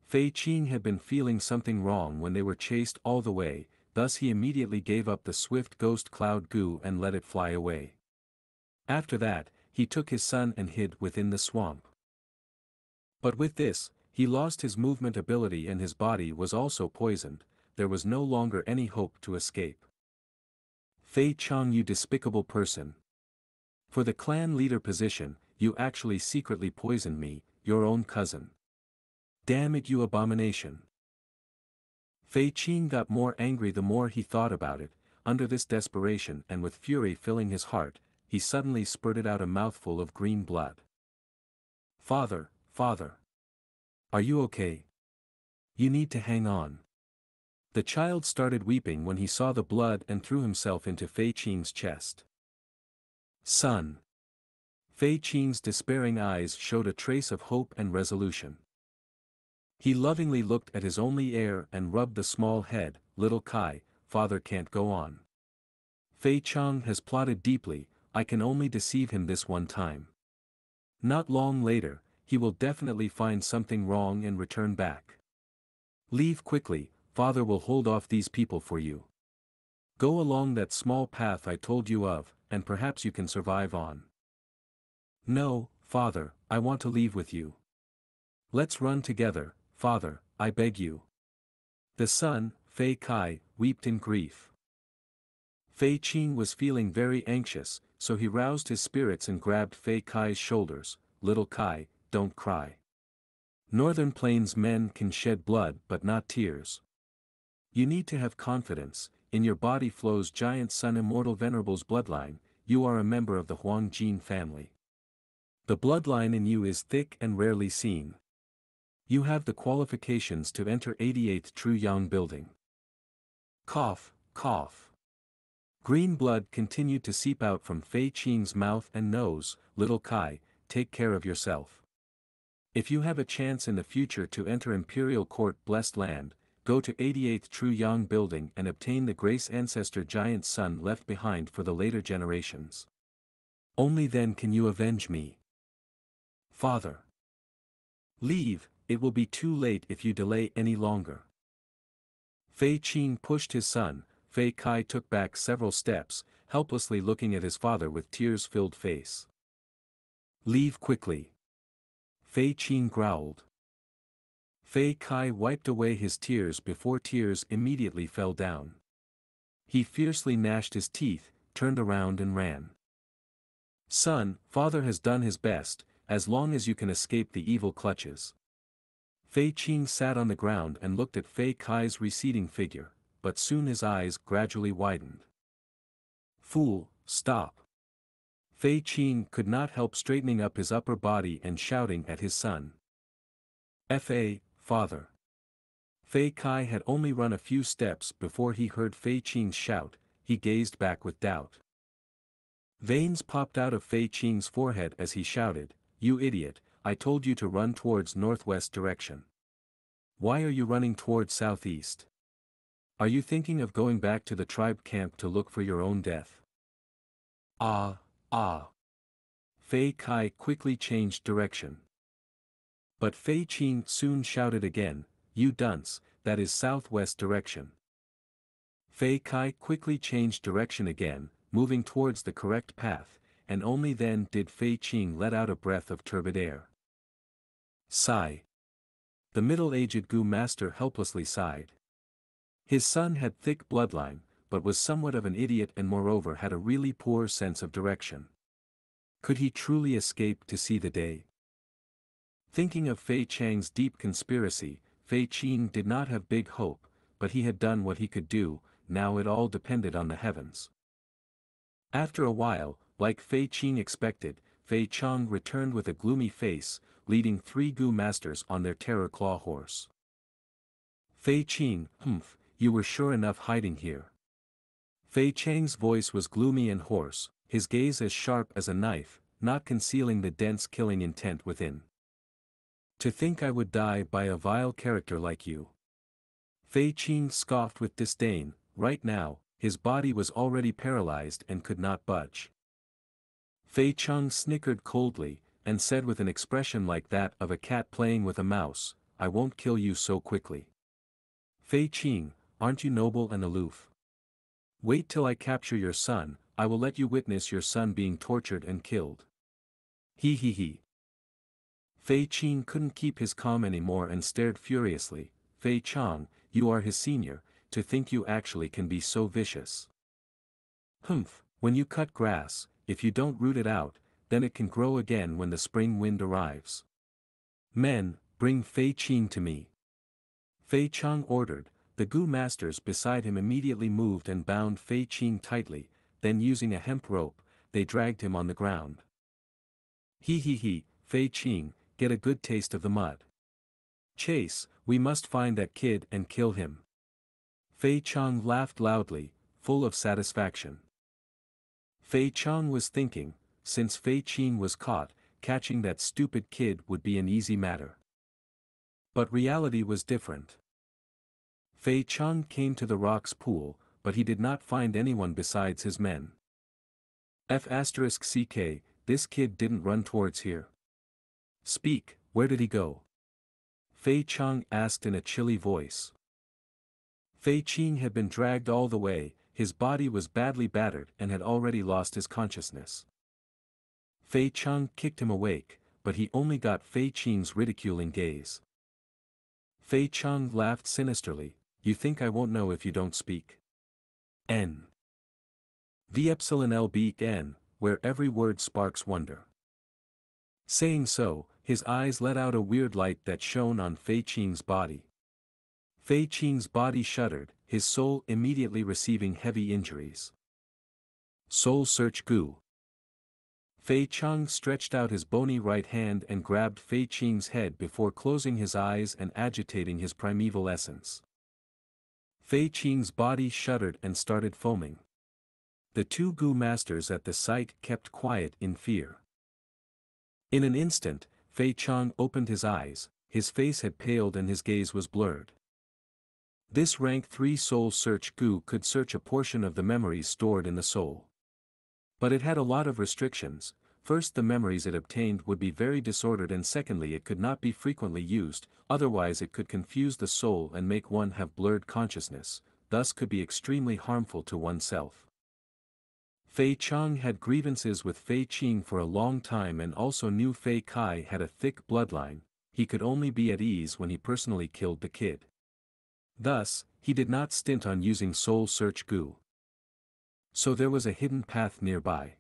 Fei Qing had been feeling something wrong when they were chased all the way, thus he immediately gave up the swift ghost cloud Gu and let it fly away. After that, he took his son and hid within the swamp. But with this, he lost his movement ability and his body was also poisoned, there was no longer any hope to escape. "Fei Chang, you despicable person. For the clan leader position, you actually secretly poisoned me, your own cousin. Damn it, you abomination." Fei Qing got more angry the more he thought about it. Under this desperation and with fury filling his heart, he suddenly spurted out a mouthful of green blood. Father. Are you okay? You need to hang on." The child started weeping when he saw the blood and threw himself into Fei Qing's chest. "Son." Fei Qing's despairing eyes showed a trace of hope and resolution. He lovingly looked at his only heir and rubbed the small head. "Little Kai, father can't go on. Fei Chang has plotted deeply, I can only deceive him this one time. Not long later, he will definitely find something wrong and return back. Leave quickly, father will hold off these people for you. Go along that small path I told you of, and perhaps you can survive on." "No, father, I want to leave with you. Let's run together, father, I beg you." The son, Fei Kai, wept in grief. Fei Qing was feeling very anxious, so he roused his spirits and grabbed Fei Kai's shoulders. "Little Kai, don't cry. Northern Plains men can shed blood but not tears. You need to have confidence, in your body flows giant Sun Immortal Venerable's bloodline, you are a member of the Huang Jin family. The bloodline in you is thick and rarely seen. You have the qualifications to enter 88th True Yang Building." Cough. Green blood continued to seep out from Fei Qing's mouth and nose. "Little Kai, take care of yourself. If you have a chance in the future to enter Imperial Court Blessed Land, go to 88th True Yang Building and obtain the Grace Ancestor Giant Sun left behind for the later generations. Only then can you avenge me. Father. Leave, it will be too late if you delay any longer." Fei Qing pushed his son. Fei Kai took back several steps, helplessly looking at his father with tears-filled face. "Leave quickly." Fei Qing growled. Fei Kai wiped away his tears before tears immediately fell down. He fiercely gnashed his teeth, turned around and ran. "Son, father has done his best, as long as you can escape the evil clutches." Fei Qing sat on the ground and looked at Fei Kai's receding figure, but soon his eyes gradually widened. "Fool, stop." Fei Qing could not help straightening up his upper body and shouting at his son. Father." Fei Kai had only run a few steps before he heard Fei Qing's shout. He gazed back with doubt. Veins popped out of Fei Qing's forehead as he shouted, "You idiot, I told you to run towards northwest direction. Why are you running towards southeast? Are you thinking of going back to the tribe camp to look for your own death? Ah, ah. Fei Kai quickly changed direction. But Fei Qing soon shouted again, "You dunce, that is southwest direction." Fei Kai quickly changed direction again, moving towards the correct path, and only then did Fei Qing let out a breath of turbid air. Sigh. The middle-aged Gu master helplessly sighed. His son had thick bloodline, but was somewhat of an idiot and moreover had a really poor sense of direction. Could he truly escape to see the day? Thinking of Fei Chang's deep conspiracy, Fei Qing did not have big hope, but he had done what he could do, now it all depended on the heavens. After a while, like Fei Qing expected, Fei Chang returned with a gloomy face, leading 3 Gu masters on their terror claw horse. Fei Qing, you were sure enough hiding here. Fei Chang's voice was gloomy and hoarse, his gaze as sharp as a knife, not concealing the dense killing intent within. To think I would die by a vile character like you. Fei Qing scoffed with disdain. Right now, his body was already paralyzed and could not budge. Fei Chang snickered coldly, and said with an expression like that of a cat playing with a mouse, "I won't kill you so quickly. Fei Qing, aren't you noble and aloof? Wait till I capture your son, I will let you witness your son being tortured and killed." He. Fei Qing couldn't keep his calm anymore and stared furiously. "Fei Chang, you are his senior, to think you actually can be so vicious. When you cut grass, if you don't root it out, then it can grow again when the spring wind arrives. Men, bring Fei Qing to me." Fei Chang ordered. The Gu masters beside him immediately moved and bound Fei Qing tightly, then using a hemp rope, they dragged him on the ground. He, Fei Qing, get a good taste of the mud. Chase, we must find that kid and kill him. Fei Chang laughed loudly, full of satisfaction. Fei Chang was thinking, since Fei Qing was caught, catching that stupid kid would be an easy matter. But reality was different. Fei Chang came to the rock's pool, but he did not find anyone besides his men. F***ck, this kid didn't run towards here. Speak, where did he go? Fei Chang asked in a chilly voice. Fei Qing had been dragged all the way, his body was badly battered and had already lost his consciousness. Fei Chang kicked him awake, but he only got Fei Qing's ridiculing gaze. Fei Chang laughed sinisterly, "You think I won't know if you don't speak? N. The epsilon lbn, where every word sparks wonder." Saying so, his eyes let out a weird light that shone on Fei Qing's body. Fei Qing's body shuddered, his soul immediately receiving heavy injuries. Soul Search Gu. Fei Chang stretched out his bony right hand and grabbed Fei Qing's head before closing his eyes and agitating his primeval essence. Fei Qing's body shuddered and started foaming. The 2 Gu masters at the sight kept quiet in fear. In an instant, Fei Chang opened his eyes, his face had paled and his gaze was blurred. This rank 3 Soul Search Gu could search a portion of the memories stored in the soul. But it had a lot of restrictions. First, the memories it obtained would be very disordered, and secondly it could not be frequently used, otherwise it could confuse the soul and make one have blurred consciousness, thus could be extremely harmful to oneself. Fei Chang had grievances with Fei Qing for a long time and also knew Fei Kai had a thick bloodline. He could only be at ease when he personally killed the kid. Thus, he did not stint on using Soul Search Gu. So there was a hidden path nearby.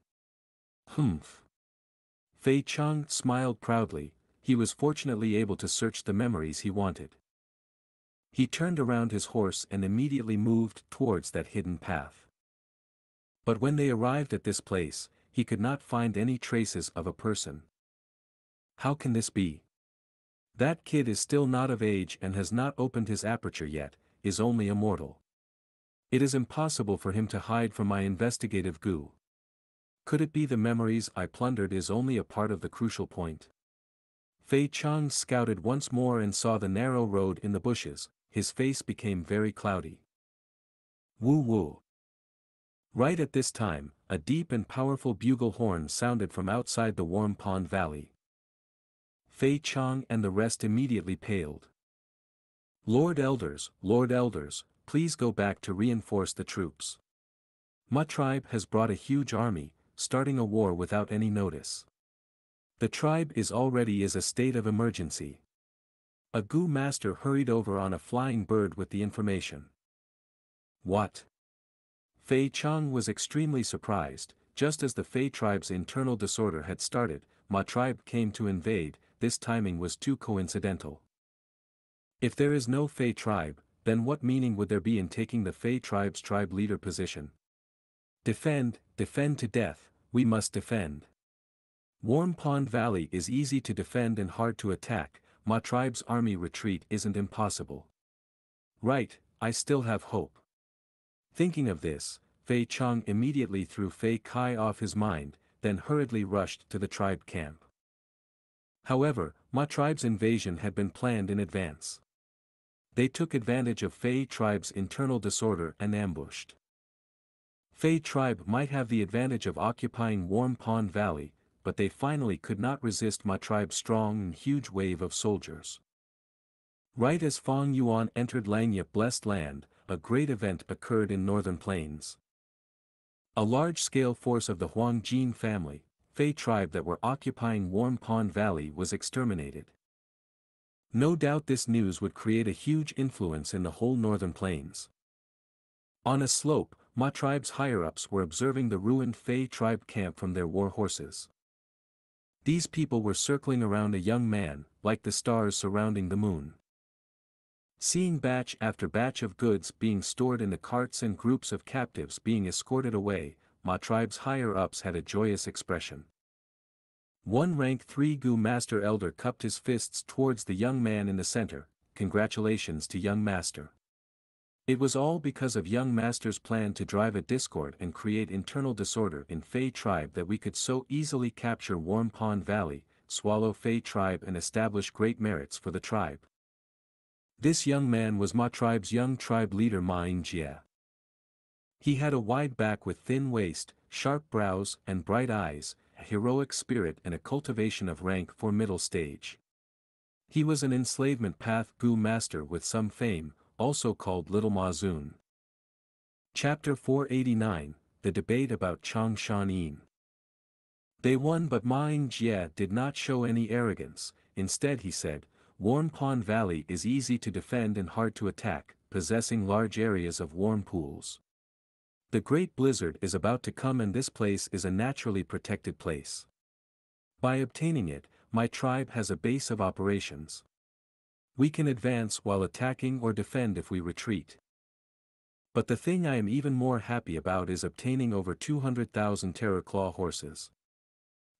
Fei Chang smiled proudly, he was fortunately able to search the memories he wanted. He turned around his horse and immediately moved towards that hidden path. But when they arrived at this place, he could not find any traces of a person. How can this be? That kid is still not of age and has not opened his aperture yet, is only a mortal. It is impossible for him to hide from my investigative Gu. Could it be the memories I plundered is only a part of the crucial point? Fei Chang scouted once more and saw the narrow road in the bushes, his face became very cloudy. Woo woo. Right at this time, a deep and powerful bugle horn sounded from outside the warm pond valley. Fei Chang and the rest immediately paled. Lord Elders, please go back to reinforce the troops. Ma tribe has brought a huge army, starting a war without any notice. The tribe is already a state of emergency. A Gu master hurried over on a flying bird with the information. What? Fei Chang was extremely surprised. Just as the Fei tribe's internal disorder had started, Ma tribe came to invade. This timing was too coincidental. If there is no Fei tribe, then what meaning would there be in taking the Fei tribe's tribe leader position? Defend to death, we must defend. Warm Pond Valley is easy to defend and hard to attack. Ma tribe's army retreat isn't impossible. Right, I still have hope. Thinking of this, Fei Chang immediately threw Fei Kai off his mind, then hurriedly rushed to the tribe camp. However, Ma tribe's invasion had been planned in advance. They took advantage of Fei tribe's internal disorder and ambushed. Fei tribe might have the advantage of occupying Warm Pond Valley, but they finally could not resist Ma tribe's strong and huge wave of soldiers. Right as Fang Yuan entered Langya Blessed Land, a great event occurred in Northern Plains. A large-scale force of the Huang Jin family, Fei tribe that were occupying Warm Pond Valley was exterminated. No doubt this news would create a huge influence in the whole Northern Plains. On a slope, Ma tribe's higher-ups were observing the ruined Fei tribe camp from their war horses. These people were circling around a young man, like the stars surrounding the moon. Seeing batch after batch of goods being stored in the carts and groups of captives being escorted away, Ma tribe's higher-ups had a joyous expression. One rank 3 Gu Master Elder cupped his fists towards the young man in the center. Congratulations to young master. It was all because of young master's plan to drive a discord and create internal disorder in Fei tribe that we could so easily capture Warm Pond Valley, swallow Fei tribe and establish great merits for the tribe. This young man was Ma tribe's young tribe leader Xianxia. He had a wide back with thin waist, sharp brows and bright eyes, a heroic spirit and a cultivation of rank for middle stage. He was an enslavement path Gu master with some fame, also called Little Ma Zun. Chapter 489, The Debate about Changshan Yin. They won, but Xianxia did not show any arrogance. Instead he said, Warm Pond Valley is easy to defend and hard to attack, possessing large areas of warm pools. The great blizzard is about to come and this place is a naturally protected place. By obtaining it, my tribe has a base of operations. We can advance while attacking or defend if we retreat. But the thing I am even more happy about is obtaining over 200,000 Terror Claw horses.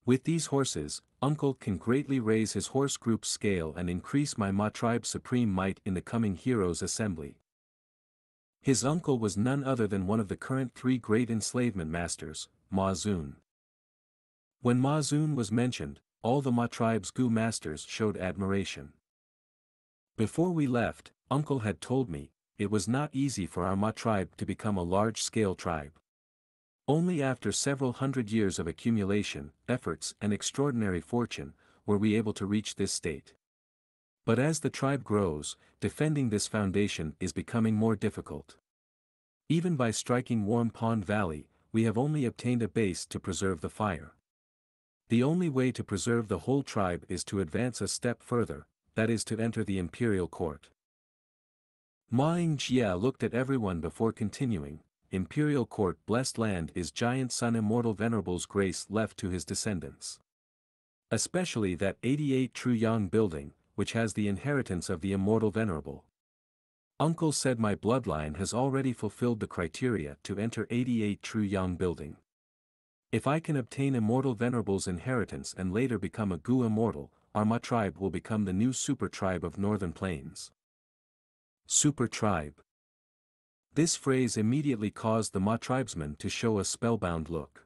With these horses, Uncle can greatly raise his horse group's scale and increase my Ma tribe's supreme might in the coming Heroes Assembly. His uncle was none other than one of the current 3 great enslavement masters, Ma Zun. When Ma Zun was mentioned, all the Ma tribe's Gu masters showed admiration. Before we left, Uncle had told me, it was not easy for our Ma tribe to become a large-scale tribe. Only after several hundred years of accumulation, efforts and extraordinary fortune, were we able to reach this state. But as the tribe grows, defending this foundation is becoming more difficult. Even by striking Warm Pond Valley, we have only obtained a base to preserve the fire. The only way to preserve the whole tribe is to advance a step further, that is to enter the imperial court. Xianxia looked at everyone before continuing. Imperial Court Blessed Land is Giant Son Immortal Venerable's grace left to his descendants. Especially that 88 True Yang building, which has the inheritance of the Immortal Venerable. Uncle said my bloodline has already fulfilled the criteria to enter 88 True Yang building. If I can obtain Immortal Venerable's inheritance and later become a Gu Immortal, our Ma tribe will become the new super tribe of Northern Plains. Super tribe. This phrase immediately caused the Ma tribesmen to show a spellbound look.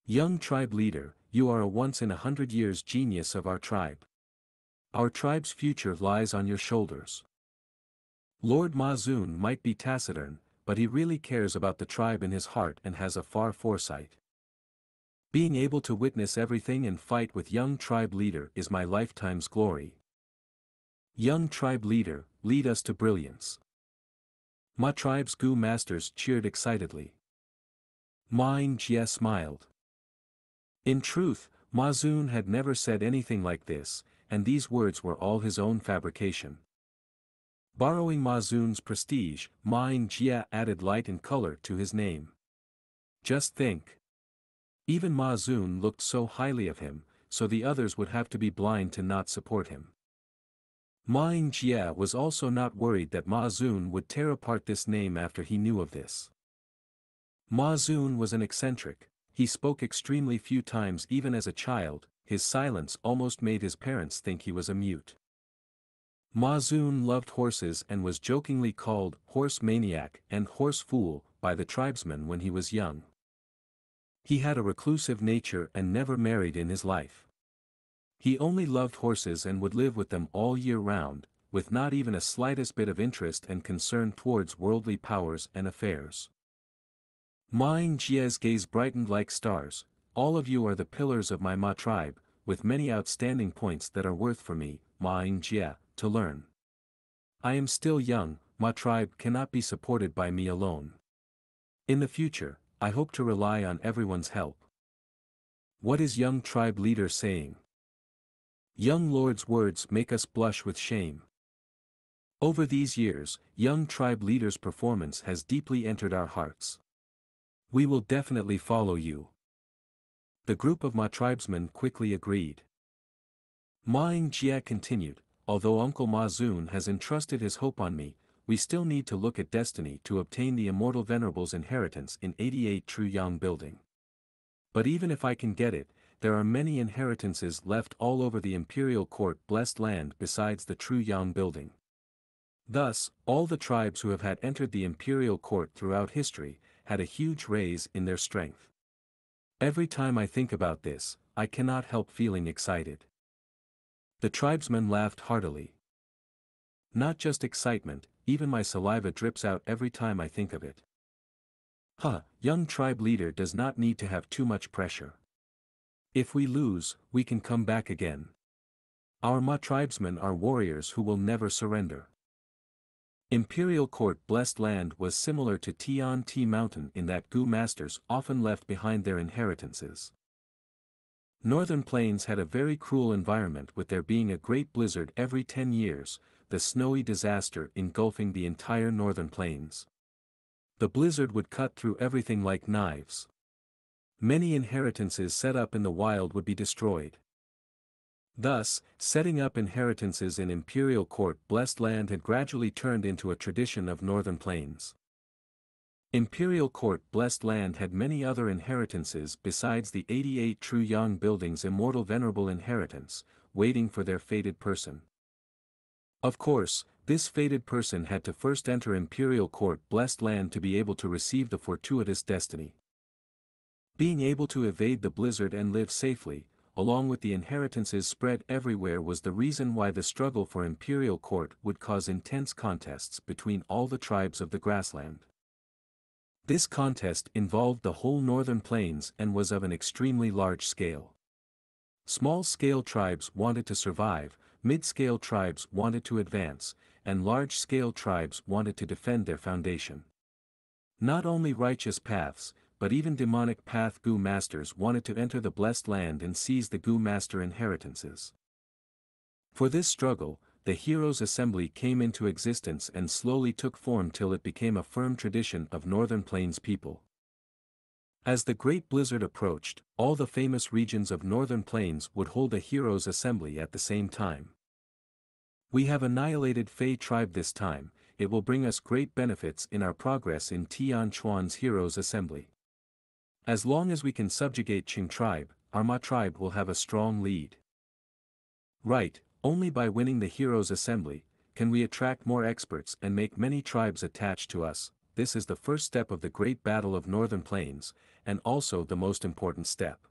Young tribe leader, you are a once-in-100 years genius of our tribe. Our tribe's future lies on your shoulders. Lord Ma Zun might be taciturn, but he really cares about the tribe in his heart and has a far foresight. Being able to witness everything and fight with young tribe leader is my lifetime's glory. Young tribe leader, lead us to brilliance. Ma tribe's Gu masters cheered excitedly. Ma Jie smiled. In truth, Ma Zun had never said anything like this, and these words were all his own fabrication. Borrowing Ma Zun's prestige, Ma Jie added light and color to his name. Just think. Even Ma Zun looked so highly of him, so the others would have to be blind to not support him. Ma Jie was also not worried that Ma Zun would tear apart this name after he knew of this. Ma Zun was an eccentric. He spoke extremely few times even as a child, his silence almost made his parents think he was a mute. Ma Zun loved horses and was jokingly called horse maniac and horse fool by the tribesmen when he was young. He had a reclusive nature and never married in his life. He only loved horses and would live with them all year round, with not even a slightest bit of interest and concern towards worldly powers and affairs. Ma Jie's gaze brightened like stars. All of you are the pillars of my Ma tribe, with many outstanding points that are worth for me, Ma Jie, to learn. I am still young, Ma tribe cannot be supported by me alone. In the future, I hope to rely on everyone's help. What is young tribe leader saying? Young lord's words make us blush with shame. Over these years, young tribe leader's performance has deeply entered our hearts. We will definitely follow you. The group of Ma tribesmen quickly agreed. Ma Jie continued, although Uncle Ma Zun has entrusted his hope on me, we still need to look at destiny to obtain the immortal Venerable's inheritance in 88 True Yang Building. But even if I can get it, there are many inheritances left all over the Imperial Court blessed land besides the True Yang Building. Thus, all the tribes who have had entered the Imperial Court throughout history, had a huge raise in their strength. Every time I think about this, I cannot help feeling excited. The tribesmen laughed heartily. Not just excitement, even my saliva drips out every time I think of it. Young tribe leader does not need to have too much pressure. If we lose, we can come back again. Our Ma tribesmen are warriors who will never surrender. Imperial Court blessed land was similar to Tian Ti Mountain in that Gu masters often left behind their inheritances. Northern Plains had a very cruel environment with there being a great blizzard every 10 years, the snowy disaster engulfing the entire Northern Plains. The blizzard would cut through everything like knives. Many inheritances set up in the wild would be destroyed. Thus, setting up inheritances in Imperial Court blessed land had gradually turned into a tradition of Northern Plains. Imperial Court blessed land had many other inheritances besides the 88 True Yang Building's immortal venerable inheritance, waiting for their fated person. Of course, this fated person had to first enter Imperial Court blessed land to be able to receive the fortuitous destiny. Being able to evade the blizzard and live safely, along with the inheritances spread everywhere was the reason why the struggle for Imperial Court would cause intense contests between all the tribes of the grassland. This contest involved the whole Northern Plains and was of an extremely large scale. Small-scale tribes wanted to survive, mid-scale tribes wanted to advance, and large-scale tribes wanted to defend their foundation. Not only righteous paths, but even demonic path Gu masters wanted to enter the blessed land and seize the Gu master inheritances. For this struggle, the Heroes' Assembly came into existence and slowly took form till it became a firm tradition of Northern Plains people. As the Great Blizzard approached, all the famous regions of Northern Plains would hold a Heroes' Assembly at the same time. We have annihilated Fei tribe this time, it will bring us great benefits in our progress in Tian Chuan's Heroes' Assembly. As long as we can subjugate Qing tribe, our Ma tribe will have a strong lead. Right, only by winning the Heroes' Assembly, can we attract more experts and make many tribes attached to us. This is the first step of the Great Battle of Northern Plains, and also the most important step.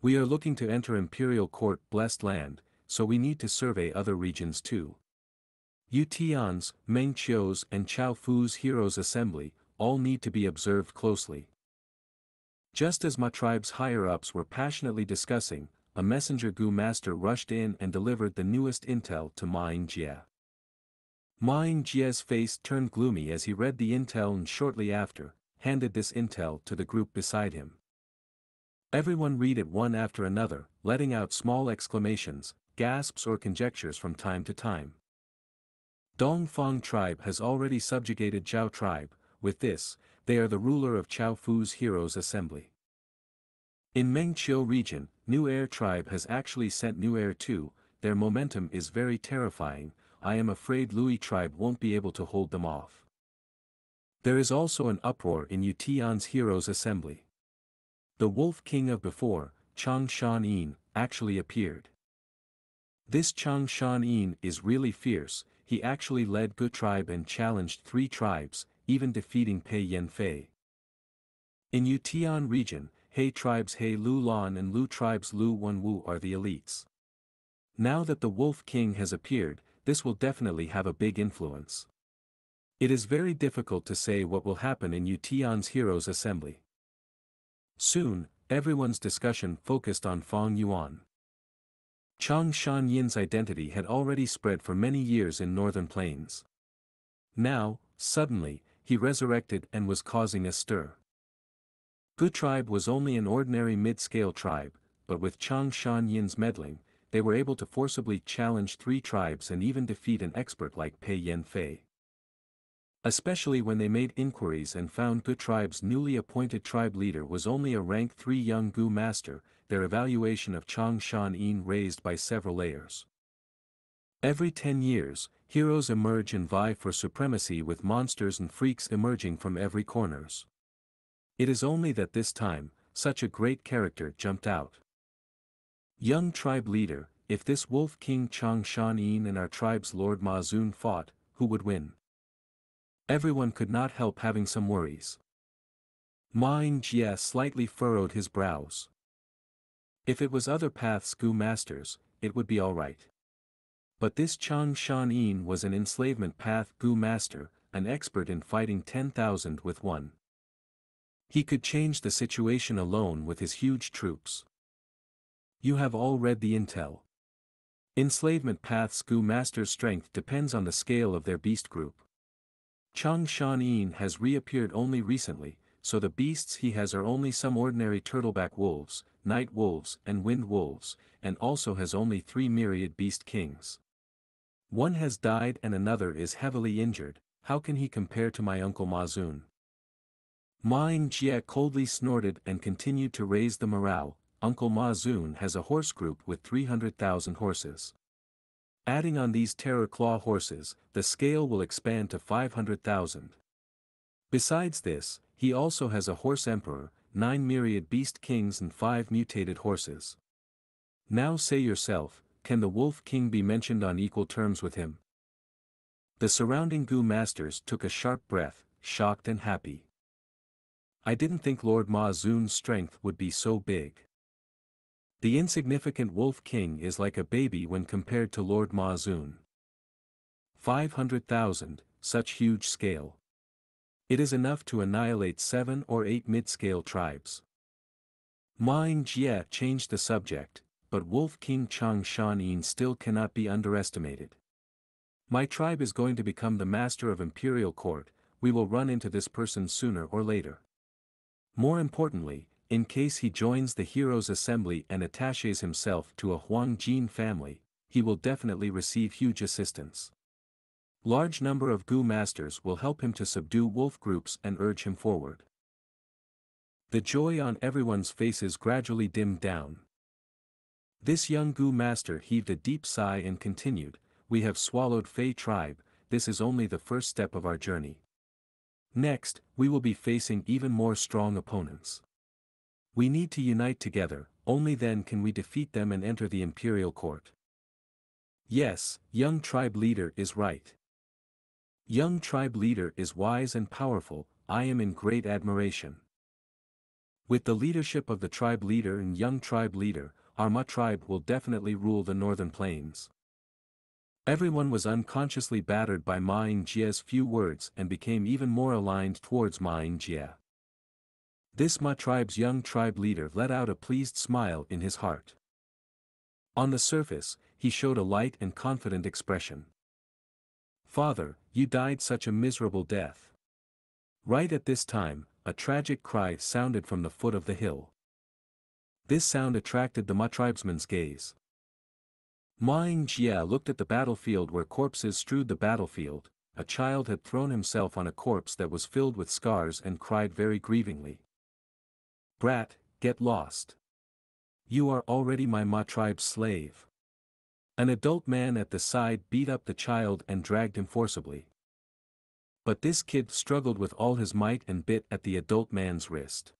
We are looking to enter Imperial Court blessed land, so we need to survey other regions too. Yu Tian's, Meng Qiu's and Chao Fu's heroes' assembly, all need to be observed closely. Just as my tribe's higher-ups were passionately discussing, a messenger Gu master rushed in and delivered the newest intel to Ma Yingjie. Ma Yingjie's face turned gloomy as he read the intel and shortly after, handed this intel to the group beside him. Everyone read it one after another, letting out small exclamations, gasps or conjectures from time to time. Dongfang tribe has already subjugated Zhao tribe. With this, they are the ruler of Chao Fu's heroes' assembly. In Mengqiu region, New Air tribe has actually sent New Air too. Their momentum is very terrifying. I am afraid Lui tribe won't be able to hold them off. There is also an uproar in Yutian's heroes' assembly. The Wolf King of before, Chang Shan-yin, actually appeared. This Chang Shan-yin is really fierce. He actually led Gu tribe and challenged 3 tribes, even defeating Pei Yanfei. In Yutian region, He tribe's He Lu Lan and Lu tribe's Lu Wenwu are the elites. Now that the Wolf King has appeared, this will definitely have a big influence. It is very difficult to say what will happen in Yutian's heroes' assembly. Soon, everyone's discussion focused on Fang Yuan. Chang Shan-yin's identity had already spread for many years in northern plains. Now, suddenly, he resurrected and was causing a stir. Gu tribe was only an ordinary mid-scale tribe, but with Chang Shan-yin's meddling, they were able to forcibly challenge 3 tribes and even defeat an expert like Pei Yanfei. Especially when they made inquiries and found Gu tribe's newly appointed tribe leader was only a rank 3 young Gu master, their evaluation of Chang Shan-yin raised by several layers. Every 10 years, heroes emerge and vie for supremacy with monsters and freaks emerging from every corners. It is only that this time, such a great character jumped out. Young tribe leader, if this Wolf King Chang Shan-yin and our tribe's Lord Ma Zun fought, who would win? Everyone could not help having some worries. Ma Yingjie slightly furrowed his brows. If it was other paths Gu masters, it would be alright. But this Chang Shan-yin was an enslavement path Gu master, an expert in fighting 10,000 with one. He could change the situation alone with his huge troops. You have all read the intel. Enslavement paths Gu master's strength depends on the scale of their beast group. Chang Shan-yin has reappeared only recently, so the beasts he has are only some ordinary turtleback wolves, night wolves and wind wolves, and also has only 3 myriad beast kings. One has died and another is heavily injured. How can he compare to my uncle Ma Zun? Ma Yingjie coldly snorted and continued to raise the morale. Uncle Ma Zun has a horse group with 300,000 horses. Adding on these terror claw horses, the scale will expand to 500,000. Besides this, he also has a horse emperor, 9 myriad beast kings and 5 mutated horses. Now say yourself, can the Wolf King be mentioned on equal terms with him? The surrounding Gu masters took a sharp breath, shocked and happy. I didn't think Lord Ma Zun's strength would be so big. The insignificant Wolf King is like a baby when compared to Lord Ma Zun. 500,000, such huge scale. It is enough to annihilate 7 or 8 mid-scale tribes. Ma Yingjie changed the subject, but Wolf King Chang Shan-yin still cannot be underestimated. My tribe is going to become the master of imperial court. We will run into this person sooner or later. More importantly, in case he joins the heroes' assembly and attaches himself to a Huang Jin family, he will definitely receive huge assistance. Large number of Gu masters will help him to subdue wolf groups and urge him forward. The joy on everyone's faces gradually dimmed down. This young Gu master heaved a deep sigh and continued, we have swallowed Fei tribe, this is only the first step of our journey. Next, we will be facing even more strong opponents. We need to unite together, only then can we defeat them and enter the imperial court. Yes, young tribe leader is right. Young tribe leader is wise and powerful, I am in great admiration. With the leadership of the tribe leader and young tribe leader, our Ma tribe will definitely rule the northern plains. Everyone was unconsciously battered by Ma Yingjia's few words and became even more aligned towards Ma Yingjia. This Ma tribe's young tribe leader let out a pleased smile in his heart. On the surface, he showed a light and confident expression. "Father, you died such a miserable death." Right at this time, a tragic cry sounded from the foot of the hill. This sound attracted the Ma tribesman's gaze. Ma Yingjia looked at the battlefield where corpses strewed the battlefield. A child had thrown himself on a corpse that was filled with scars and cried very grievingly. "Brat, get lost. You are already my Ma tribe's slave." An adult man at the side beat up the child and dragged him forcibly. But this kid struggled with all his might and bit at the adult man's wrist.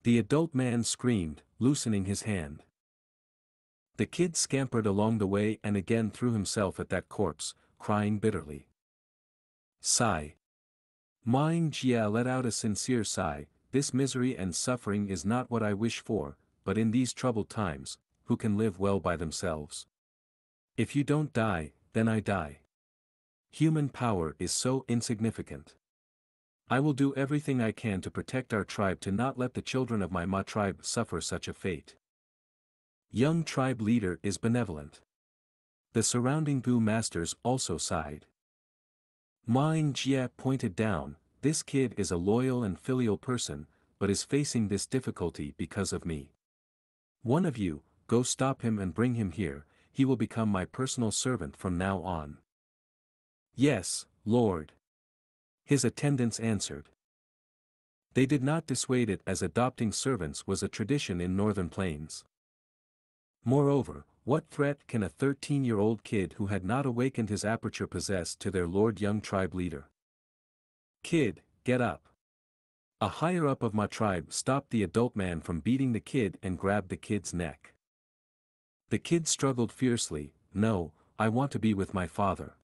The adult man screamed, loosening his hand. The kid scampered along the way and again threw himself at that corpse, crying bitterly. Sigh. Ma Yingjia let out a sincere sigh. "This misery and suffering is not what I wish for, but in these troubled times, who can live well by themselves? If you don't die, then I die. Human power is so insignificant. I will do everything I can to protect our tribe to not let the children of my Ma tribe suffer such a fate." Young tribe leader is benevolent. The surrounding Gu masters also sighed. Ma Yingjia pointed down, "This kid is a loyal and filial person, but is facing this difficulty because of me. One of you, go stop him and bring him here. He will become my personal servant from now on." "Yes, Lord." His attendants answered. They did not dissuade it, as adopting servants was a tradition in Northern Plains. Moreover, what threat can a 13-year-old kid who had not awakened his aperture possess to their lord young tribe leader? "Kid, get up." A higher-up of my tribe stopped the adult man from beating the kid and grabbed the kid's neck. The kid struggled fiercely. "No, I want to be with my father."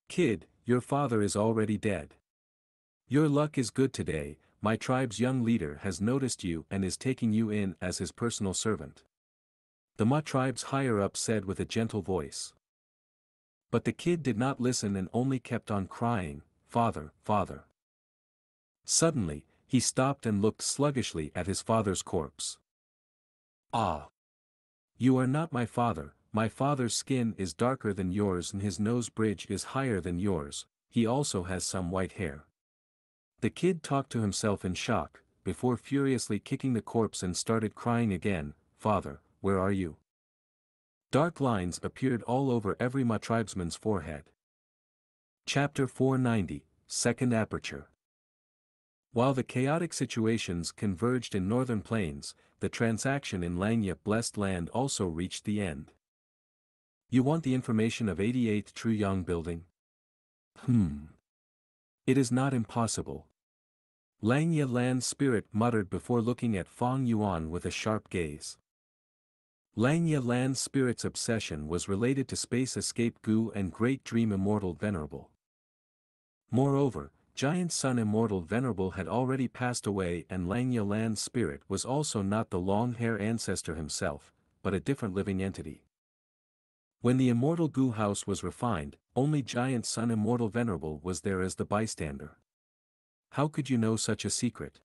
"Kid, your father is already dead. Your luck is good today. My tribe's young leader has noticed you and is taking you in as his personal servant." The Ma tribe's higher-up said with a gentle voice. But the kid did not listen and only kept on crying, "Father, father." Suddenly, he stopped and looked sluggishly at his father's corpse. "Ah! You are not my father. My father's skin is darker than yours and his nose bridge is higher than yours. He also has some white hair." The kid talked to himself in shock, before furiously kicking the corpse and started crying again, "Father, where are you?" Dark lines appeared all over every Ma tribesman's forehead. Chapter 490, Second Aperture. While the chaotic situations converged in Northern Plains, the transaction in Xianxia blessed land also reached the end. "You want the information of 88th Truyang Building?" It is not impossible." Xianxia land spirit muttered before looking at Fang Yuan with a sharp gaze. Xianxia land spirit's obsession was related to Space Escape Gu and Great Dream Immortal Venerable. Moreover, Giant Sun Immortal Venerable had already passed away, and Xianxia land spirit was also not the long-hair ancestor himself, but a different living entity. When the Immortal Gu house was refined, only Giant Sun Immortal Venerable was there as the bystander. "How could you know such a secret?"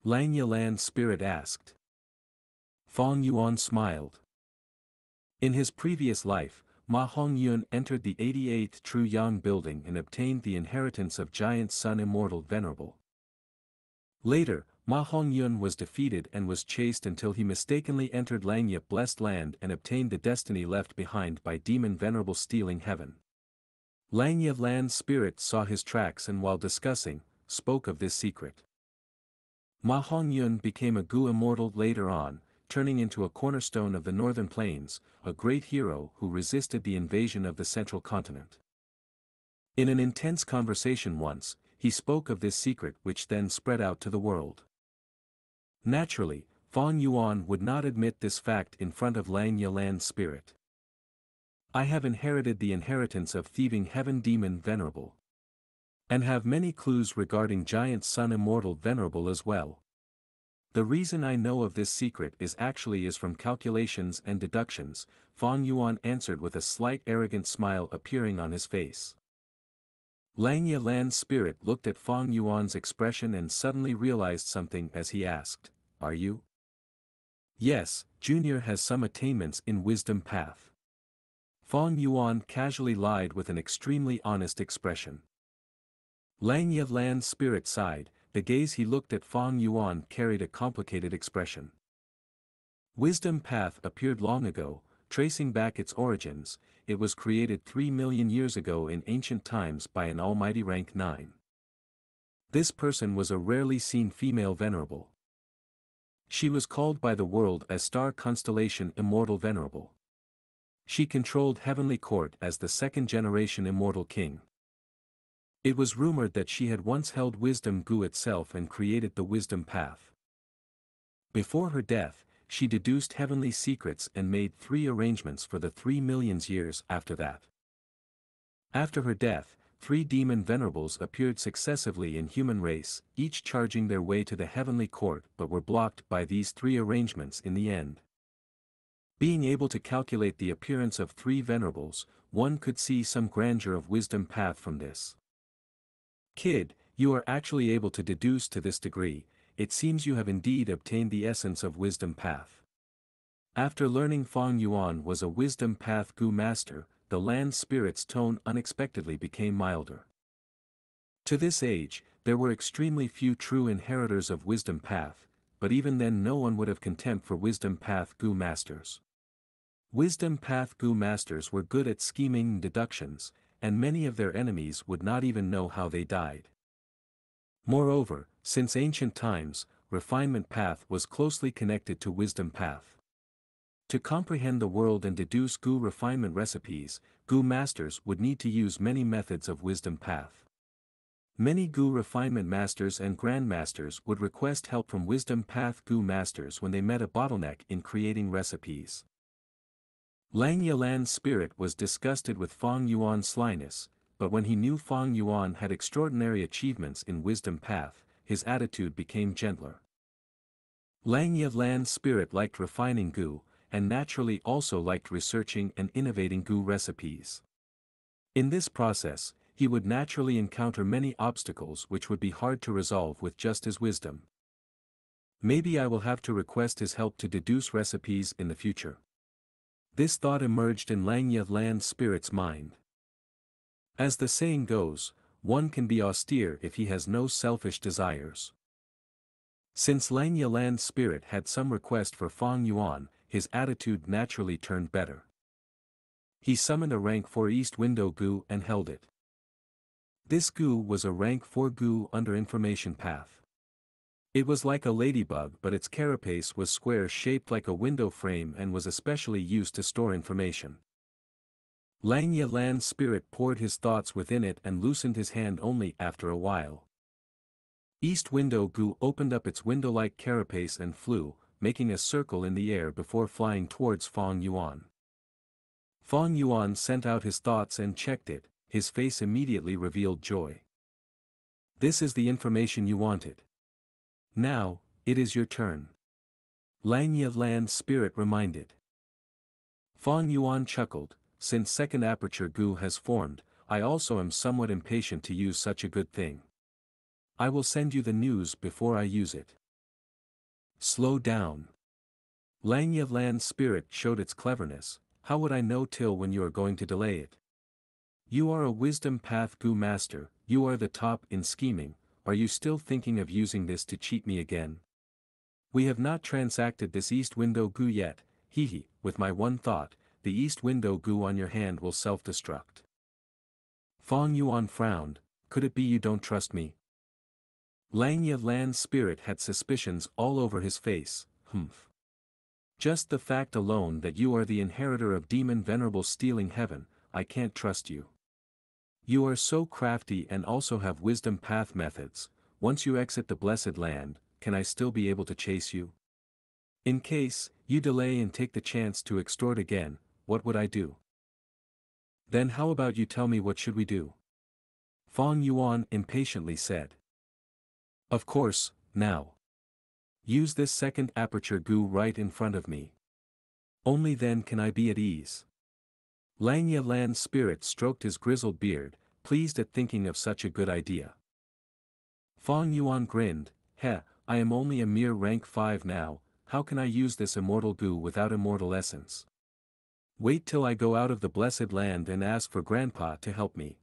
Xianxia land spirit asked. Fang Yuan smiled. In his previous life, Ma Hongyun entered the 88th Truyang Building and obtained the inheritance of Giant Sun Immortal Venerable. Later, Ma Hongyun was defeated and was chased until he mistakenly entered Xianxia Blessed Land and obtained the destiny left behind by Demon Venerable stealing heaven. Xianxia land spirit saw his tracks and while discussing, spoke of this secret. Ma Hongyun became a Gu immortal later on, turning into a cornerstone of the Northern Plains, a great hero who resisted the invasion of the Central Continent. In an intense conversation once, he spoke of this secret which then spread out to the world. Naturally, Fang Yuan would not admit this fact in front of Xianxia land spirit. "I have inherited the inheritance of thieving heaven demon venerable. And have many clues regarding Giant Sun Immortal Venerable as well. The reason I know of this secret is from calculations and deductions, Fang Yuan answered with a slight arrogant smile appearing on his face. Langya Lan's spirit looked at Fang Yuan's expression and suddenly realized something as he asked, "Are you?" "Yes, Junior has some attainments in wisdom path." Fang Yuan casually lied with an extremely honest expression. Langya Lan's spirit sighed, the gaze he looked at Fang Yuan carried a complicated expression. Wisdom path appeared long ago, tracing back its origins. It was created 3 million years ago in ancient times by an almighty rank 9. This person was a rarely seen female venerable. She was called by the world as Star Constellation Immortal Venerable. She controlled Heavenly Court as the second-generation Immortal King. It was rumored that she had once held Wisdom Gu itself and created the Wisdom Path. Before her death, she deduced heavenly secrets and made 3 arrangements for the 3 million years after that. After her death, 3 demon venerables appeared successively in human race, each charging their way to the heavenly court but were blocked by these 3 arrangements in the end. Being able to calculate the appearance of 3 venerables, one could see some grandeur of wisdom path from this. Kid, you are actually able to deduce to this degree. It seems you have indeed obtained the essence of wisdom path. After learning Fang Yuan was a wisdom path Gu master, the land spirit's tone unexpectedly became milder. To this age, there were extremely few true inheritors of wisdom path, but even then no one would have contempt for wisdom path Gu masters. Wisdom path Gu masters were good at scheming and deductions, and many of their enemies would not even know how they died. Moreover, since ancient times, refinement path was closely connected to wisdom path. To comprehend the world and deduce Gu refinement recipes, Gu masters would need to use many methods of wisdom path. Many Gu refinement masters and grandmasters would request help from wisdom path Gu masters when they met a bottleneck in creating recipes. Langya Lan's spirit was disgusted with Fang Yuan's slyness, but when he knew Fang Yuan had extraordinary achievements in wisdom path, his attitude became gentler. Langya Lan's spirit liked refining Gu, and naturally also liked researching and innovating Gu recipes. In this process, he would naturally encounter many obstacles which would be hard to resolve with just his wisdom. Maybe I will have to request his help to deduce recipes in the future. This thought emerged in Langya Lan's spirit's mind. As the saying goes, one can be austere if he has no selfish desires. Since Langya Lan's spirit had some request for Fang Yuan, his attitude naturally turned better. He summoned a rank 4 East Window Gu and held it. This Gu was a rank 4 Gu under information path. It was like a ladybug but its carapace was square shaped like a window frame and was especially used to store information. Langya Lan's spirit poured his thoughts within it and loosened his hand only after a while. East Window Gu opened up its window-like carapace and flew, making a circle in the air before flying towards Fang Yuan. Fang Yuan sent out his thoughts and checked it, his face immediately revealed joy. This is the information you wanted. Now, it is your turn. Langya Lan's spirit reminded. Fang Yuan chuckled, since second aperture Gu has formed, I also am somewhat impatient to use such a good thing. I will send you the news before I use it. Slow down. Langya Lan's spirit showed its cleverness, how would I know till when you are going to delay it? You are a wisdom path Gu master, you are the top in scheming, are you still thinking of using this to cheat me again? We have not transacted this East Window Gu yet, hehe, with my one thought, the East Window Gu on your hand will self-destruct. Fang Yuan frowned, could it be you don't trust me? Langya Lan's spirit had suspicions all over his face, humph. Just the fact alone that you are the inheritor of demon venerable stealing heaven, I can't trust you. You are so crafty and also have wisdom path methods, once you exit the blessed land, can I still be able to chase you? In case, you delay and take the chance to extort again, what would I do? Then how about you tell me what should we do? Fang Yuan impatiently said. Of course, now. Use this second aperture Gu right in front of me. Only then can I be at ease. Langya Land's spirit stroked his grizzled beard, pleased at thinking of such a good idea. Fang Yuan grinned, "Heh, I am only a mere rank 5 now, how can I use this immortal Gu without immortal essence? Wait till I go out of the blessed land and ask for Grandpa to help me."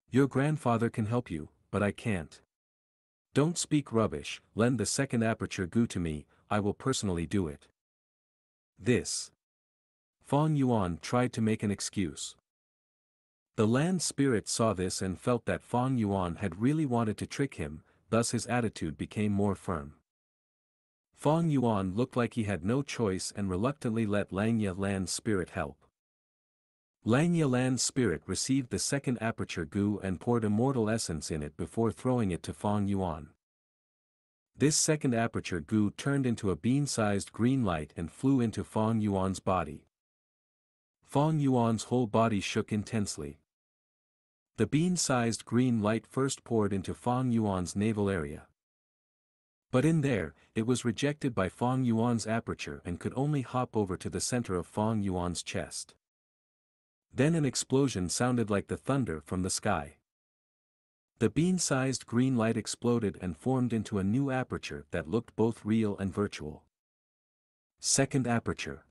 "Your grandfather can help you, but I can't." "Don't speak rubbish, lend the second aperture Gu to me, I will personally do it." This. Fang Yuan tried to make an excuse. The land spirit saw this and felt that Fang Yuan had really wanted to trick him, thus his attitude became more firm. Fang Yuan looked like he had no choice and reluctantly let Langya Land's spirit help. Langya Land's spirit received the second aperture Gu and poured immortal essence in it before throwing it to Fang Yuan. This second aperture Gu turned into a bean-sized green light and flew into Fang Yuan's body. Fang Yuan's whole body shook intensely. The bean-sized green light first poured into Fang Yuan's navel area. But in there, it was rejected by Fang Yuan's aperture and could only hop over to the center of Fang Yuan's chest. Then an explosion sounded like the thunder from the sky. The bean-sized green light exploded and formed into a new aperture that looked both real and virtual. Second aperture.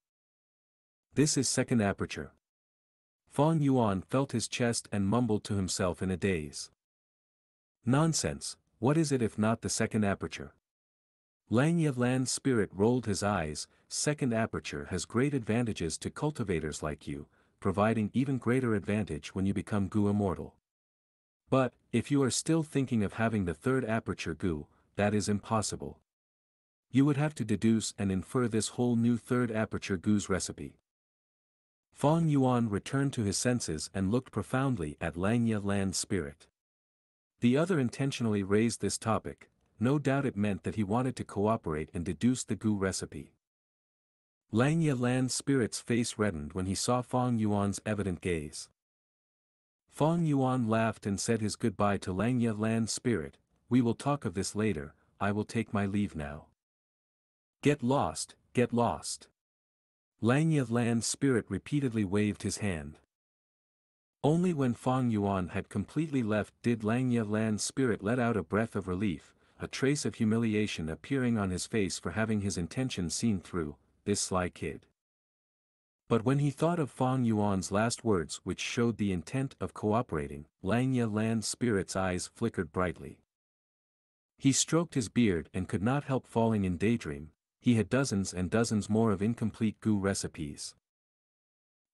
This is second aperture. Fang Yuan felt his chest and mumbled to himself in a daze. Nonsense, what is it if not the second aperture? Langya Land's spirit rolled his eyes. Second aperture has great advantages to cultivators like you, providing even greater advantage when you become Gu immortal. But, if you are still thinking of having the third aperture Gu, that is impossible. You would have to deduce and infer this whole new third aperture Gu's recipe. Fang Yuan returned to his senses and looked profoundly at Langya Land's spirit. The other intentionally raised this topic, no doubt it meant that he wanted to cooperate and deduce the Gu recipe. Langya Land's spirit's face reddened when he saw Fang Yuan's evident gaze. Fang Yuan laughed and said his goodbye to Langya Land's spirit, "We will talk of this later, I will take my leave now." Get lost, get lost." Langya Land's spirit repeatedly waved his hand. Only when Fang Yuan had completely left did Langya Land's spirit let out a breath of relief, a trace of humiliation appearing on his face for having his intentions seen through, this sly kid. But when he thought of Fang Yuan's last words which showed the intent of cooperating, Langya Land's spirit's eyes flickered brightly. He stroked his beard and could not help falling in daydream. He had dozens and dozens more of incomplete Gu recipes.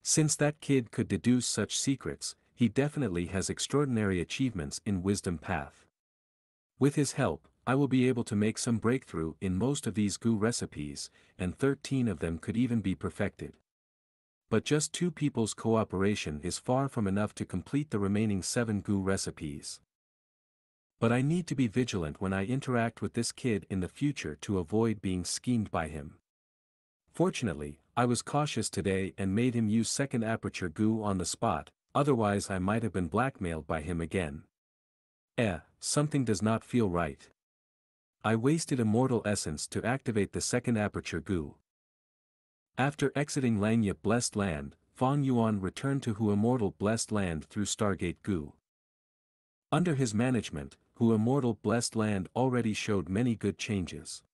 Since that kid could deduce such secrets, he definitely has extraordinary achievements in wisdom path. With his help, I will be able to make some breakthrough in most of these Gu recipes, and 13 of them could even be perfected. But just 2 people's cooperation is far from enough to complete the remaining 7 Gu recipes. But I need to be vigilant when I interact with this kid in the future to avoid being schemed by him. Fortunately, I was cautious today and made him use second aperture Gu on the spot, otherwise I might have been blackmailed by him again. Something does not feel right. I wasted immortal essence to activate the second aperture Gu. After exiting Langya Blessed Land, Fang Yuan returned to Hu Immortal Blessed Land through Stargate Gu. Under his management, Hu Immortal Blessed Land already showed many good changes.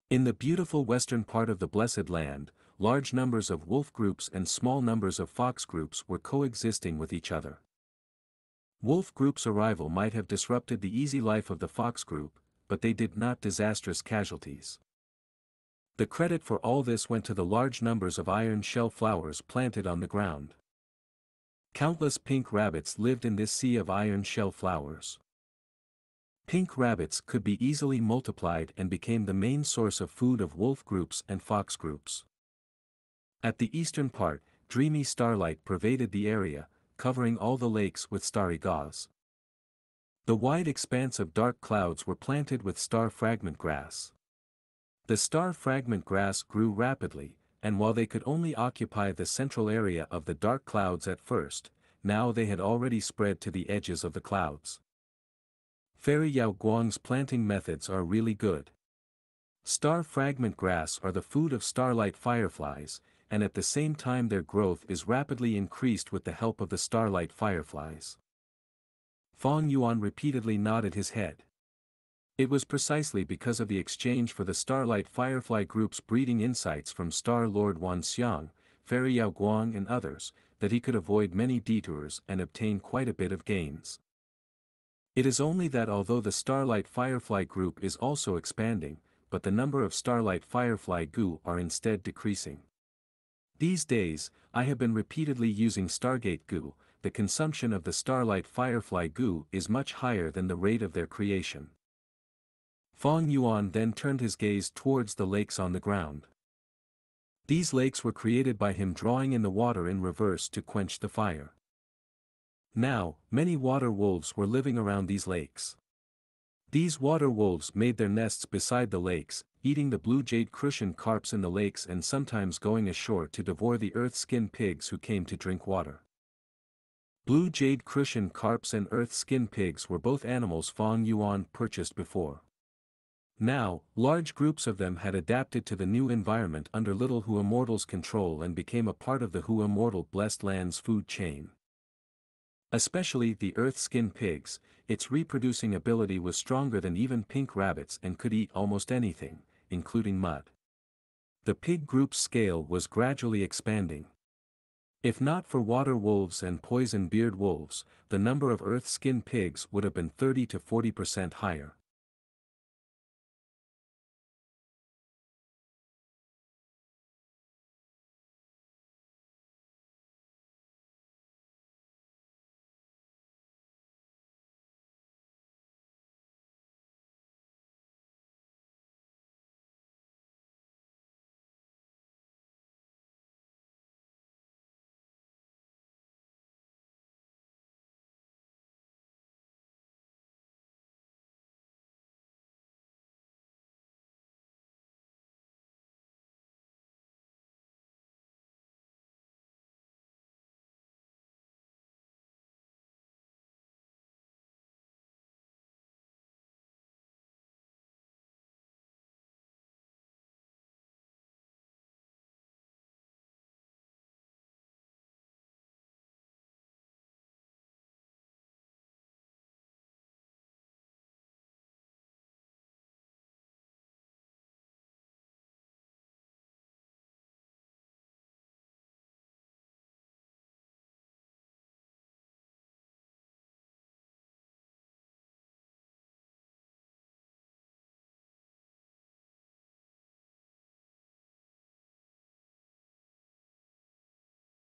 In the beautiful western part of the Blessed Land, large numbers of wolf groups and small numbers of fox groups were coexisting with each other. Wolf group's arrival might have disrupted the easy life of the fox group, but they did not disastrous casualties. The credit for all this went to the large numbers of iron shell flowers planted on the ground. Countless pink rabbits lived in this sea of iron shell flowers. Pink rabbits could be easily multiplied and became the main source of food of wolf groups and fox groups. At the eastern part, dreamy starlight pervaded the area, covering all the lakes with starry gauze. The wide expanse of dark clouds were planted with star fragment grass. The star fragment grass grew rapidly, and while they could only occupy the central area of the dark clouds at first, now they had already spread to the edges of the clouds. Fairy Yao Guang's planting methods are really good. Star fragment grass are the food of starlight fireflies, and at the same time their growth is rapidly increased with the help of the starlight fireflies. Fong Yuan repeatedly nodded his head. It was precisely because of the exchange for the starlight firefly group's breeding insights from Star Lord Wan Xiang, Fairy Yao Guang and others, that he could avoid many detours and obtain quite a bit of gains. It is only that although the starlight firefly group is also expanding, but the number of starlight firefly Gu are instead decreasing. These days, I have been repeatedly using Stargate Gu. The consumption of the starlight firefly Gu is much higher than the rate of their creation. Fong Yuan then turned his gaze towards the lakes on the ground. These lakes were created by him drawing in the water in reverse to quench the fire. Now, many water wolves were living around these lakes. These water wolves made their nests beside the lakes, eating the blue jade crucian carps in the lakes and sometimes going ashore to devour the earth-skin pigs who came to drink water. Blue jade crucian carps and earth-skin pigs were both animals Fong Yuan purchased before. Now, large groups of them had adapted to the new environment under Little Hu Immortal's control and became a part of the Hu Immortal Blessed Land's food chain. Especially the earth-skin pigs, its reproducing ability was stronger than even pink rabbits and could eat almost anything, including mud. The pig group's scale was gradually expanding. If not for water wolves and poison-beard wolves, the number of earth-skin pigs would have been 30 to 40% higher.